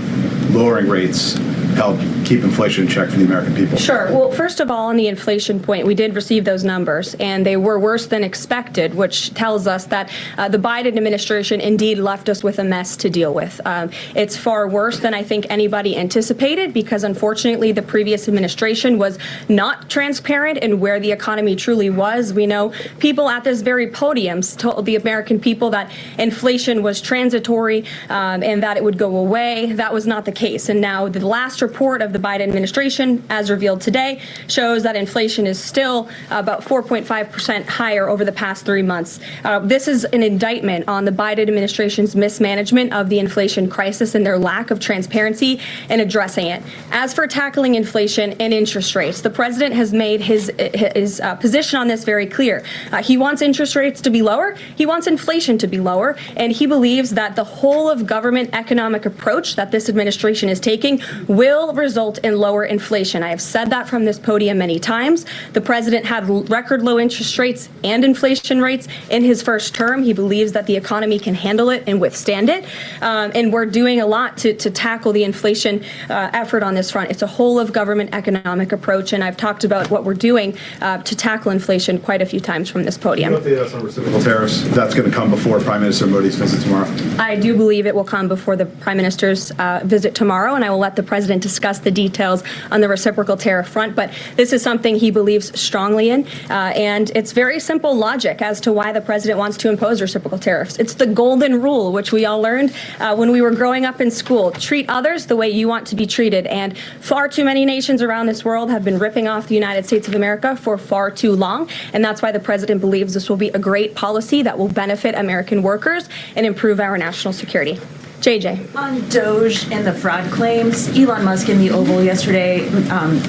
lowering rates help keep inflation in check for the American people? Sure. Well, first of all, on the inflation point, we did receive those numbers, and they were worse than expected, which tells us that the Biden administration indeed left us with a mess to deal with. It's far worse than I think anybody anticipated, because unfortunately the previous administration was not transparent in where the economy truly was. We know people at this very podium told the American people that inflation was transitory and that it would go away. That was not the case. And now the last report of the Biden administration, as revealed today, shows that inflation is still about 4.5% higher over the past 3 months. This is an indictment on the Biden administration's mismanagement of the inflation crisis and their lack of transparency in addressing it. As for tackling inflation and interest rates, the president has made his position on this very clear. He wants interest rates to be lower. He wants inflation to be lower. And he believes that the whole of government economic approach that this administration is taking will result in lower inflation. I have said that from this podium many times. The president had record low interest rates and inflation rates in his first term. He believes that the economy can handle it and withstand it. And we're doing a lot to tackle the inflation effort on this front. It's a whole of government economic approach, and I've talked about what we're doing to tackle inflation quite a few times from this podium. Can you update us on reciprocal tariffs? That's going to come before Prime Minister Modi's visit tomorrow. I do believe it will come before the Prime Minister's visit tomorrow, and I will let the president discuss the details on the reciprocal tariff front. But this is something he believes strongly in, and it's very simple logic as to why the president wants to impose reciprocal tariffs. It's the golden rule, which we all learned when we were growing up in school. Treat others the way you want to be treated. And far too many nations around this world have been ripping off the United States of America for far too long. And that's why the president believes this will be a great policy that will benefit American workers and improve our national security. JJ. On DOGE and the fraud claims, Elon Musk in the Oval yesterday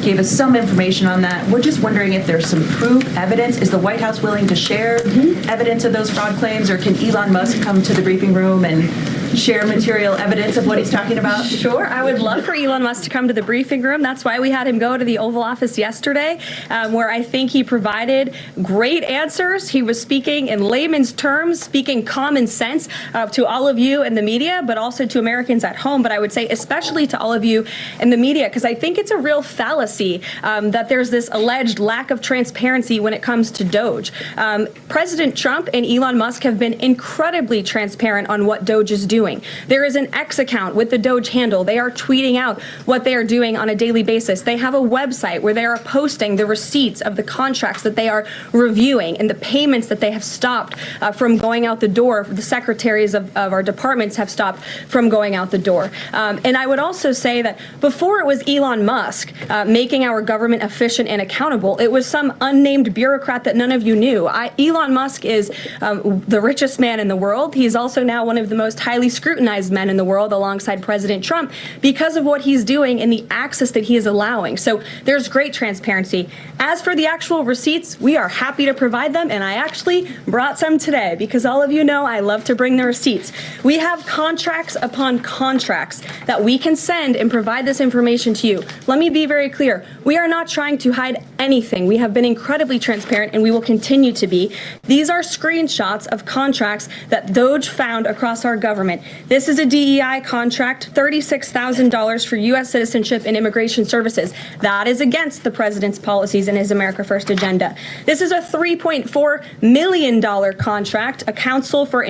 gave us some information on that. We're just wondering if there's some proof, evidence. Is the White House willing to share evidence of those fraud claims, or can Elon Musk come to the briefing room and share material evidence of what he's talking about? Sure. I would love for Elon Musk to come to the briefing room. That's why we had him go to the Oval Office yesterday, where I think he provided great answers. He was speaking in layman's terms, speaking common sense to all of you in the media, but also to Americans at home. But I would say especially to all of you in the media, because I think it's a real fallacy that there's this alleged lack of transparency when it comes to DOGE. President Trump and Elon Musk have been incredibly transparent on what DOGE is doing. There is an X account with the DOGE handle. They are tweeting out what they are doing on a daily basis. They have a website where they are posting the receipts of the contracts that they are reviewing and the payments that they have stopped from going out the door. The secretaries of our departments have stopped from going out the door. And I would also say that before it was Elon Musk making our government efficient and accountable, it was some unnamed bureaucrat that none of you knew. Elon Musk is the richest man in the world. He's also now one of the most highly scrutinized men in the world alongside President Trump because of what he's doing and the access that he is allowing. So there's great transparency. As for the actual receipts, we are happy to provide them, and I actually brought some today because all of you know I love to bring the receipts. We have contracts upon contracts that we can send and provide this information to you. Let me be very clear. We are not trying to hide anything. We have been incredibly transparent, and we will continue to be. These are screenshots of contracts that DOGE found across our government. This is a DEI contract, $36,000 for U.S. citizenship and immigration services. That is against the president's policies and his America First agenda. This is a $3.4 million contract, a council for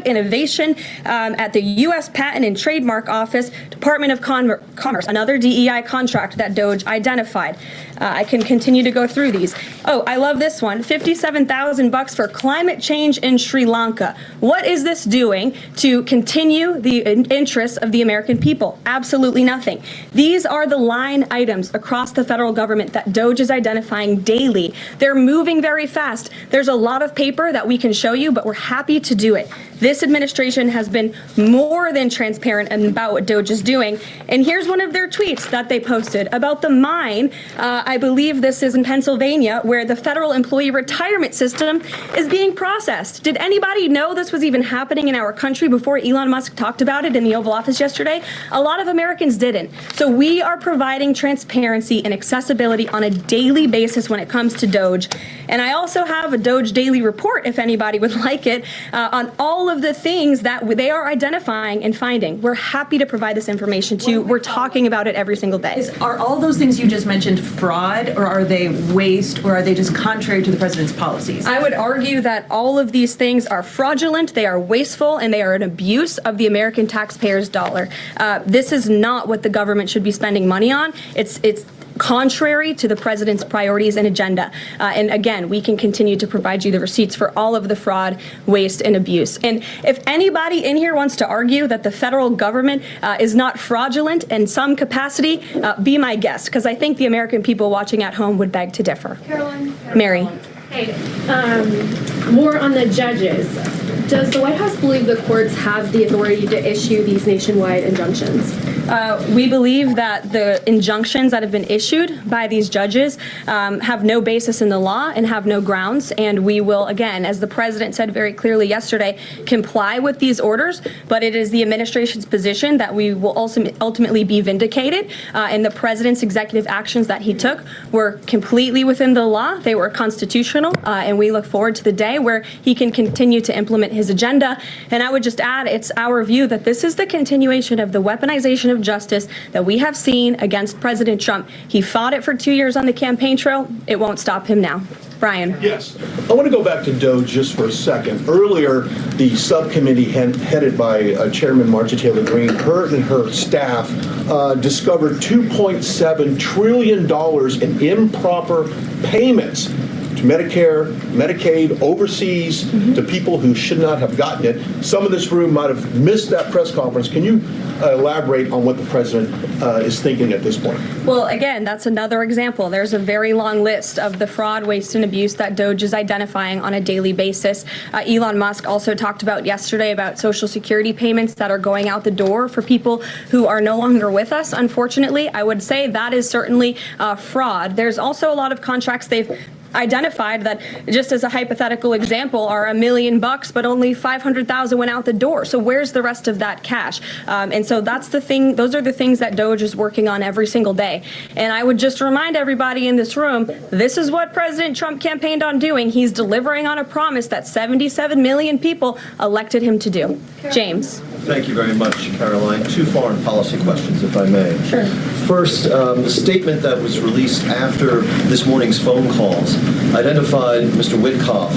innovation at the U.S. Patent and Trademark Office, Department of Commerce, another DEI contract that DOGE identified. I can continue to go through these. Oh, I love this one, $57,000 for climate change in Sri Lanka. What is this doing to continue the interests of the American people? Absolutely nothing. These are the line items across the federal government that DOGE is identifying daily. They're moving very fast. There's a lot of paper that we can show you, but we're happy to do it. This administration has been more than transparent about what DOGE is doing. And here's one of their tweets that they posted about the mine. I believe this is in Pennsylvania, where the federal employee retirement system is being processed. Did anybody know this was even happening in our country before Elon Musk talked about it in the Oval Office yesterday? A lot of Americans didn't. So we are providing transparency and accessibility on a daily basis when it comes to DOGE. And I also have a DOGE daily report, if anybody would like it, on all of the things that they are identifying and finding. We're happy to provide this information to you. We're talking about it every single day. Are all those things you just mentioned fraud, or are they waste, or are they just contrary to the president's policies? I would argue that all of these things are fraudulent, they are wasteful, and they are an abuse of the American taxpayer's dollar. This is not what the government should be spending money on. It's contrary to the president's priorities and agenda. And again, we can continue to provide you the receipts for all of the fraud, waste, and abuse. And if anybody in here wants to argue that the federal government is not fraudulent in some capacity, be my guest, because I think the American people watching at home would beg to differ. Caroline. Mary. Hey, more on the judges. Does the White House believe the courts have the authority to issue these nationwide injunctions? We believe that the injunctions that have been issued by these judges have no basis in the law and have no grounds. And we will, again, as the president said very clearly yesterday, comply with these orders. But it is the administration's position that we will ultimately be vindicated. And the president's executive actions that he took were completely within the law. They were constitutional. And we look forward to the day where he can continue to implement his agenda. And I would just add, it's our view that this is the continuation of the weaponization of justice that we have seen against President Trump. He fought it for 2 years on the campaign trail. It won't stop him now. Brian. Yes. I want to go back to DOGE just for a second. Earlier, the subcommittee headed by Chairman Marjorie Taylor Greene, her and her staff discovered $2.7 trillion in improper payments to Medicare, Medicaid, overseas, to people who should not have gotten it. Some of this room might have missed that press conference. Can you elaborate on what the president is thinking at this point? Well, again, that's another example. There's a very long list of the fraud, waste, and abuse that DOGE is identifying on a daily basis. Elon Musk also talked about yesterday about Social Security payments that are going out the door for people who are no longer with us. Unfortunately, I would say that is certainly fraud. There's also a lot of contracts they've identified that, just as a hypothetical example, are $1 million, but only 500,000 went out the door. So where's the rest of that cash? And so that's the thing. Those are the things that DOGE is working on every single day. And I would just remind everybody in this room, this is what President Trump campaigned on doing. He's delivering on a promise that 77 million people elected him to do. James. Thank you very much, Caroline. Two foreign policy questions, if I may. Sure. First, the statement that was released after this morning's phone calls identified Mr. Witkoff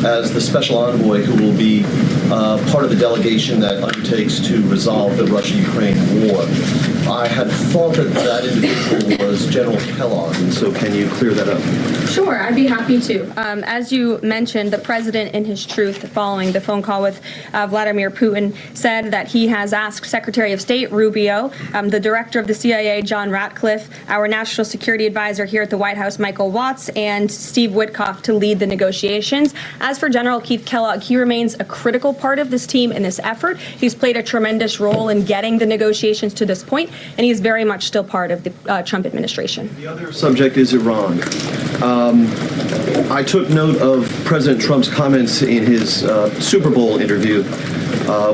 as the special envoy who will be part of the delegation that undertakes to resolve the Russia-Ukraine war. I had thought that that individual was General Kellogg, and so can you clear that up? Sure, I'd be happy to. As you mentioned, the president, in his truth, following the phone call with Vladimir Putin, said that he has asked Secretary of State Rubio, the director of the CIA, John Ratcliffe, our national security advisor here at the White House, Michael Watts, and Steve Witkoff to lead the negotiations. As for General Keith Kellogg, he remains a critical part of this team in this effort. He's played a tremendous role in getting the negotiations to this point, and he's very much still part of the Trump administration. The other subject is Iran. I took note of President Trump's comments in his Super Bowl interview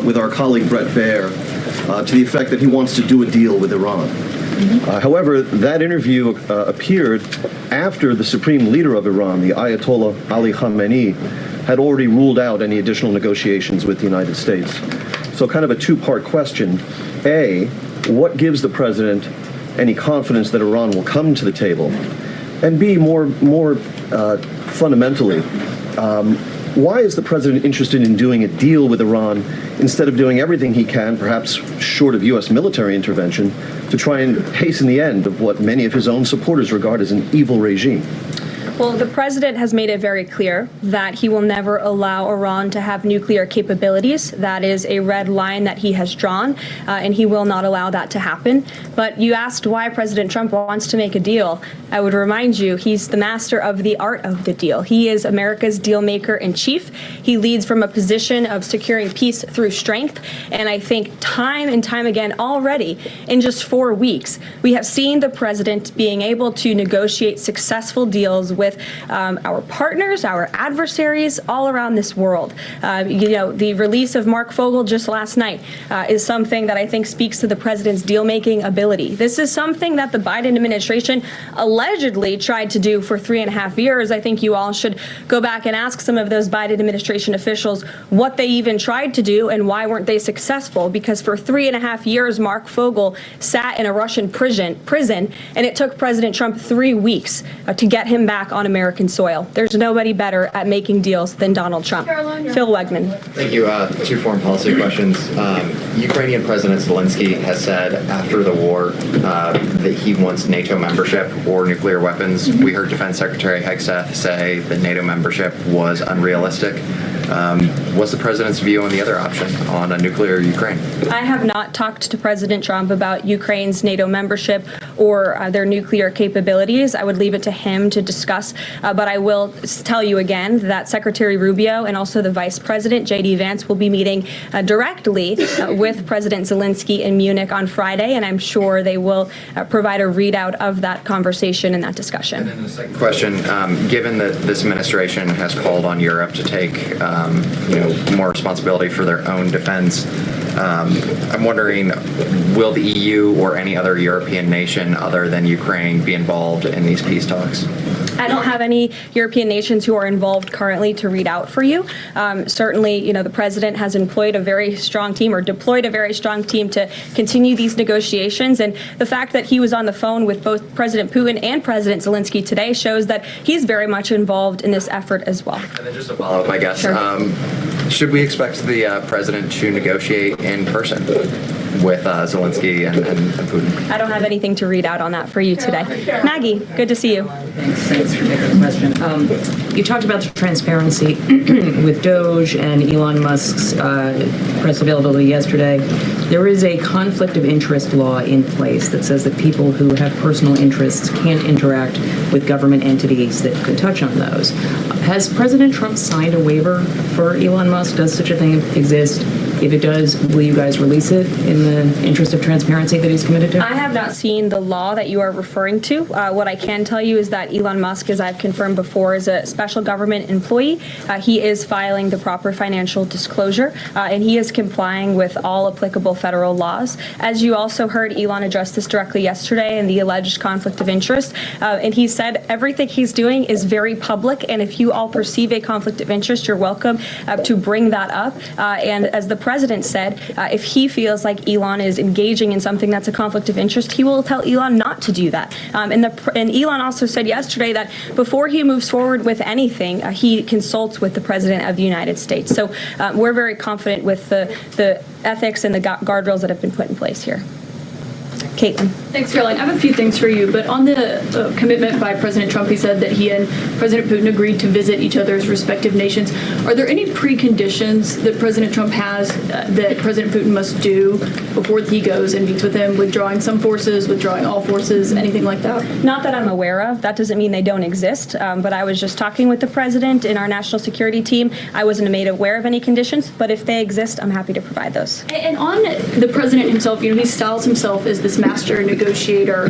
with our colleague Brett Baer to the effect that he wants to do a deal with Iran. However, that interview appeared after the supreme leader of Iran, the Ayatollah Ali Khamenei, had already ruled out any additional negotiations with the United States. So kind of a two-part question. A, what gives the president any confidence that Iran will come to the table? And B, more fundamentally, why is the president interested in doing a deal with Iran instead of doing everything he can, perhaps short of U.S. military intervention, to try and hasten the end of what many of his own supporters regard as an evil regime? Well, the president has made it very clear that he will never allow Iran to have nuclear capabilities. That is a red line that he has drawn, and he will not allow that to happen. But you asked why President Trump wants to make a deal. I would remind you, he's the master of the art of the deal. He is America's deal maker in chief. He leads from a position of securing peace through strength. And I think time and time again already, in just 4 weeks, we have seen the president being able to negotiate successful deals with with our partners, our adversaries all around this world. The release of Mark Fogel just last night is something that I think speaks to the president's deal-making ability. This is something that the Biden administration allegedly tried to do for 3.5 years. I think you all should go back and ask some of those Biden administration officials what they even tried to do and why weren't they successful, because for 3.5 years, Mark Fogel sat in a Russian prison, and it took President Trump 3 weeks to get him back on American soil. There's nobody better at making deals than Donald Trump. Phil Wegman. Thank you. 2 foreign policy questions. Ukrainian President Zelensky has said after the war that he wants NATO membership or nuclear weapons. We heard Defense Secretary Hegseth say that NATO membership was unrealistic. What's the president's view on the other option, on a nuclear Ukraine? I have not talked to President Trump about Ukraine's NATO membership or their nuclear capabilities. I would leave it to him to discuss. But I will tell you again that Secretary Rubio and also the Vice President, J.D. Vance, will be meeting directly with President Zelensky in Munich on Friday, and I'm sure they will provide a readout of that conversation and that discussion. And then the second question, given that this administration has called on Europe to take more responsibility for their own defense, I'm wondering, will the EU or any other European nation other than Ukraine be involved in these peace talks? I don't have any European nations who are involved currently to read out for you. Certainly, the president has employed a very strong team, or deployed a very strong team, to continue these negotiations. And the fact that he was on the phone with both President Putin and President Zelensky today shows that he's very much involved in this effort as well. And then just a follow-up, I guess. Sure. Should we expect the president to negotiate in person with Zelensky and Putin? I don't have anything to read out on that for you today. Maggie, good to see you. Thanks for taking the question. You talked about the transparency with DOGE and Elon Musk's press availability yesterday. There is a conflict of interest law in place that says that people who have personal interests can't interact with government entities that could touch on those. Has President Trump signed a waiver for Elon Musk? Does such a thing exist? If it does, will you guys release it in the interest of transparency that he's committed to? I have not seen the law that you are referring to. What I can tell you is that Elon Musk, as I've confirmed before, is a special government employee. He is filing the proper financial disclosure, and he is complying with all applicable federal laws. As you also heard Elon address this directly yesterday in the alleged conflict of interest, and he said everything he's doing is very public, and if you all perceive a conflict of interest, you're welcome to bring that up. And as the president said, if he feels like Elon is engaging in something that's a conflict of interest, he will tell Elon not to do that. And Elon also said yesterday that before he moves forward with anything, he consults with the President of the United States. So we're very confident with the ethics and the guardrails that have been put in place here. Caitlin. Thanks, Caroline. I have a few things for you, but on the commitment by President Trump, he said that he and President Putin agreed to visit each other's respective nations. Are there any preconditions that President Trump has that President Putin must do before he goes and meets with him, withdrawing some forces, withdrawing all forces, anything like that? Not that I'm aware of. That doesn't mean they don't exist, but I was just talking with the president in our national security team. I wasn't made aware of any conditions, but if they exist, I'm happy to provide those. And on the president himself, he styles himself as this master negotiator.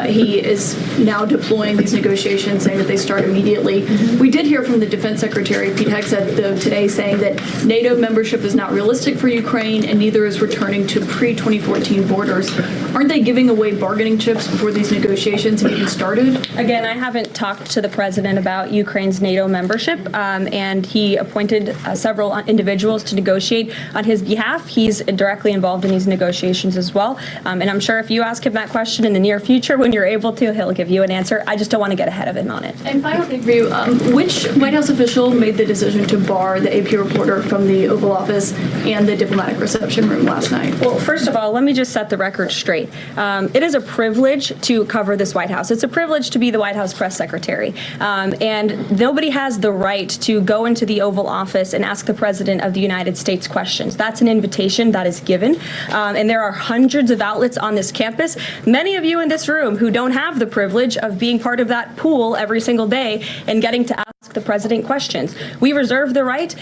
He is now deploying these negotiations, saying that they start immediately. We did hear from the Defense Secretary, Pete Hegseth, though, today, saying that NATO membership is not realistic for Ukraine, and neither is returning to pre-2014 borders. Aren't they giving away bargaining chips before these negotiations have even started? Again, I haven't talked to the president about Ukraine's NATO membership, and he appointed several individuals to negotiate on his behalf. He's directly involved in these negotiations as well, and I'm sure if you ask him that question in the near future, when you're able to, he'll give you an answer. I just don't want to get ahead of him on it. And final thing for you, which White House official made the decision to bar the AP reporter from the Oval Office and the diplomatic reception room last night? Well, first of all, let me just set the record straight. It is a privilege to cover this White House. It's a privilege to be the White House press secretary. And nobody has the right to go into the Oval Office and ask the President of the United States questions. That's an invitation that is given. And there are hundreds of outlets on this campus, many of you in this room who don't have the privilege of being part of that pool every single day and getting to ask the president questions. We reserve the right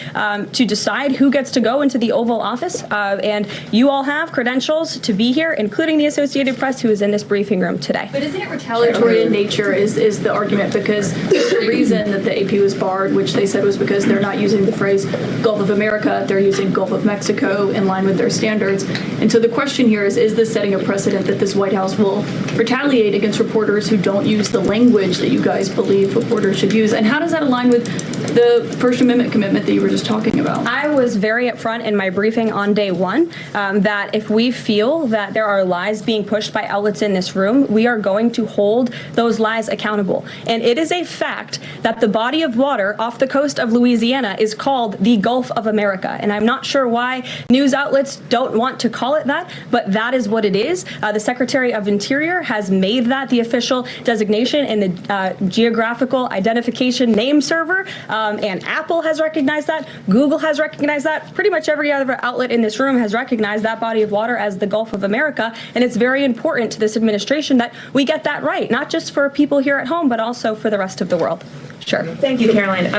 to decide who gets to go into the Oval Office, and you all have credentials to be here, including the Associated Press, who is in this briefing room today. But isn't it retaliatory in nature is the argument, because the reason that the AP was barred, which they said was because they're not using the phrase Gulf of America, they're using Gulf of Mexico in line with their standards. And so the question here is this setting a precedent that this White House will retaliate against reporters who don't use the language that you guys believe reporters should use? And how does that align with the First Amendment commitment that you were just talking about? I was very upfront in my briefing on day one that if we feel that there are lies being pushed by outlets in this room, we are going to hold those lies accountable. And it is a fact that the body of water off the coast of Louisiana is called the Gulf of America. And I'm not sure why news outlets don't want to call it that, but that is what it is. The Secretary of Interior has made that the official designation in the geographical identification name server, and Apple has recognized that, Google has recognized that, pretty much every other outlet in this room has recognized that body of water as the Gulf of America, and it's very important to this administration that we get that right, not just for people here at home, but also for the rest of the world. Sure. Thank you, Caroline.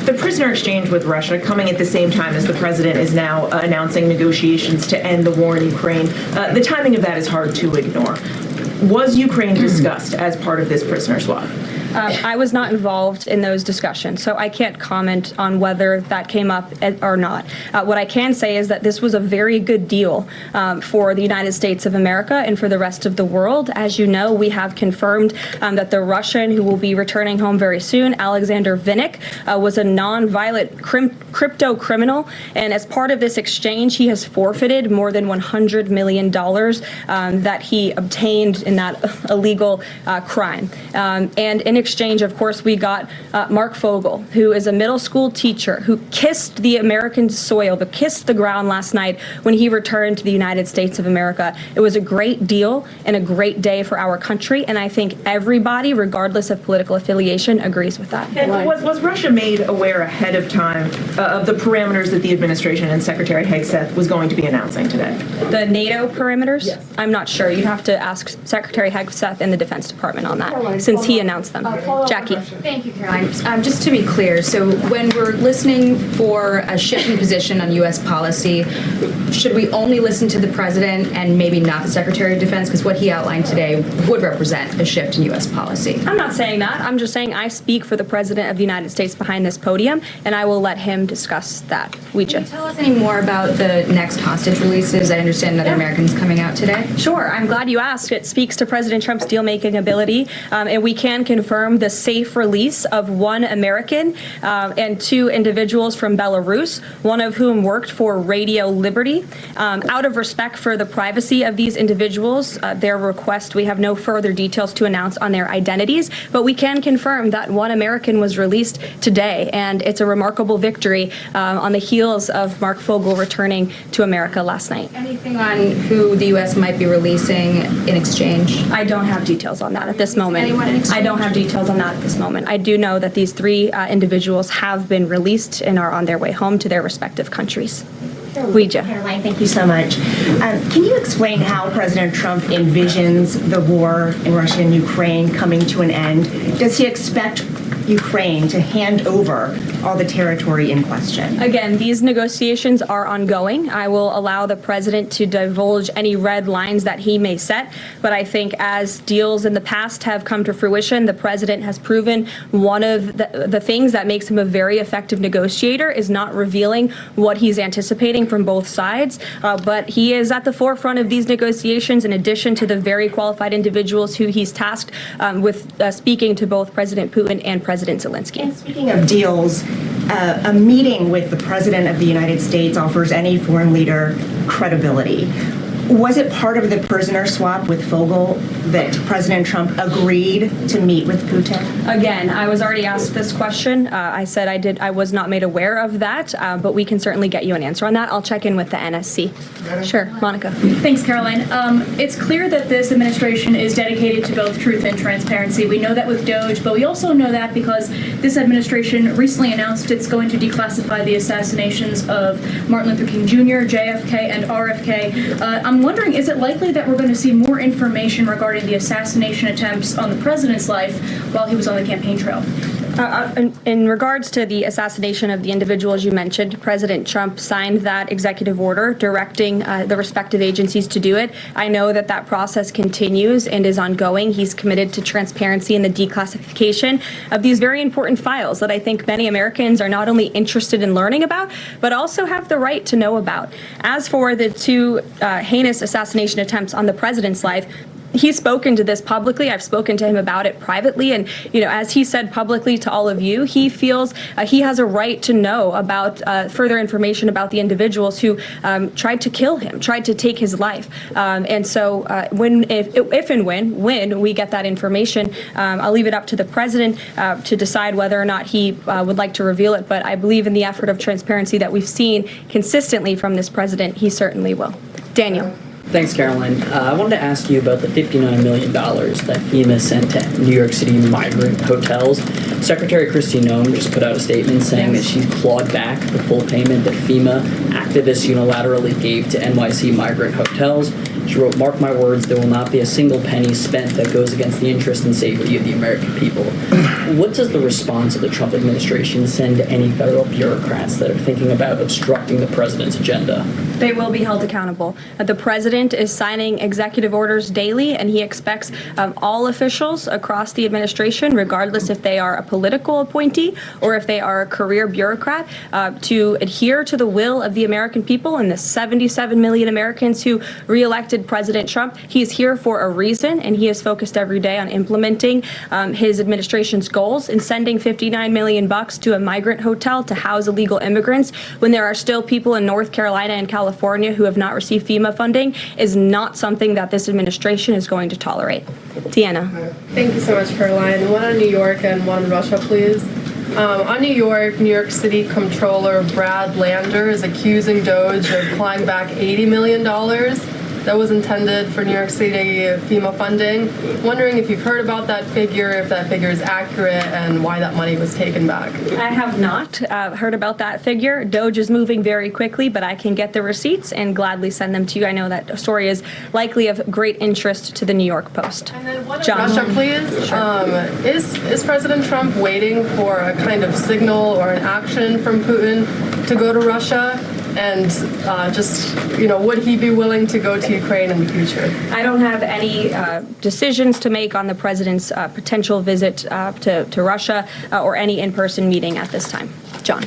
The prisoner exchange with Russia coming at the same time as the president is now announcing negotiations to end the war in Ukraine. The timing of that is hard to ignore. Was Ukraine discussed as part of this prisoner swap? I was not involved in those discussions, so I can't comment on whether that came up or not. What I can say is that this was a very good deal for the United States of America and for the rest of the world. As you know, we have confirmed that the Russian who will be returning home very soon, Alexander Vinnik, was a non-violent crypto criminal, and as part of this exchange, he has forfeited more than $100 million that he obtained in that illegal crime. And in exchange, of course, we got Mark Fogel, who is a middle school teacher who kissed the American soil, but kissed the ground last night when he returned to the United States of America. It was a great deal and a great day for our country, and I think everybody, regardless of political affiliation, agrees with that. And was Russia made aware ahead of time of the parameters that the administration and Secretary Hegseth was going to be announcing today? The NATO parameters? Yes. I'm not sure. You'd have to ask Secretary Hegseth and the Defense Department on that, since he announced them. Jackie. Thank you, Caroline. Just to be clear, so when we're listening for a shift in position on U.S. policy, should we only listen to the president and maybe not the Secretary of Defense? Because what he outlined today would represent a shift in U.S. policy. I'm not saying that. I'm just saying I speak for the President of the United States behind this podium, and I will let him discuss that. Can you tell us any more about the next hostage releases? I understand that Americans coming out today. Sure. I'm glad you asked. It speaks to President Trump's deal-making ability, and we can confirm the safe release of one American and two individuals from Belarus, one of whom worked for Radio Liberty. Out of respect for the privacy of these individuals, their request, we have no further details to announce on their identities, but we can confirm that one American was released today, and it's a remarkable victory on the heels of Mark Fogel returning to America last night. Anything on who the U.S. might be releasing in exchange? I don't have details on that at this moment. I don't have details on that at this moment. I do know that these three individuals have been released and are on their way home to their respective countries. Ouija. Caroline, thank you so much. Can you explain how President Trump envisions the war in Russia and Ukraine coming to an end? Does he expect Ukraine to hand over all the territory in question? Again, these negotiations are ongoing. I will allow the president to divulge any red lines that he may set, but I think as deals in the past have come to fruition, the president has proven one of the things that makes him a very effective negotiator is not revealing what he's anticipating from both sides, but he is at the forefront of these negotiations in addition to the very qualified individuals who he's tasked with speaking to both President Putin and President Zelensky. And speaking of deals, a meeting with the President of the United States offers any foreign leader credibility. Was it part of the prisoner swap with Fogel that President Trump agreed to meet with Putin? Again, I was already asked this question. I said I was not made aware of that, but we can certainly get you an answer on that. I'll check in with the NSC. Sure, Monica. Thanks, Caroline. It's clear that this administration is dedicated to both truth and transparency. We know that with DOGE, but we also know that because this administration recently announced it's going to declassify the assassinations of Martin Luther King Jr., JFK, and RFK. I'm wondering, is it likely that we're going to see more information regarding the assassination attempts on the president's life while he was on the campaign trail? In regards to the assassination of the individuals you mentioned, President Trump signed that executive order directing the respective agencies to do it. I know that that process continues and is ongoing. He's committed to transparency and the declassification of these very important files that I think many Americans are not only interested in learning about, but also have the right to know about. As for the two heinous assassination attempts on the president's life, he's spoken to this publicly. I've spoken to him about it privately. And, as he said publicly to all of you, he feels he has a right to know about further information about the individuals who tried to kill him, tried to take his life. And so if and when we get that information, I'll leave it up to the president to decide whether or not he would like to reveal it. But I believe in the effort of transparency that we've seen consistently from this president, he certainly will. Daniel. Thanks, Caroline. I wanted to ask you about the $59 million that FEMA sent to New York City migrant hotels. Secretary Kristi Noem just put out a statement saying that she's clawed back the full payment that FEMA activists unilaterally gave to NYC migrant hotels. She wrote, "Mark my words, there will not be a single penny spent that goes against the interest and safety of the American people." What does the response of the Trump administration send to any federal bureaucrats that are thinking about obstructing the president's agenda? They will be held accountable. The president is signing executive orders daily, and he expects all officials across the administration, regardless if they are a political appointee or if they are a career bureaucrat, to adhere to the will of the American people and the 77 million Americans who reelected President Trump. He is here for a reason, and he is focused every day on implementing his administration's goals, and sending $59 million to a migrant hotel to house illegal immigrants when there are still people in North Carolina and California who have not received FEMA funding is not something that this administration is going to tolerate. Deanna. Thank you so much, Caroline. One on New York and one on Russia, please. On New York City Comptroller Brad Lander is accusing DOGE of clawing back $80 million that was intended for New York City FEMA funding. Wondering if you've heard about that figure, if that figure is accurate, and why that money was taken back. I have not heard about that figure. DOGE is moving very quickly, but I can get the receipts and gladly send them to you. I know that story is likely of great interest to the New York Post. And then one John. Russia, please. Sure. Is President Trump waiting for a kind of signal or an action from Putin to go to Russia? And would he be willing to go to Ukraine in the future? I don't have any decisions to make on the president's potential visit to Russia or any in-person meeting at this time. John.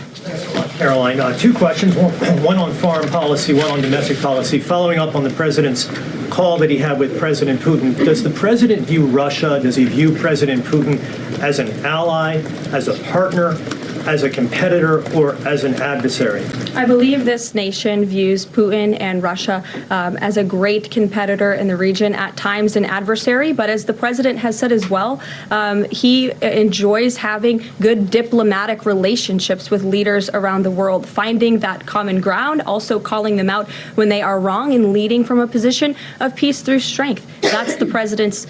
Caroline, two questions, one on foreign policy, one on domestic policy. Following up on the president's call that he had with President Putin, does the president view Russia, does he view President Putin as an ally, as a partner, as a competitor, or as an adversary? I believe this nation views Putin and Russia as a great competitor in the region, at times an adversary, but as the president has said as well, he enjoys having good diplomatic relationships with leaders around the world, finding that common ground, also calling them out when they are wrong, and leading from a position of peace through strength. That's the president's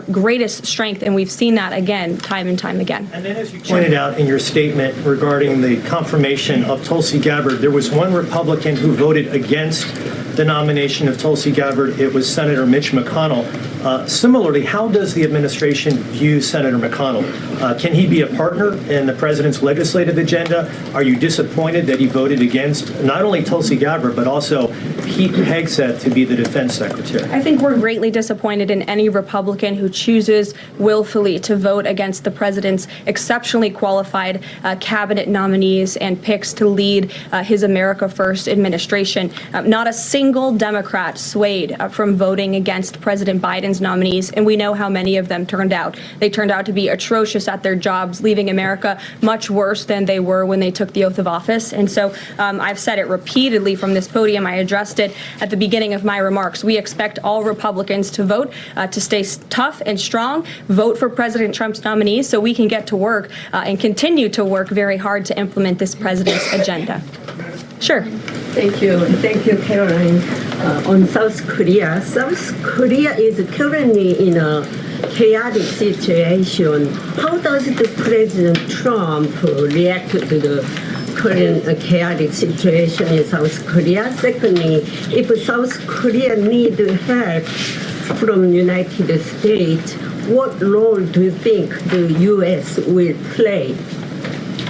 greatest strength, and we've seen that again, time and time again. And then, as you pointed out in your statement regarding the confirmation of Tulsi Gabbard, there was one Republican who voted against the nomination of Tulsi Gabbard. It was Senator Mitch McConnell. Similarly, how does the administration view Senator McConnell? Can he be a partner in the president's legislative agenda? Are you disappointed that he voted against not only Tulsi Gabbard, but also Pete Hegseth to be the defense secretary? I think we're greatly disappointed in any Republican who chooses willfully to vote against the president's exceptionally qualified cabinet nominees and picks to lead his America First administration. Not a single Democrat swayed from voting against President Biden's nominees, and we know how many of them turned out. They turned out to be atrocious at their jobs, leaving America much worse than they were when they took the oath of office. And so I've said it repeatedly from this podium. I addressed it at the beginning of my remarks. We expect all Republicans to vote, to stay tough and strong, vote for President Trump's nominees so we can get to work and continue to work very hard to implement this president's agenda. Sure. Thank you. Thank you, Caroline. On South Korea is currently in a chaotic situation. How does the President Trump react to the current chaotic situation in South Korea? Secondly, if South Korea needs help from United States, what role do you think the U.S. will play?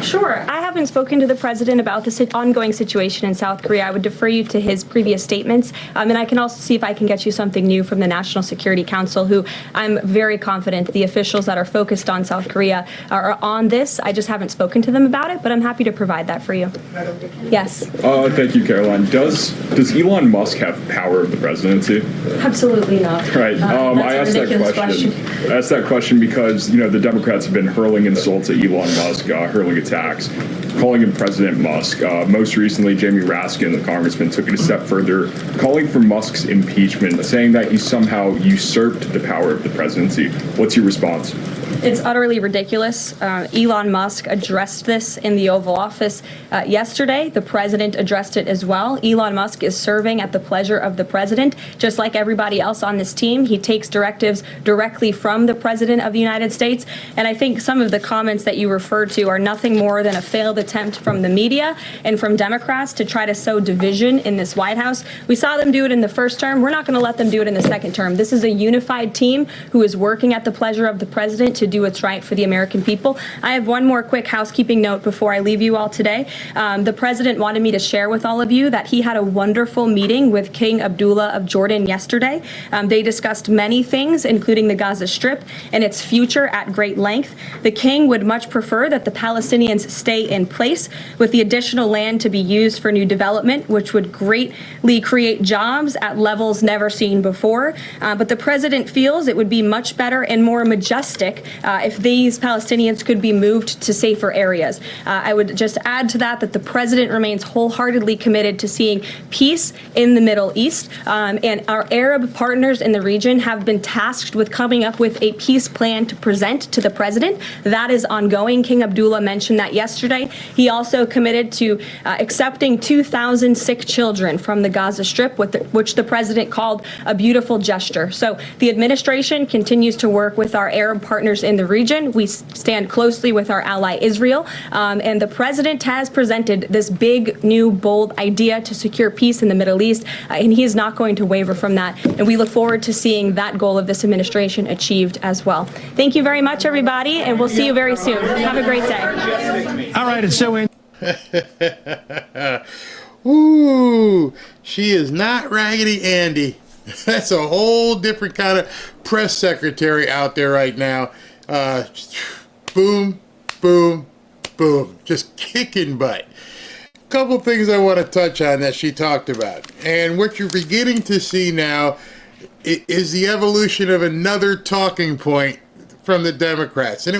Sure. I haven't spoken to the president about the ongoing situation in South Korea. I would defer you to his previous statements. And I can also see if I can get you something new from the National Security Council, who I'm very confident the officials that are focused on South Korea are on this. I just haven't spoken to them about it, but I'm happy to provide that for you. Yes. Thank you, Caroline. Does Elon Musk have power of the presidency? Absolutely not. Right. I asked that question. I asked that question because, the Democrats have been hurling insults at Elon Musk, hurling attacks, calling him President Musk. Most recently, Jamie Raskin, the congressman, took it a step further, calling for Musk's impeachment, saying that he somehow usurped the power of the presidency. What's your response? It's utterly ridiculous. Elon Musk addressed this in the Oval Office yesterday. The president addressed it as well. Elon Musk is serving at the pleasure of the president, just like everybody else on this team. He takes directives directly from the president of the United States. And I think some of the comments that you referred to are nothing more than a failed attempt from the media and from Democrats to try to sow division in this White House. We saw them do it in the first term. We're not going to let them do it in the second term. This is a unified team who is working at the pleasure of the president to do what's right for the American people. I have one more quick housekeeping note before I leave you all today. The president wanted me to share with all of you that he had a wonderful meeting with King Abdullah of Jordan yesterday. They discussed many things, including the Gaza Strip and its future at great length. The king would much prefer that the Palestinians stay in place, with the additional land to be used for new development, which would greatly create jobs at levels never seen before. But the president feels it would be much better and more majestic if these Palestinians could be moved to safer areas. I would just add to that the president remains wholeheartedly committed to seeing peace in the Middle East, and our Arab partners in the region have been tasked with coming up with a peace plan to present to the president. That is ongoing. King Abdullah mentioned that yesterday. He also committed to accepting 2,000 sick children from the Gaza Strip, which the president called a beautiful gesture. So the administration continues to work with our Arab partners in the region. We stand closely with our ally Israel, and the president has presented this big, new, bold idea to secure peace in the Middle East, and he is not going to waver from that. And we look forward to seeing that goal of this administration achieved as well. Thank you very much, everybody, and we'll see you very soon. Have a great day. All right, and so in. Ooh, she is not Raggedy Andy. That's a whole different kind of press secretary out there right now. Boom, boom, boom. Just kicking butt. Couple things I want to touch on that she talked about. And what you're beginning to see now is the evolution of another talking point from the Democrats. And it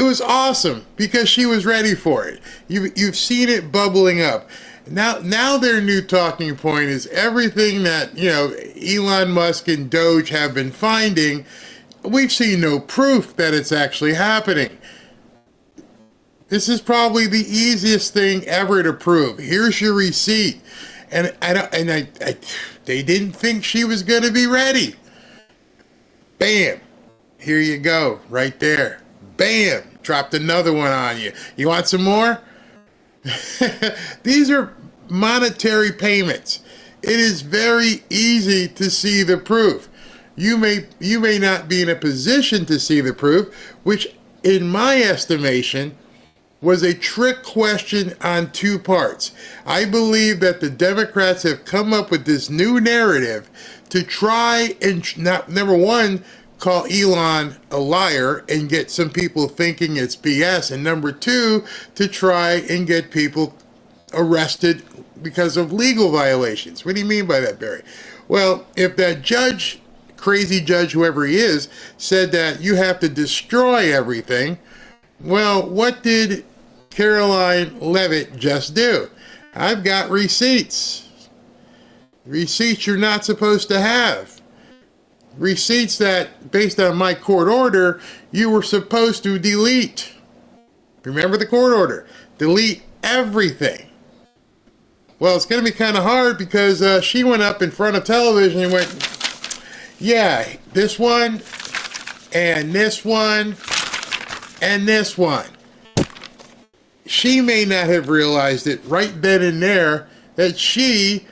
was awesome because she was ready for it. You've seen it bubbling up. Now their new talking point is everything that, Elon Musk and DOGE have been finding. We've seen no proof that it's actually happening. This is probably the easiest thing ever to prove. Here's your receipt. And they didn't think she was going to be ready. Bam. Here you go, right there. Bam. Dropped another one on you. You want some more? These are monetary payments. It is very easy to see the proof. You may not be in a position to see the proof, which in my estimation was a trick question on two parts. I believe that the Democrats have come up with this new narrative to try and number one, call Elon a liar and get some people thinking it's BS, and number two, to try and get people arrested because of legal violations. What do you mean by that, Barry? Well, if that judge, crazy judge, whoever he is, said that you have to destroy everything, well, what did Caroline Leavitt just do? I've got receipts. Receipts you're not supposed to have. Receipts that, based on my court order, you were supposed to delete. Remember the court order. Delete everything. Well, it's going to be kind of hard because she went up in front of television and went, yeah, this one, and this one, and this one. She may not have realized it right then and there that she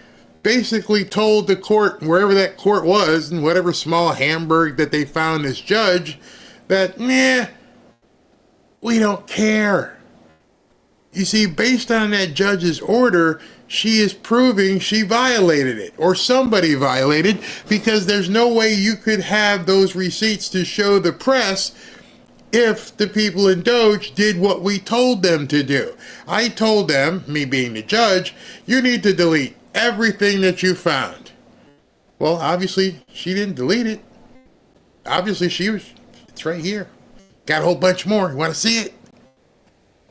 basically told the court, wherever that court was, in whatever small Hamburg that they found this judge, that, nah, we don't care. You see, based on that judge's order, she is proving she violated it, or somebody violated, because there's no way you could have those receipts to show the press if the people in DOGE did what we told them to do. I told them, me being the judge, you need to delete everything that you found. Well, obviously, she didn't delete it. Obviously, it's right here. Got a whole bunch more. You want to see it?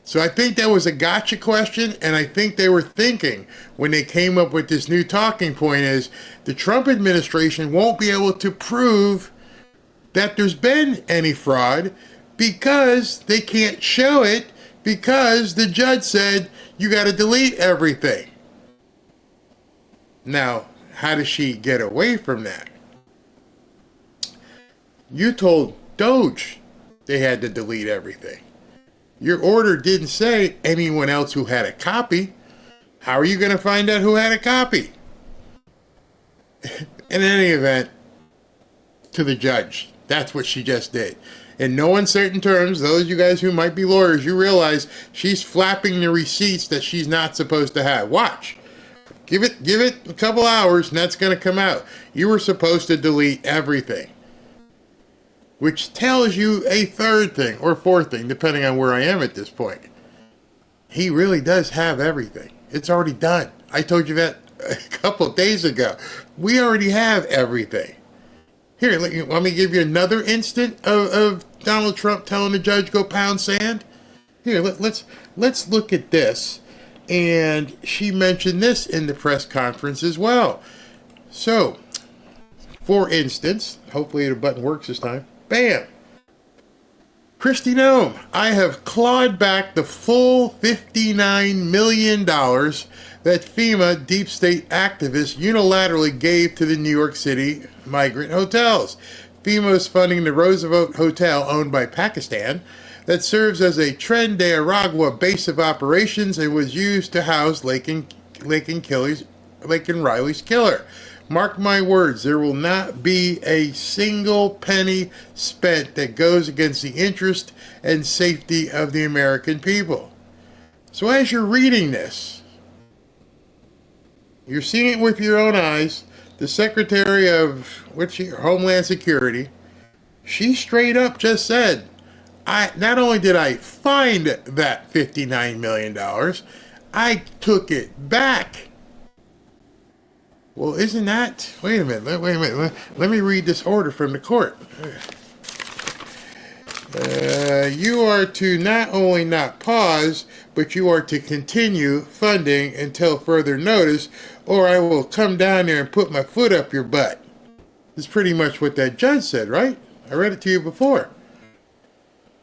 So I think that was a gotcha question, and I think they were thinking when they came up with this new talking point is the Trump administration won't be able to prove that there's been any fraud because they can't show it because the judge said you got to delete everything. Now, how does she get away from that? You told DOGE they had to delete everything. Your order didn't say anyone else who had a copy. How are you going to find out who had a copy? In any event, to the judge. That's what she just did. In no uncertain terms, those of you guys who might be lawyers, you realize she's flapping the receipts that she's not supposed to have. Watch. Give it a couple hours and that's going to come out. You were supposed to delete everything. Which tells you a third thing or fourth thing, depending on where I am at this point. He really does have everything. It's already done. I told you that a couple of days ago. We already have everything. Here, let me give you another instant of Donald Trump telling the judge go pound sand. Here, let's look at this. And she mentioned this in the press conference as well. So, for instance, hopefully the button works this time. Bam! Kristi Noem, I have clawed back the full $59 million that FEMA deep state activists unilaterally gave to the New York City migrant hotels. FEMA is funding the Roosevelt Hotel owned by Pakistan that serves as a Tren de Aragua base of operations and was used to house Laken Riley's killer. Mark my words, there will not be a single penny spent that goes against the interest and safety of the American people. So as you're reading this, you're seeing it with your own eyes. The Secretary of Homeland Security, she straight up just said, not only did I find that $59 million, I took it back. Well, isn't that... Wait a minute. Let me read this order from the court. You are to not only not pause, but you are to continue funding until further notice, or I will come down there and put my foot up your butt. That's pretty much what that judge said, right? I read it to you before.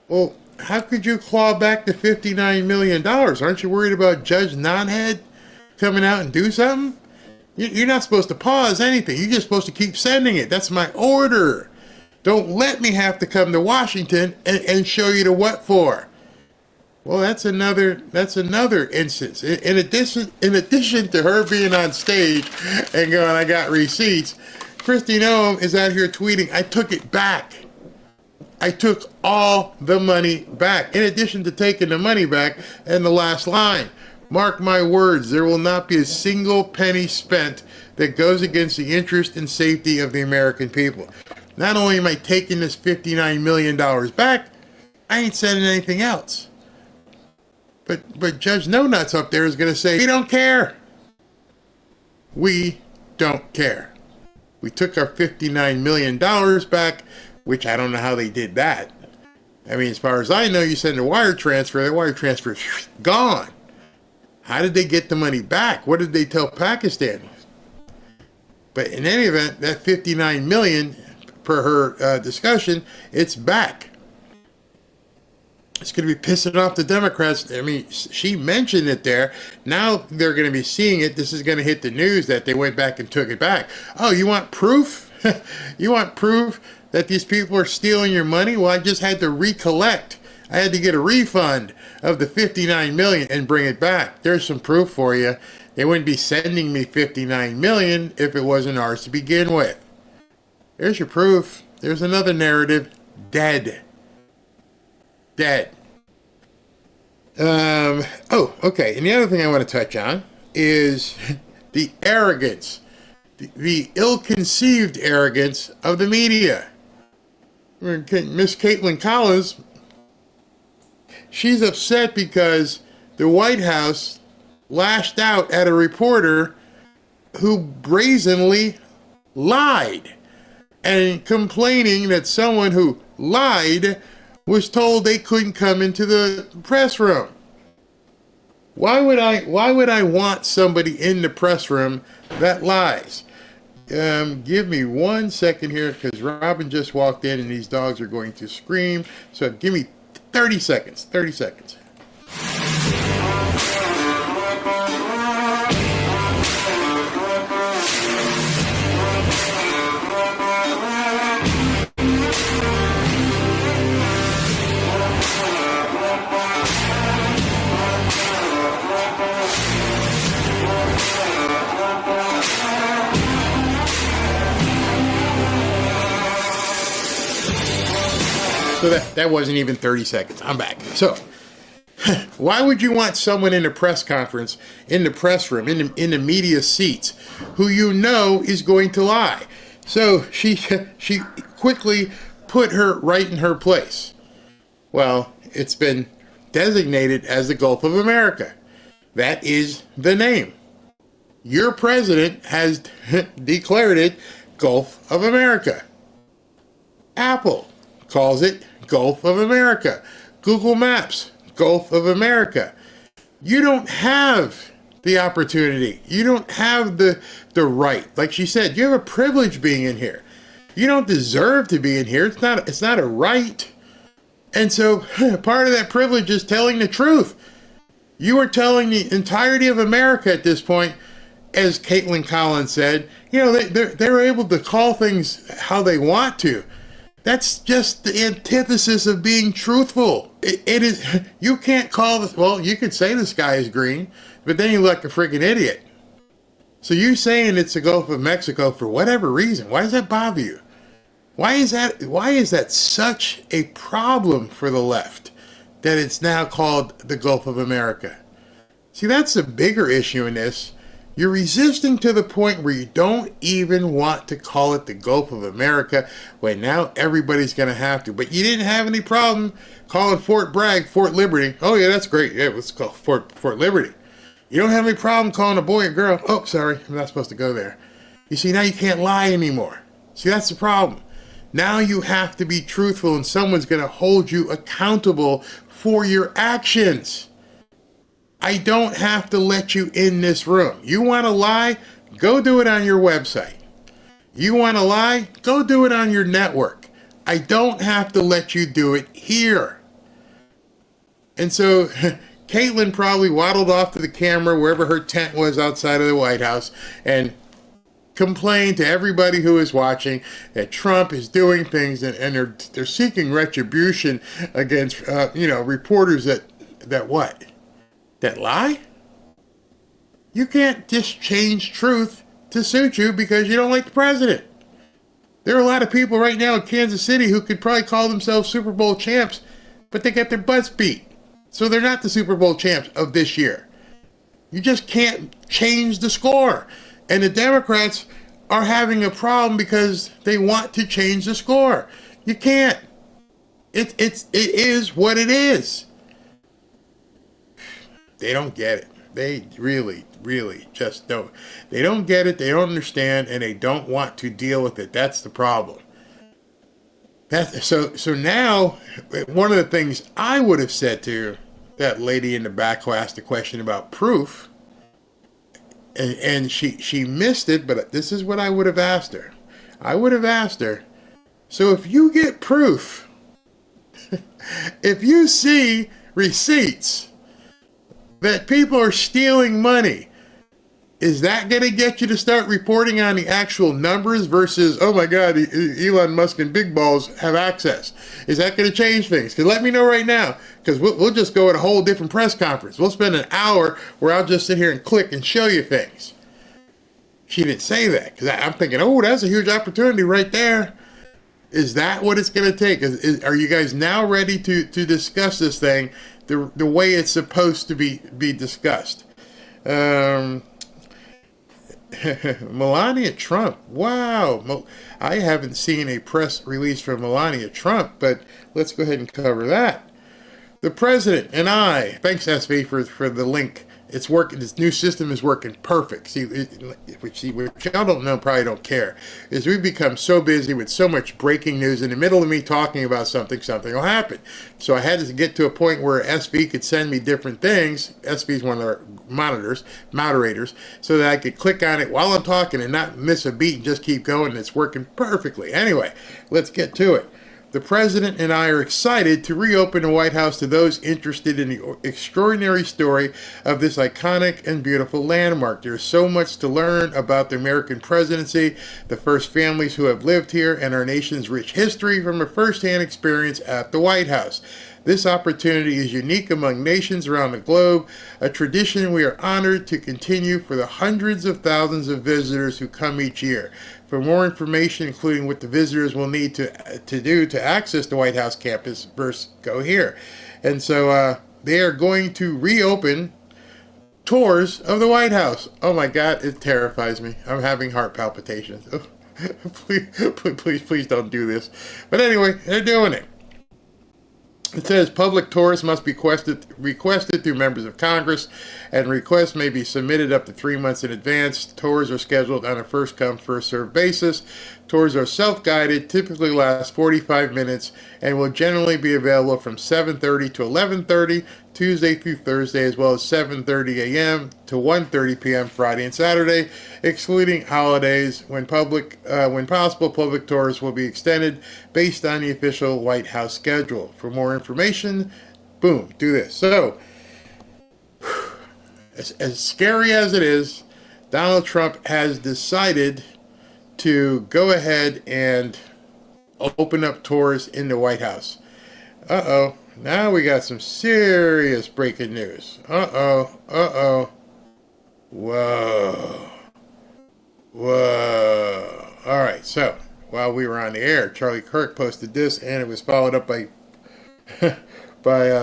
Well, how could you claw back the $59 million? Aren't you worried about Judge Nonhead coming out and do something? You're not supposed to pause anything. You're just supposed to keep sending it. That's my order. Don't let me have to come to Washington and show you the what for. Well, that's another instance. In addition to her being on stage and going, I got receipts, Kristi Noem is out here tweeting, I took it back. I took all the money back. In addition to taking the money back, and the last line, mark my words, there will not be a single penny spent that goes against the interest and safety of the American people. Not only am I taking this $59 million back, I ain't sending anything else. But Judge No Nuts up there is going to say, we don't care. We don't care. We took our $59 million back, which I don't know how they did that. I mean, as far as I know, you send a wire transfer, that wire transfer is gone. How did they get the money back? What did they tell Pakistan? But in any event, that $59 million, per her discussion, it's back. It's going to be pissing off the Democrats. I mean, she mentioned it there. Now they're going to be seeing it. This is going to hit the news that they went back and took it back. Oh, you want proof? You want proof that these people are stealing your money? Well, I just had to recollect. I had to get a refund of the $59 million and bring it back. There's some proof for you. They wouldn't be sending me $59 million if it wasn't ours to begin with. There's your proof. There's another narrative. Dead. Okay. And the other thing I want to touch on is the arrogance, the ill-conceived arrogance of the media. Miss Caitlin Collins, she's upset because the White House lashed out at a reporter who brazenly lied, and complaining that someone who lied was told they couldn't come into the press room. Why would I want somebody in the press room that lies? Give me 1 second here, because Robin just walked in and these dogs are going to scream. So give me 30 seconds. 30 seconds. So that wasn't even 30 seconds. I'm back. So why would you want someone in a press conference, in the press room, in the media seats, who you know is going to lie? So she quickly put her right in her place. Well, it's been designated as the Gulf of America. That is the name. Your president has declared it Gulf of America. Apple calls it Gulf of America. Google Maps, Gulf of America. You don't have the opportunity. You don't have the right. Like she said, you have a privilege being in here. You don't deserve to be in here. It's not a right. And so part of that privilege is telling the truth. You are telling the entirety of America at this point, as Caitlin Collins said, they're able to call things how they want to. That's just the antithesis of being truthful. It is. You can't call this. Well, you could say the sky is green, but then you look like a freaking idiot. So you saying it's the Gulf of Mexico for whatever reason? Why does that bother you? Why is that such a problem for the left that it's now called the Gulf of America? See, that's the bigger issue in this. You're resisting to the point where you don't even want to call it the Gulf of America, when now everybody's going to have to. But you didn't have any problem calling Fort Bragg Fort Liberty. Oh, yeah, that's great. Yeah, let's call Fort Liberty. You don't have any problem calling a boy or girl. Oh, sorry, I'm not supposed to go there. You see, now you can't lie anymore. See, that's the problem. Now you have to be truthful, and someone's going to hold you accountable for your actions. I don't have to let you in this room. You want to lie? Go do it on your website. You want to lie? Go do it on your network. I don't have to let you do it here. And so Caitlin probably waddled off to the camera wherever her tent was outside of the White House and complained to everybody who is watching that Trump is doing things and they're seeking retribution against reporters that what? That lie? You can't just change truth to suit you because you don't like the president. There are a lot of people right now in Kansas City who could probably call themselves Super Bowl champs, but they got their butts beat. So they're not the Super Bowl champs of this year. You just can't change the score. And the Democrats are having a problem because they want to change the score. You can't. It is what it is. They don't get it. They really, really just don't. They don't get it. They don't understand, and they don't want to deal with it. That's the problem. So now, one of the things I would have said to that lady in the back who asked a question about proof, and she missed it, but this is what I would have asked her. I would have asked her, so if you get proof, if you see receipts that people are stealing money, Is that going to get you to start reporting on the actual numbers versus, oh my God, Elon Musk and big balls have access? Is that going to change things? Because let me know right now, because we'll just go at a whole different press conference. We'll spend an hour where I'll just sit here and click and show you things. She didn't say that, because I'm thinking, oh, that's a huge opportunity right there. Is that what it's going to take? Are you guys now ready to discuss this thing the way it's supposed to be discussed? Melania Trump. Wow. I haven't seen a press release from Melania Trump, but let's go ahead and cover that. The president and I, thanks SV for the link. It's working. This new system is working perfect. See, which y'all don't know, probably don't care, is we've become so busy with so much breaking news. In the middle of me talking about something will happen. So I had to get to a point where SV could send me different things. SV is one of our moderators, so that I could click on it while I'm talking and not miss a beat and just keep going. It's working perfectly. Anyway, let's get to it. The president and I are excited to reopen the White House to those interested in the extraordinary story of this iconic and beautiful landmark. There's so much to learn about the American presidency, the first families who have lived here, and our nation's rich history from a first-hand experience at the White House. This opportunity is unique among nations around the globe, a tradition we are honored to continue for the hundreds of thousands of visitors who come each year. For more information, including what the visitors will need to do to access the White House campus, first go here. And so they are going to reopen tours of the White House. Oh my God, it terrifies me. I'm having heart palpitations. Please don't do this. But anyway, they're doing it. It says public tours must be requested through members of Congress, and requests may be submitted up to 3 months in advance. Tours are scheduled on a first-come, first-served basis. Tours are self-guided, typically last 45 minutes, and will generally be available from 7:30 to 11:30, Tuesday through Thursday, as well as 7:30 a.m. to 1:30 p.m. Friday and Saturday, excluding holidays. When possible, public tours will be extended based on the official White House schedule. For more information, boom, do this. So, as scary as it is, Donald Trump has decided to go ahead and open up tours in the White House. Uh-oh. Now we got some serious breaking news. Uh-oh. Whoa. All right, so while we were on the air, Charlie Kirk posted this, and it was followed up by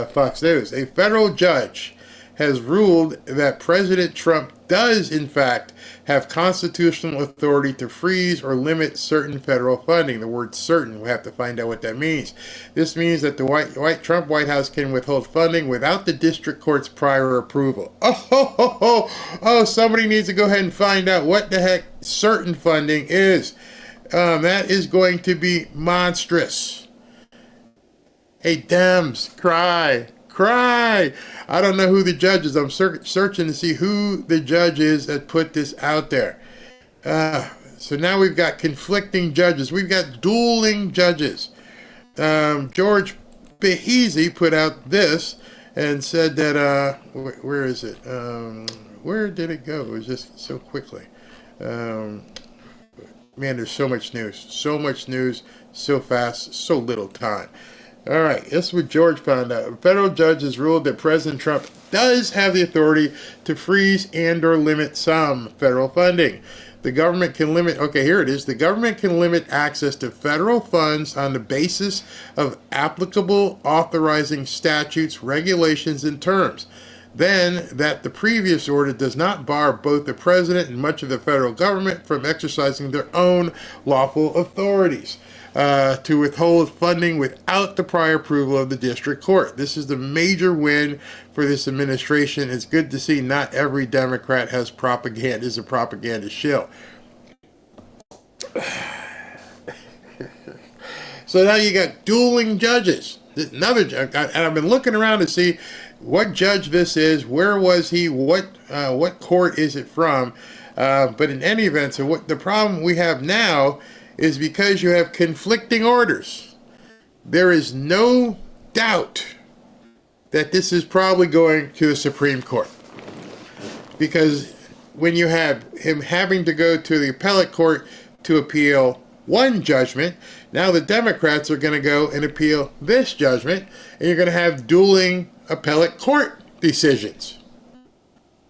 Fox News. A federal judge has ruled that President Trump does, in fact, have constitutional authority to freeze or limit certain federal funding. The word certain, we have to find out what that means. This means that the Trump White House can withhold funding without the district court's prior approval. Oh, somebody needs to go ahead and find out what the heck certain funding is. That is going to be monstrous. Hey, Dems, cry. I don't know who the judge is. I'm searching to see who the judge is that put this out there. So now we've got conflicting judges. We've got dueling judges. George Behezy put out this and said that, where is it? Where did it go? It was just so quickly. Man, there's so much news, so fast, so little time. All right, this is what George found out. A federal judge has ruled that President Trump does have the authority to freeze and or limit some federal funding. The government can limit, okay, here it is. The government can limit access to federal funds on the basis of applicable authorizing statutes, regulations, and terms. Then, that the previous order does not bar both the president and much of the federal government from exercising their own lawful authorities. To withhold funding without the prior approval of the district court. This is the major win for this administration. It's good to see not every Democrat is a propaganda shill. So now you got dueling judges. Another judge, and I've been looking around to see what judge this is, where was he, what court is it from, but in any event, so what the problem we have now is because you have conflicting orders. There is no doubt that this is probably going to the Supreme Court. Because when you have him having to go to the appellate court to appeal one judgment, now the Democrats are going to go and appeal this judgment, and you're going to have dueling appellate court decisions.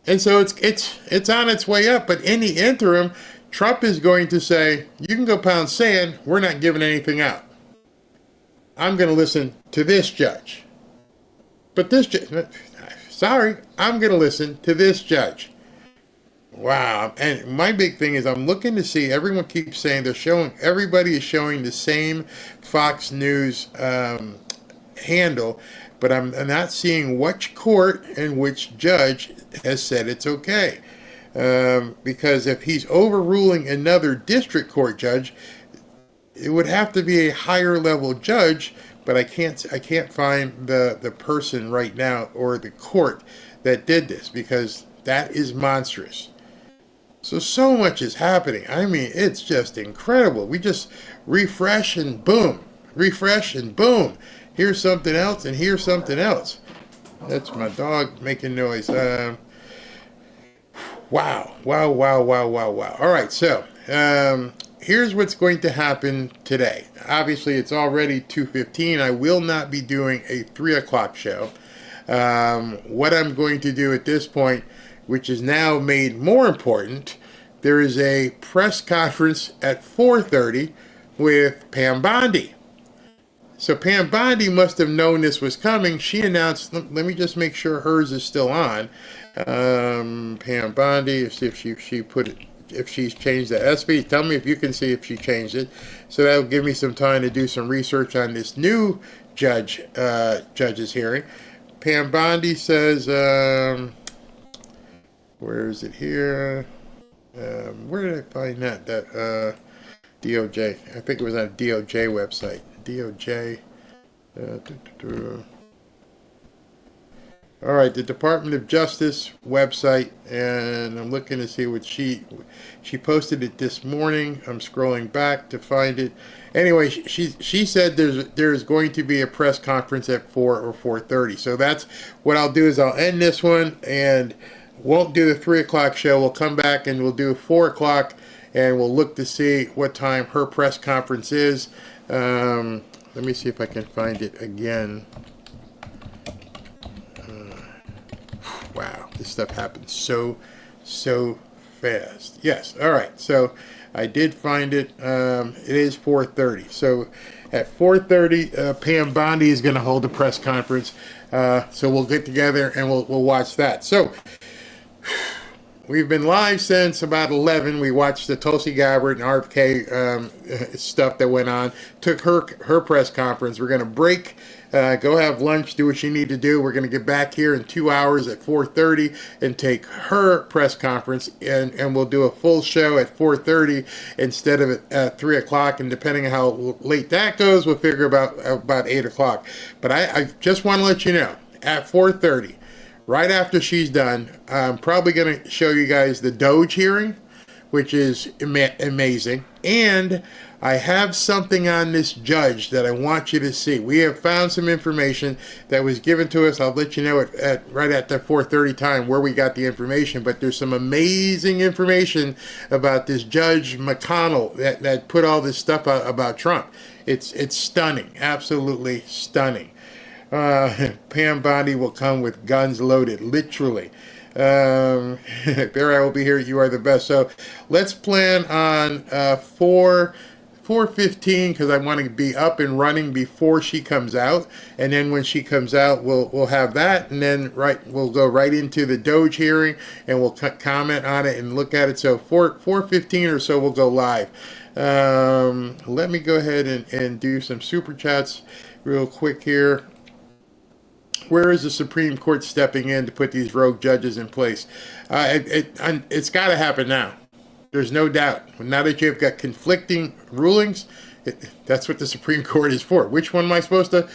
And so it's on its way up. But in the interim, Trump is going to say, you can go pound sand, we're not giving anything out. I'm going to listen to this judge. But this judge, sorry, I'm going to listen to this judge. Wow. And my big thing is I'm looking to see, everyone keeps saying everybody is showing the same Fox News handle, but I'm not seeing which court and which judge has said it's okay. Because if he's overruling another district court judge, it would have to be a higher level judge, but I can't find the person right now or the court that did this, because that is monstrous. So much is happening. I mean, it's just incredible. We just refresh and boom, refresh and boom. Here's something else and here's something else. That's my dog making noise. Wow. All right, so here's what's going to happen today. Obviously, it's already 2:15. I will not be doing a 3 o'clock show. What I'm going to do at this point, which is now made more important, there is a press conference at 4:30 with Pam Bondi. So Pam Bondi must have known this was coming. She announced, let me just make sure hers is still on. Pam Bondi, see if she put it, if she's changed the SB. Tell me if you can see if she changed it. So that'll give me some time to do some research on this new judge's hearing. Pam Bondi says, where is it here? Where did I find that? That DOJ. I think it was on a DOJ website. DOJ. All right, the Department of Justice website, and I'm looking to see what she posted it this morning. I'm scrolling back to find it. Anyway, she said there's going to be a press conference at 4 or 4:30. So that's what I'll do, is I'll end this one and won't do the 3 o'clock show. We'll come back and we'll do 4 o'clock, and we'll look to see what time her press conference is. Let me see if I can find it again. Wow, this stuff happens so fast. Yes, all right. So I did find it. It is 4:30. So at 4:30, Pam Bondi is going to hold a press conference. So we'll get together and we'll watch that. So we've been live since about 11. We watched the Tulsi Gabbard and RFK stuff that went on. Took her press conference. We're going to break, go have lunch, do what you need to do. We're going to get back here in 2 hours at 4:30 and take her press conference, and we'll do a full show at 4:30 instead of at 3 o'clock. And depending on how late that goes, we'll figure about 8 o'clock. But I just want to let you know, at 4:30, right after she's done, I'm probably going to show you guys the DOGE hearing, which is amazing. And I have something on this judge that I want you to see. We have found some information that was given to us. I'll let you know right at the 4:30 time where we got the information. But there's some amazing information about this Judge McConnell that put all this stuff out about Trump. It's stunning, absolutely stunning. Pam Bondi will come with guns loaded, literally. There I will be here. You are the best. So let's plan on 4:15, because I want to be up and running before she comes out. And then when she comes out, we'll have that, and then we'll go right into the DOGE hearing, and we'll comment on it and look at it. So 4:15 or so, we'll go live. Let me go ahead and do some super chats real quick here. Where is the Supreme Court stepping in to put these rogue judges in place? It's got to happen now. There's no doubt. Now that you've got conflicting rulings, that's what the Supreme Court is for. Which one am I supposed to,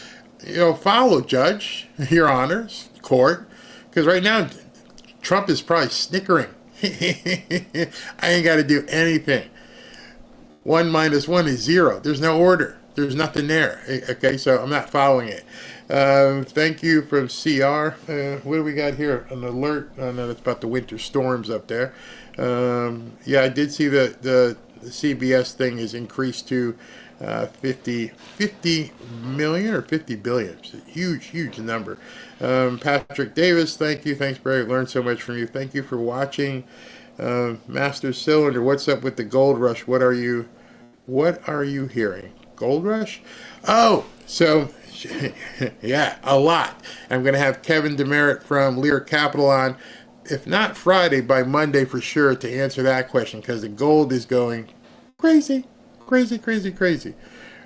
follow, Judge, Your Honors, Court? Because right now, Trump is probably snickering. I ain't got to do anything. 1 minus 1 is 0. There's no order. there's nothing there. Okay, so I'm not following it. Thank you from CR. What do we got here? An alert. Oh, no, that's about the winter storms up there. Yeah, I did see the CBS thing is increased to 50 million or 50 billion. It's a huge number. Patrick Davis, thank you. Thanks, Barry. Learned so much from you. Thank you for watching. Master Cylinder, what's up with the gold rush? What are you hearing? Gold rush? Oh, so yeah, a lot. I'm going to have Kevin Demerit from Lear Capital on, if not Friday, by Monday for sure, to answer that question, because the gold is going crazy.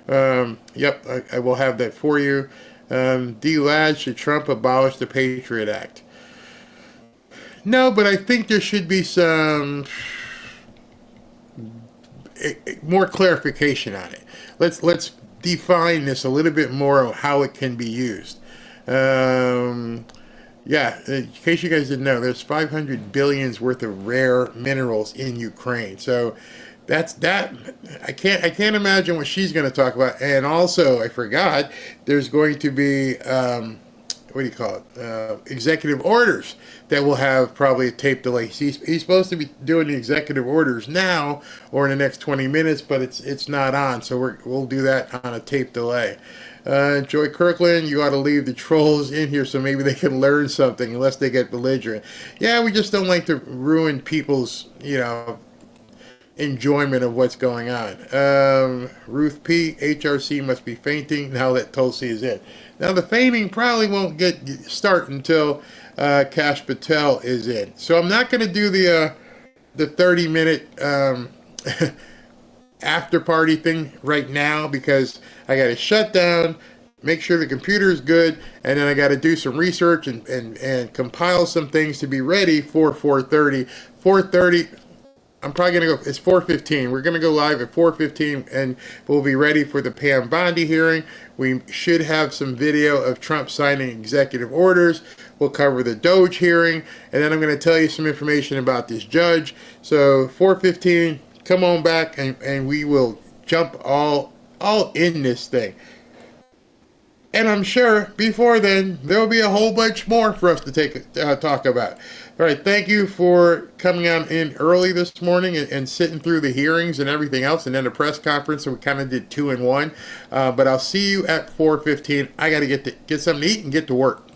Yep, I will have that for you. D. Ladd, should Trump abolish the Patriot Act? No, but I think there should be some more clarification on it. Let's define this a little bit more of how it can be used. Yeah, in case you guys didn't know, there's 500 billions worth of rare minerals in Ukraine. So that's that. I can't imagine what she's going to talk about. And also, I forgot, there's going to be what do you call it? Executive orders that will have probably a tape delay. He's supposed to be doing the executive orders now or in the next 20 minutes, but it's not on. So we'll do that on a tape delay. Joy Kirkland, you ought to leave the trolls in here so maybe they can learn something, unless they get belligerent. Yeah, we just don't like to ruin people's, enjoyment of what's going on. Ruth P, HRC must be fainting now that Tulsi is in. Now the fainting probably won't start until Kash Patel is in. So I'm not going to do the 30-minute after party thing right now, because I got to shut down, make sure the computer is good, and then I got to do some research and compile some things to be ready for 4:30. 4:30. I'm probably going to go, it's 4:15. We're going to go live at 4:15, and we'll be ready for the Pam Bondi hearing. We should have some video of Trump signing executive orders. We'll cover the DOGE hearing, and then I'm going to tell you some information about this judge. So 4:15, come on back, and we will jump all in this thing. And I'm sure before then, there'll be a whole bunch more for us to talk about. All right, thank you for coming on in early this morning and sitting through the hearings and everything else, and then the press conference, so we kind of did 2 in 1. But I'll see you at 4:15. I got to get something to eat and get to work.